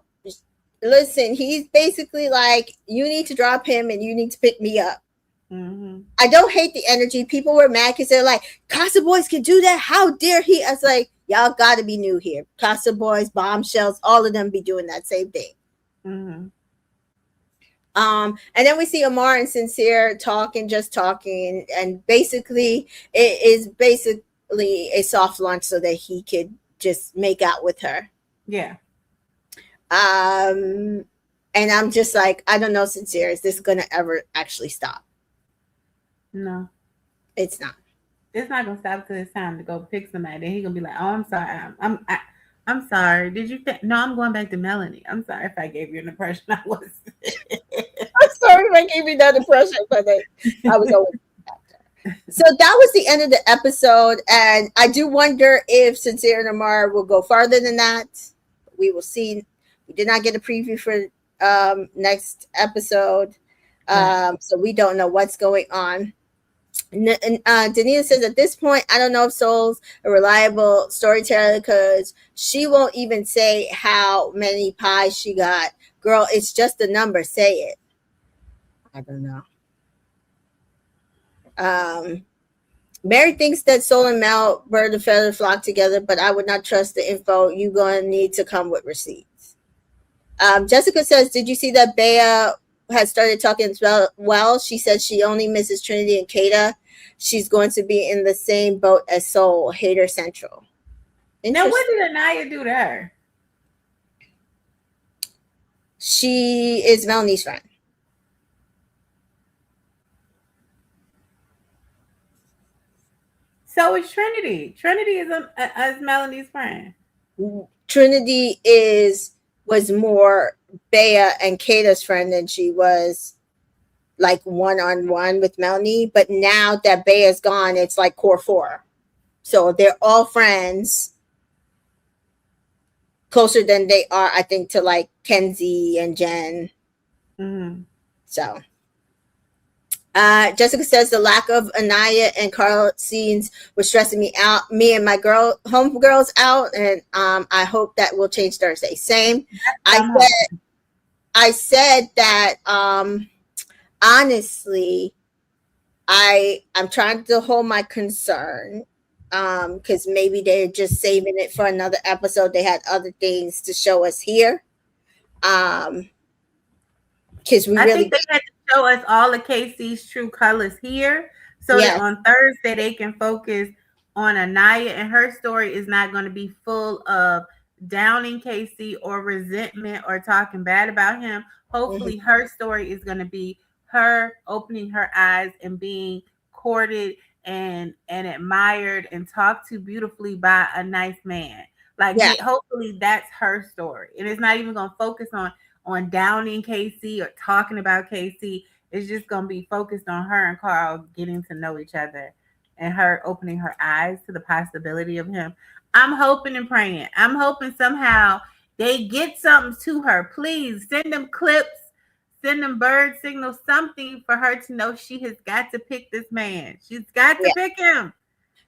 listen, he's basically like, you need to drop him and you need to pick me up. Mm-hmm. I don't hate the energy. People were mad because they're like, Casa Boys can do that. How dare he? I was like, y'all got to be new here. Casa Boys, Bombshells, all of them be doing that same thing. Mm-hmm. And then we see Amar and Sincere talking, and basically it is basically a soft launch so that he could just make out with her. Yeah. And I'm just like, I don't know, Sincere, is this gonna ever actually stop? No, it's not. It's not gonna stop till it's time to go pick somebody. Then he's gonna be like, "Oh, I'm sorry. I'm sorry. Did you think? No, I'm going back to Melanie. I'm sorry if I gave you an impression I was. I'm sorry if I gave you that impression, but I was always. So that was the end of the episode, and I do wonder if Sincere and Amar will go farther than that. We will see. We did not get a preview for next episode, so we don't know what's going on. Danita says at this point, I don't know if Soul's a reliable storyteller because she won't even say how many pies she got. Girl, it's just a number. Say it. I don't know. Mary thinks that Soul and Mel bird and feather flock together, but I would not trust the info. You're going to need to come with receipts. Jessica says, did you see that Bea has started talking as well? She says she only misses Trinity and Kata. She's going to be in the same boat as Soul, Hater Central. Now, what did Anaya do to her? She is Melanie's friend. So is Trinity. Trinity is Melanie's friend. Trinity was more Bea and Kata's friend than she was like one-on-one with Melanie. But now that Bea's gone, it's like core four. So they're all friends, closer than they are, I think, to like Kenzie and Jen. Mm-hmm. So Jessica says the lack of Anaya and Carl scenes was stressing me out, me and my homegirls out, and I hope that will change Thursday. Same. I said that honestly, I'm trying to hold my concern because maybe they're just saving it for another episode. They had other things to show us here. Because I think they had to show us all of KC's true colors here, so that on Thursday they can focus on Anaya, and her story is not going to be full of downing KC or resentment or talking bad about him. Hopefully her story is going to be her opening her eyes and being courted and admired and talked to beautifully by a nice man. Like, hopefully that's her story, and it's not even going to focus on downing KC or talking about KC. It's just going to be focused on her and Carl getting to know each other and her opening her eyes to the possibility of him. I'm hoping and praying. I'm hoping somehow they get something to her. Please send them clips, send them bird signals, something for her to know she has got to pick this man. She's got to pick him.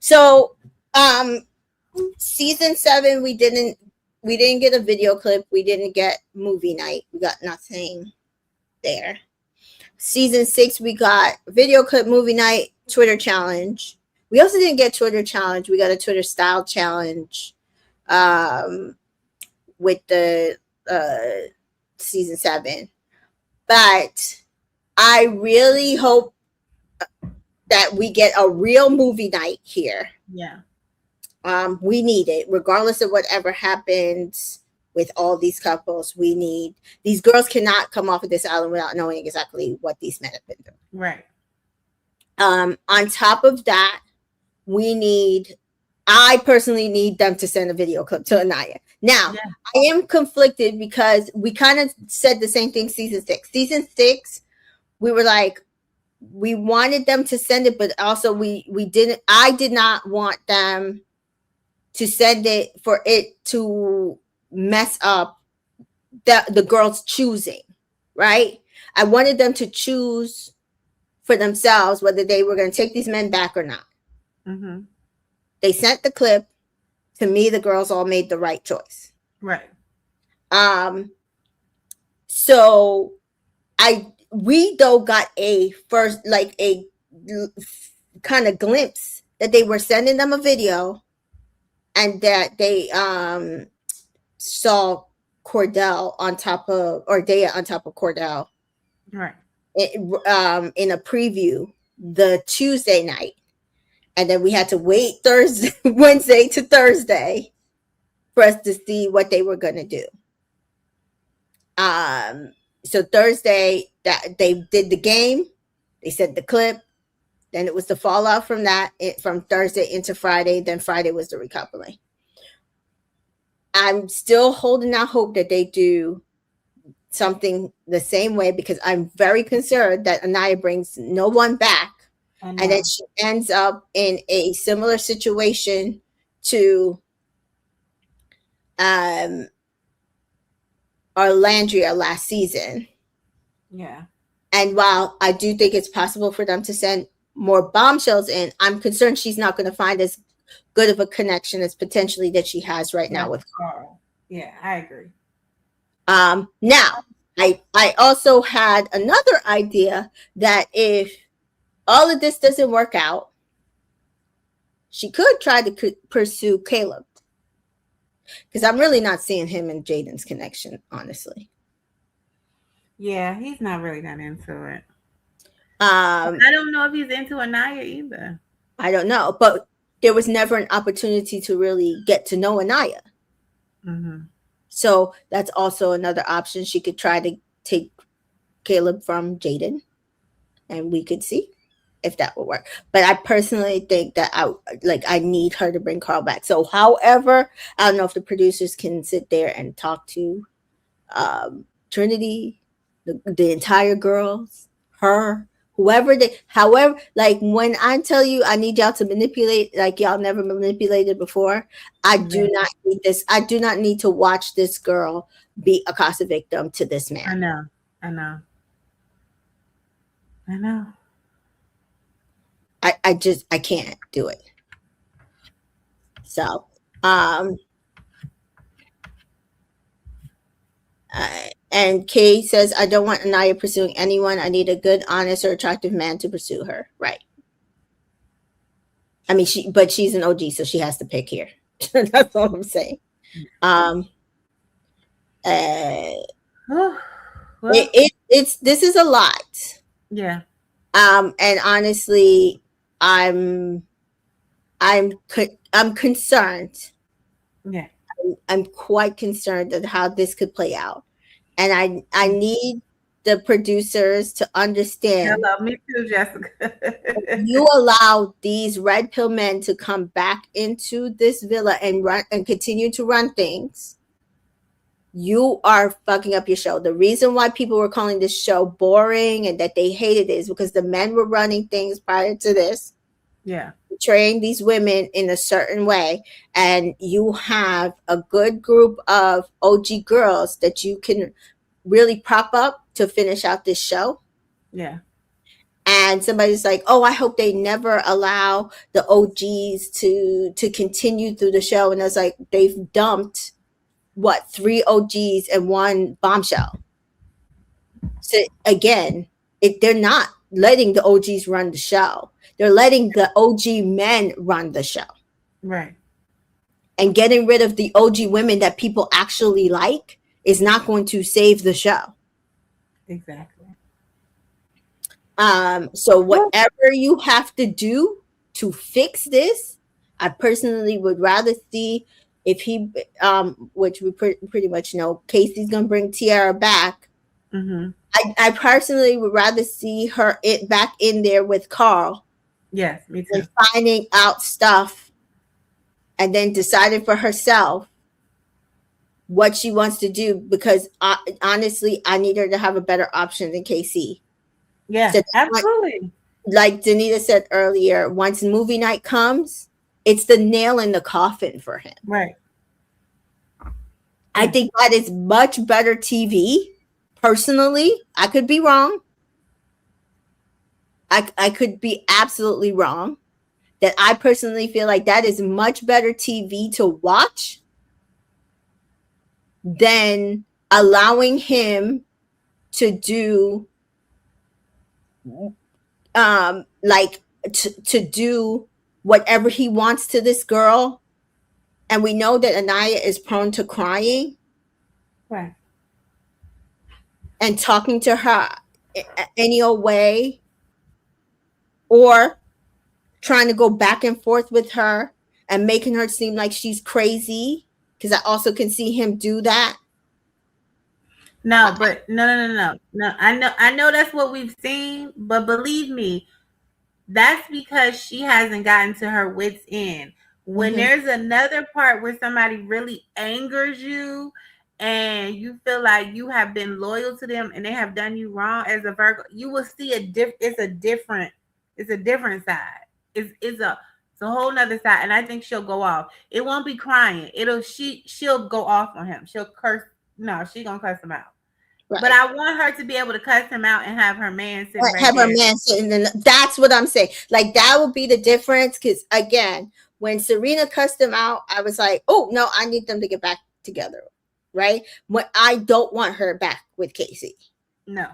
So, Season 7, we didn't get a video clip. We didn't get movie night. We got nothing there. Season 6, we got video clip, movie night, Twitter challenge. We also didn't get Twitter challenge. We got a Twitter style challenge with the season 7. But I really hope that we get a real movie night here. Yeah. We need it, regardless of whatever happens with all these couples. We need, these girls cannot come off of this island without knowing exactly what these men have been through. Right. On top of that, I personally need them to send a video clip to Anaya. Now, yeah. I am conflicted because we kind of said the same thing season 6. Season 6, we were like, we wanted them to send it, but also I did not want them to send it for it to mess up the girls choosing, right? I wanted them to choose for themselves whether they were going to take these men back or not. Mm-hmm. They sent the clip. To me, the girls all made the right choice. Right. So we though got a first, like a kind of glimpse that they were sending them a video and that they saw Cordell on top of, or Dea on top of Cordell. Right. In a preview the Tuesday night. And then we had to wait Wednesday to Thursday for us to see what they were going to do. So Thursday, that they did the game, they said the clip, then it was the fallout from that, from Thursday into Friday, then Friday was the recoupling. I'm still holding out hope that they do something the same way, because I'm very concerned that Anaya brings no one back. And then she ends up in a similar situation to Arlandria last season. Yeah. And while I do think it's possible for them to send more bombshells in, I'm concerned she's not going to find as good of a connection as potentially that she has right now with Carl. Yeah, I agree. Now, I also had another idea that if all of this doesn't work out, she could try to pursue Caleb. Because I'm really not seeing him and Jaden's connection, honestly. Yeah, he's not really that into it. I don't know if he's into Anaya either. I don't know, but there was never an opportunity to really get to know Anaya. Mm-hmm. So that's also another option. She could try to take Caleb from Jaden, and we could see if that would work. But I personally think that I need her to bring Carl back. So however, I don't know if the producers can sit there and talk to Trinity, the entire girls, her, however, like when I tell you I need y'all to manipulate like y'all never manipulated before, I do not need this. I do not need to watch this girl be a Casa victim to this man. I know. I can't do it. So, and Kay says, I don't want Anaya pursuing anyone. I need a good, honest, or attractive man to pursue her. Right. I mean, she's an OG, so she has to pick here. That's all I'm saying. This is a lot. Yeah. And honestly, I'm concerned. Yeah. I'm quite concerned at how this could play out. And I need the producers to understand. Hello, me too, Jessica. You allow these red pill men to come back into this villa and run and continue to run things. You are fucking up your show. The reason why people were calling this show boring and that they hated it is because the men were running things prior to this. Yeah. Portraying these women in a certain way. And you have a good group of OG girls that you can really prop up to finish out this show. Yeah. And somebody's like, oh, I hope they never allow the OGs to continue through the show. And I was like, they've dumped what, 3 OGs and 1 bombshell. So again, they're not letting the OGs run the show. They're letting the OG men run the show. Right. And getting rid of the OG women that people actually like is not going to save the show. Exactly. So whatever you have to do to fix this, I personally would rather see if he, which we pretty much know, Casey's gonna bring Tiara back. Mm-hmm. I personally would rather see her back in there with Carl. Yes, me too. And finding out stuff, and then deciding for herself what she wants to do. Because honestly, I need her to have a better option than Casey. Yeah, so absolutely. Like Danita said earlier, once movie night comes, it's the nail in the coffin for him. Right. I think that is much better TV. Personally, I could be wrong. I could be absolutely wrong. That I personally feel like that is much better TV to watch than allowing him to do to do whatever he wants to this girl. And we know that Anaya is prone to crying. Right. And talking to her any old way, or trying to go back and forth with her and making her seem like she's crazy, because I also can see him do that. No, but no. I know that's what we've seen, but believe me, that's because she hasn't gotten to her wits end. When there's another part where somebody really angers you and you feel like you have been loyal to them and they have done you wrong as a Virgo, you will see it's a different side. It's a whole nother side. And I think she'll go off. It won't be crying. She'll go off on him. She'll curse. No, she's gonna cuss him out. Right. But I want her to be able to cuss him out and have her man sitting right there. Her man sitting. That's what I'm saying. Like, that would be the difference. Because again, when Serena cussed him out, I was like, oh no, I need them to get back together. Right? When I don't want her back with Casey. No,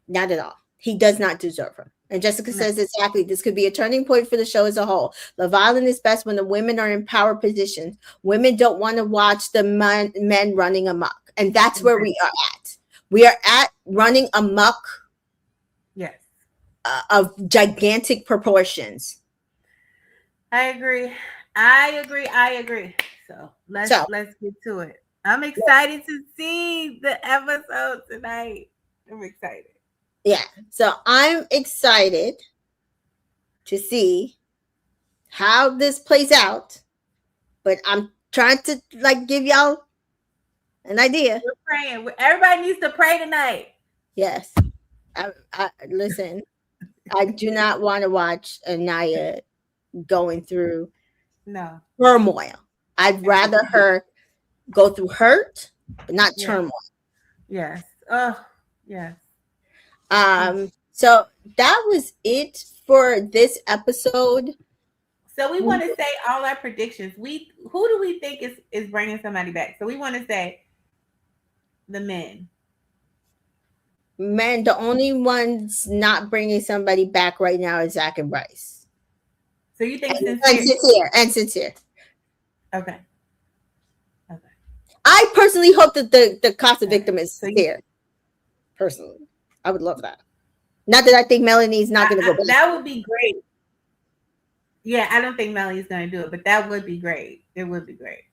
not at all. He does not deserve her. And Jessica says exactly, this could be a turning point for the show as a whole. Love Island is best when the women are in power positions. Women don't want to watch the men running amok. And that's where we are at. We are at running amok. Yes. Of gigantic proportions. I agree. So let's get to it. I'm excited to see the episode tonight. I'm excited. Yeah. So I'm excited to see how this plays out. But I'm trying to give y'all an idea. We're praying. Everybody needs to pray tonight. Yes. I listen. I do not want to watch Anaya going through turmoil. I'd rather her go through hurt, but not turmoil. Yes. Oh, yes. So that was it for this episode. So we want to say all our predictions. Who do we think is bringing somebody back? So we want to say the men. Men, the only ones not bringing somebody back right now is Zach and Bryce. So you think Sincere. Okay. I personally hope that the Casa victim is Sincere. Personally, I would love that. Not that I think Melanie's not going to go back. That would be great. Yeah, I don't think Melanie's going to do it, but that would be great. It would be great.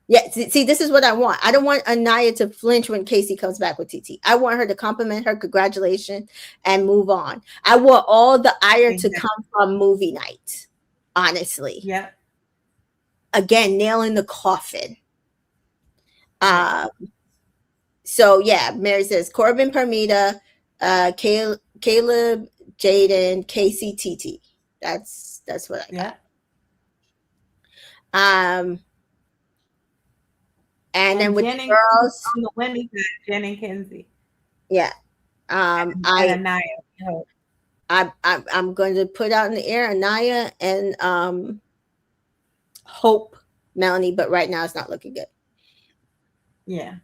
Yeah, see, this is what I want. I don't want Anaya to flinch when Casey comes back with TT. I want her to compliment her, congratulations, and move on. I want all the ire to come from movie night, honestly. Yeah. Again, nail in the coffin. So, yeah, Mary says, Corbin, Parmita, Caleb, Jaden, Casey, TT. That's what I got. Yeah. And then with the girls on the women's side, Jen and Kenzie. Yeah. And Anaya. I'm going to put out in the air Anaya and Hope Melanie, but right now it's not looking good. Yeah.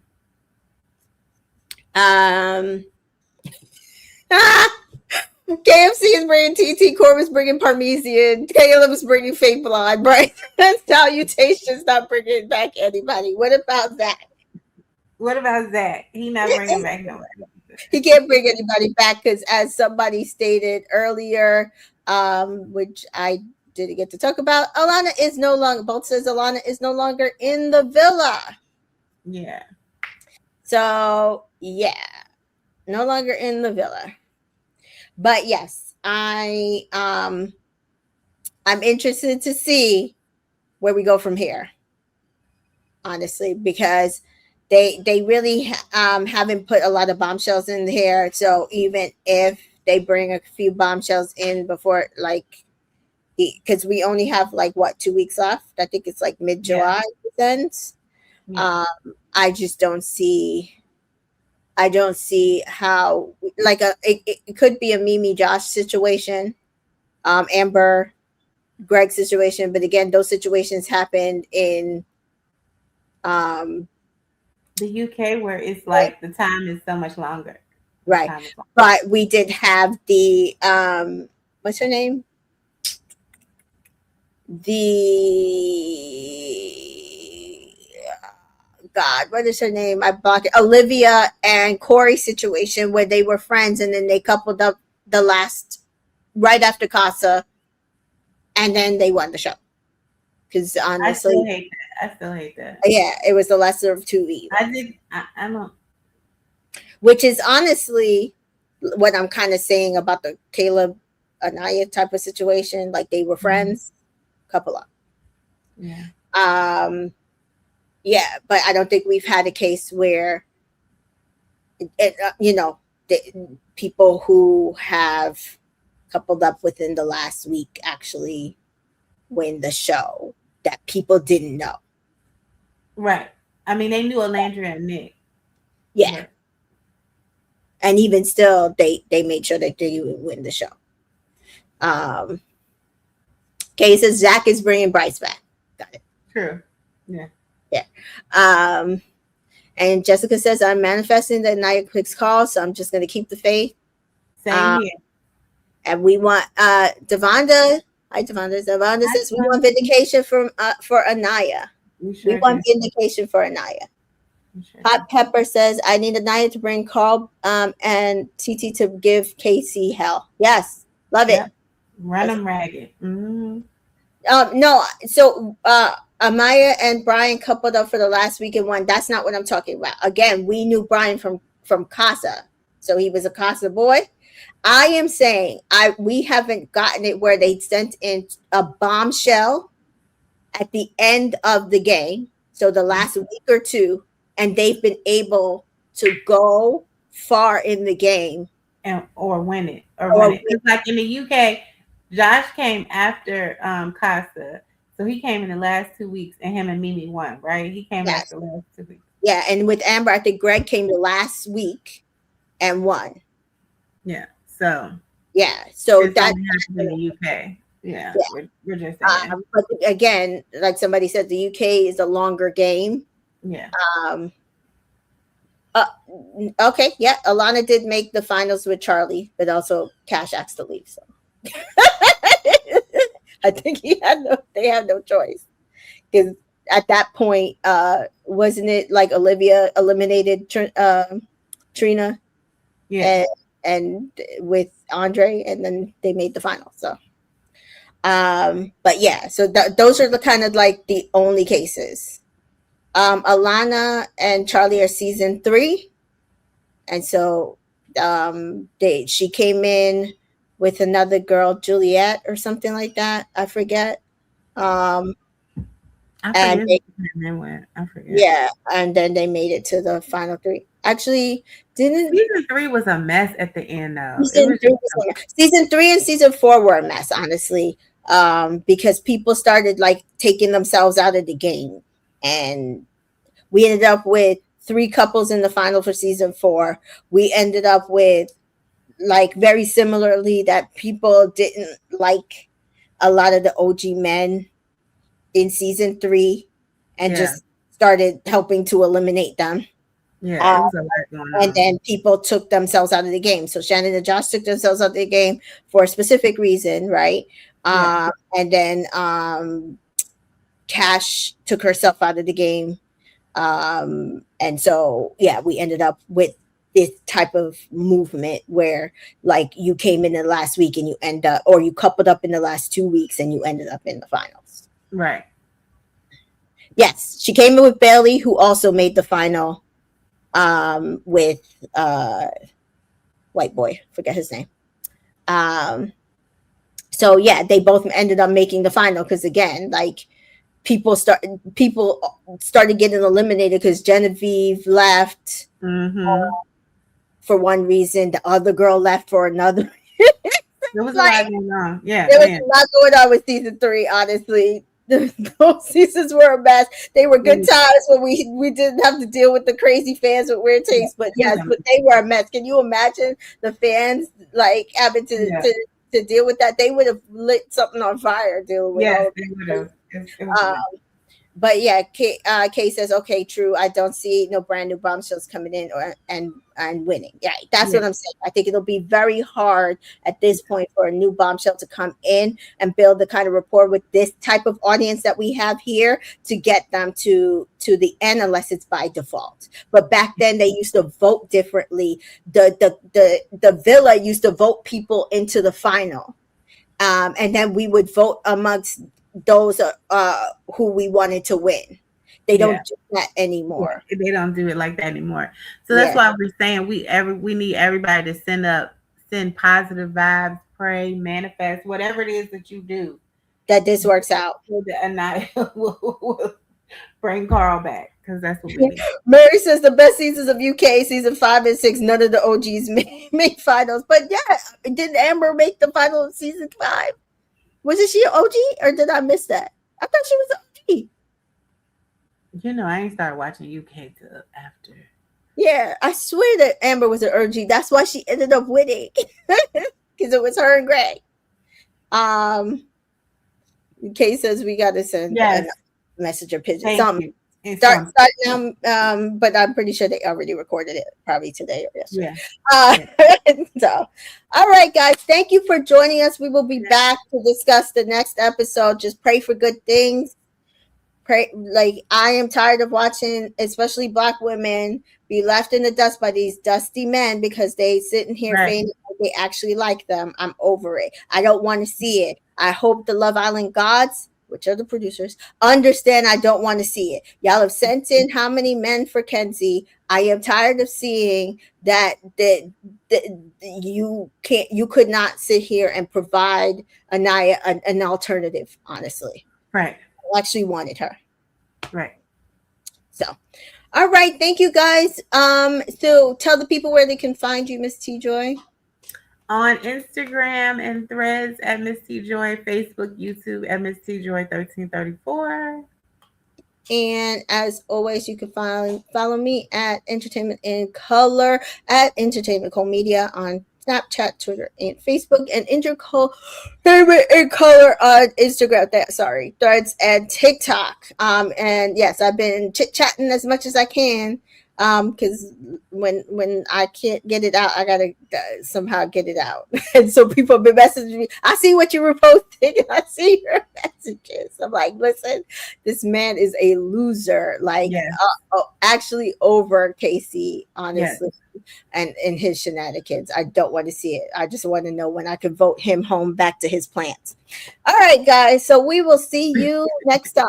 KFC is bringing TT, Corbin's bringing Parmesan, Caleb's bringing Fake Blonde, Brian Salutations not bringing back anybody. What about that? What about Zach? He not bringing back nobody. He can't bring anybody back because, as somebody stated earlier, which I didn't get to talk about, Alana is no longer. Both says Alana is no longer in the villa. Yeah. So yeah, no longer in the villa. But yes, I'm interested to see where we go from here. Honestly, because they really haven't put a lot of bombshells in here. So even if they bring a few bombshells in before, like, because we only have like 2 weeks left. I think it's like mid-July ends. Yeah. I just don't see. I don't see how, like, it could be a Mimi Josh situation, Amber Greg situation, but again, those situations happened in the UK, where it's like the time is so much longer. Right. But we did have the what's her name? God, what is her name? I blocked it. Olivia and Corey situation where they were friends and then they coupled up the last right after Casa, and then they won the show. Because honestly, I still hate that. Yeah, it was the lesser of two evils. I don't. Which is honestly what I'm kind of saying about the Caleb Anaya type of situation. Like, they were friends, couple up. Yeah. Yeah, but I don't think we've had a case where, the people who have coupled up within the last week actually win the show that people didn't know. Right. I mean, they knew Alandria and Nick. Yeah. But. And even still, they made sure that they would win the show. Okay, says Zach is bringing Bryce back. Got it. True. Yeah. Yeah. And Jessica says, I'm manifesting that Naya clicks call, so I'm just going to keep the faith. Same here. And we want Devonda. Hi, Devonda. Devonda says we want vindication for Anaya. We want vindication for Anaya. Hot Pepper says, I need Anaya to bring Carl and TT to give Casey hell. Yes, love it. Run them ragged. Mm-hmm. No, so Amaya and Brian coupled up for the last week and won. That's not what I'm talking about. Again, we knew Brian from Casa, so he was a Casa boy. I am saying we haven't gotten it where they sent in a bombshell at the end of the game, so the last week or two, and they've been able to go far in the game or win it. It's like in the UK, Josh came after Casa. So he came in the last 2 weeks, and him and Mimi won, right? He came after the last 2 weeks. Yeah, and with Amber, I think Greg came the last week and won. Yeah. So. Yeah. So that's in the UK. Yeah. We're just saying. But again, like somebody said, the UK is a longer game. Yeah. Okay. Yeah. Alana did make the finals with Charlie, but also Cash asked to leave. So. I think they had no choice, because at that point, wasn't it like Olivia eliminated Trina, and with Andre, and then they made the final. So, but yeah, so those are the kind of like the only cases. Alana and Charlie are season 3, and so she came in with another girl, Juliet or something like that. I forget. I forget. Yeah, and then they made it to the final 3. Actually, season 3 was a mess at the end, though. Season 3 and season 4 were a mess, honestly, because people started like taking themselves out of the game, and we ended up with 3 couples in the final for season 4. We ended up with like very similarly that people didn't like a lot of the OG men in season 3 and just started helping to eliminate them. Yeah, it was a lot going on. And then people took themselves out of the game. So Shannon and Josh took themselves out of the game for a specific reason, right? And then Cash took herself out of the game. And so, yeah, we ended up with this type of movement where like you came in the last week and you end up, or you coupled up in the last 2 weeks and you ended up in the finals. Right. Yes, she came in with Bailey, who also made the final with white boy, forget his name. So yeah, they both ended up making the final because again, like people started getting eliminated because Genevieve left for one reason, the other girl left for another. There was a lot going on. Yeah, there was a lot going on with season 3, honestly. Those seasons were a mess. They were good times when we didn't have to deal with the crazy fans with weird tastes, but yes, but they were a mess. Can you imagine the fans like having to deal with that? They would have lit something on fire dealing with all of they would have. But yeah, Kay says, okay, true. I don't see no brand new bombshells coming in and winning. Yeah, that's what I'm saying. I think it'll be very hard at this point for a new bombshell to come in and build the kind of rapport with this type of audience that we have here to get them to the end, unless it's by default. But back then they used to vote differently. The villa used to vote people into the final. And then we would vote amongst those who we wanted to win. They don't do that anymore. They don't do it like that anymore. So that's why we're saying we need everybody to send positive vibes, pray, manifest, whatever it is that you do, that this works out. And I will bring Carl back because that's what we need. Mary says the best seasons of UK season 5 and 6. None of the OGs made finals, but yeah, did Amber make the final of season 5? Wasn't she an OG or did I miss that? I thought she was an OG. You know, I ain't started watching UK till after. Yeah, I swear that Amber was an OG. That's why she ended up winning. Because it was her and Greg. Kay says we got to send a messenger pigeon. Something. Start now, but I'm pretty sure they already recorded it probably today or yesterday. So, all right, guys, thank you for joining us. We will be back to discuss the next episode. Just pray for good things. Pray, like I am tired of watching, especially Black women, be left in the dust by these dusty men because they sitting here saying they actually like them. I'm over it. I don't want to see it. I hope the Love Island gods, which are the producers, understand I don't want to see it. Y'all have sent in how many men for Kenzie. I am tired of seeing that you could not sit here and provide Anaya an alternative, honestly. Right. I actually wanted her. Right. So, all right. Thank you, guys. So tell the people where they can find you, Miss T Joy. On Instagram and Threads at Miss T Joy, Facebook, YouTube at Miss T Joy 1334. And as always, you can follow me at Entertainment in Color at Entertainment Media on Snapchat, Twitter, and Facebook, and Entertainment in Color on Instagram. Threads and TikTok. And yes, I've been chit-chatting as much as I can. Because when I can't get it out, I gotta somehow get it out. And so people have been messaging me. I see what you were posting. I see your messages. I'm like, listen, this man is a loser. Like, actually over Casey, honestly, and his shenanigans. I don't want to see it. I just want to know when I can vote him home back to his plants. All right, guys. So we will see you next time.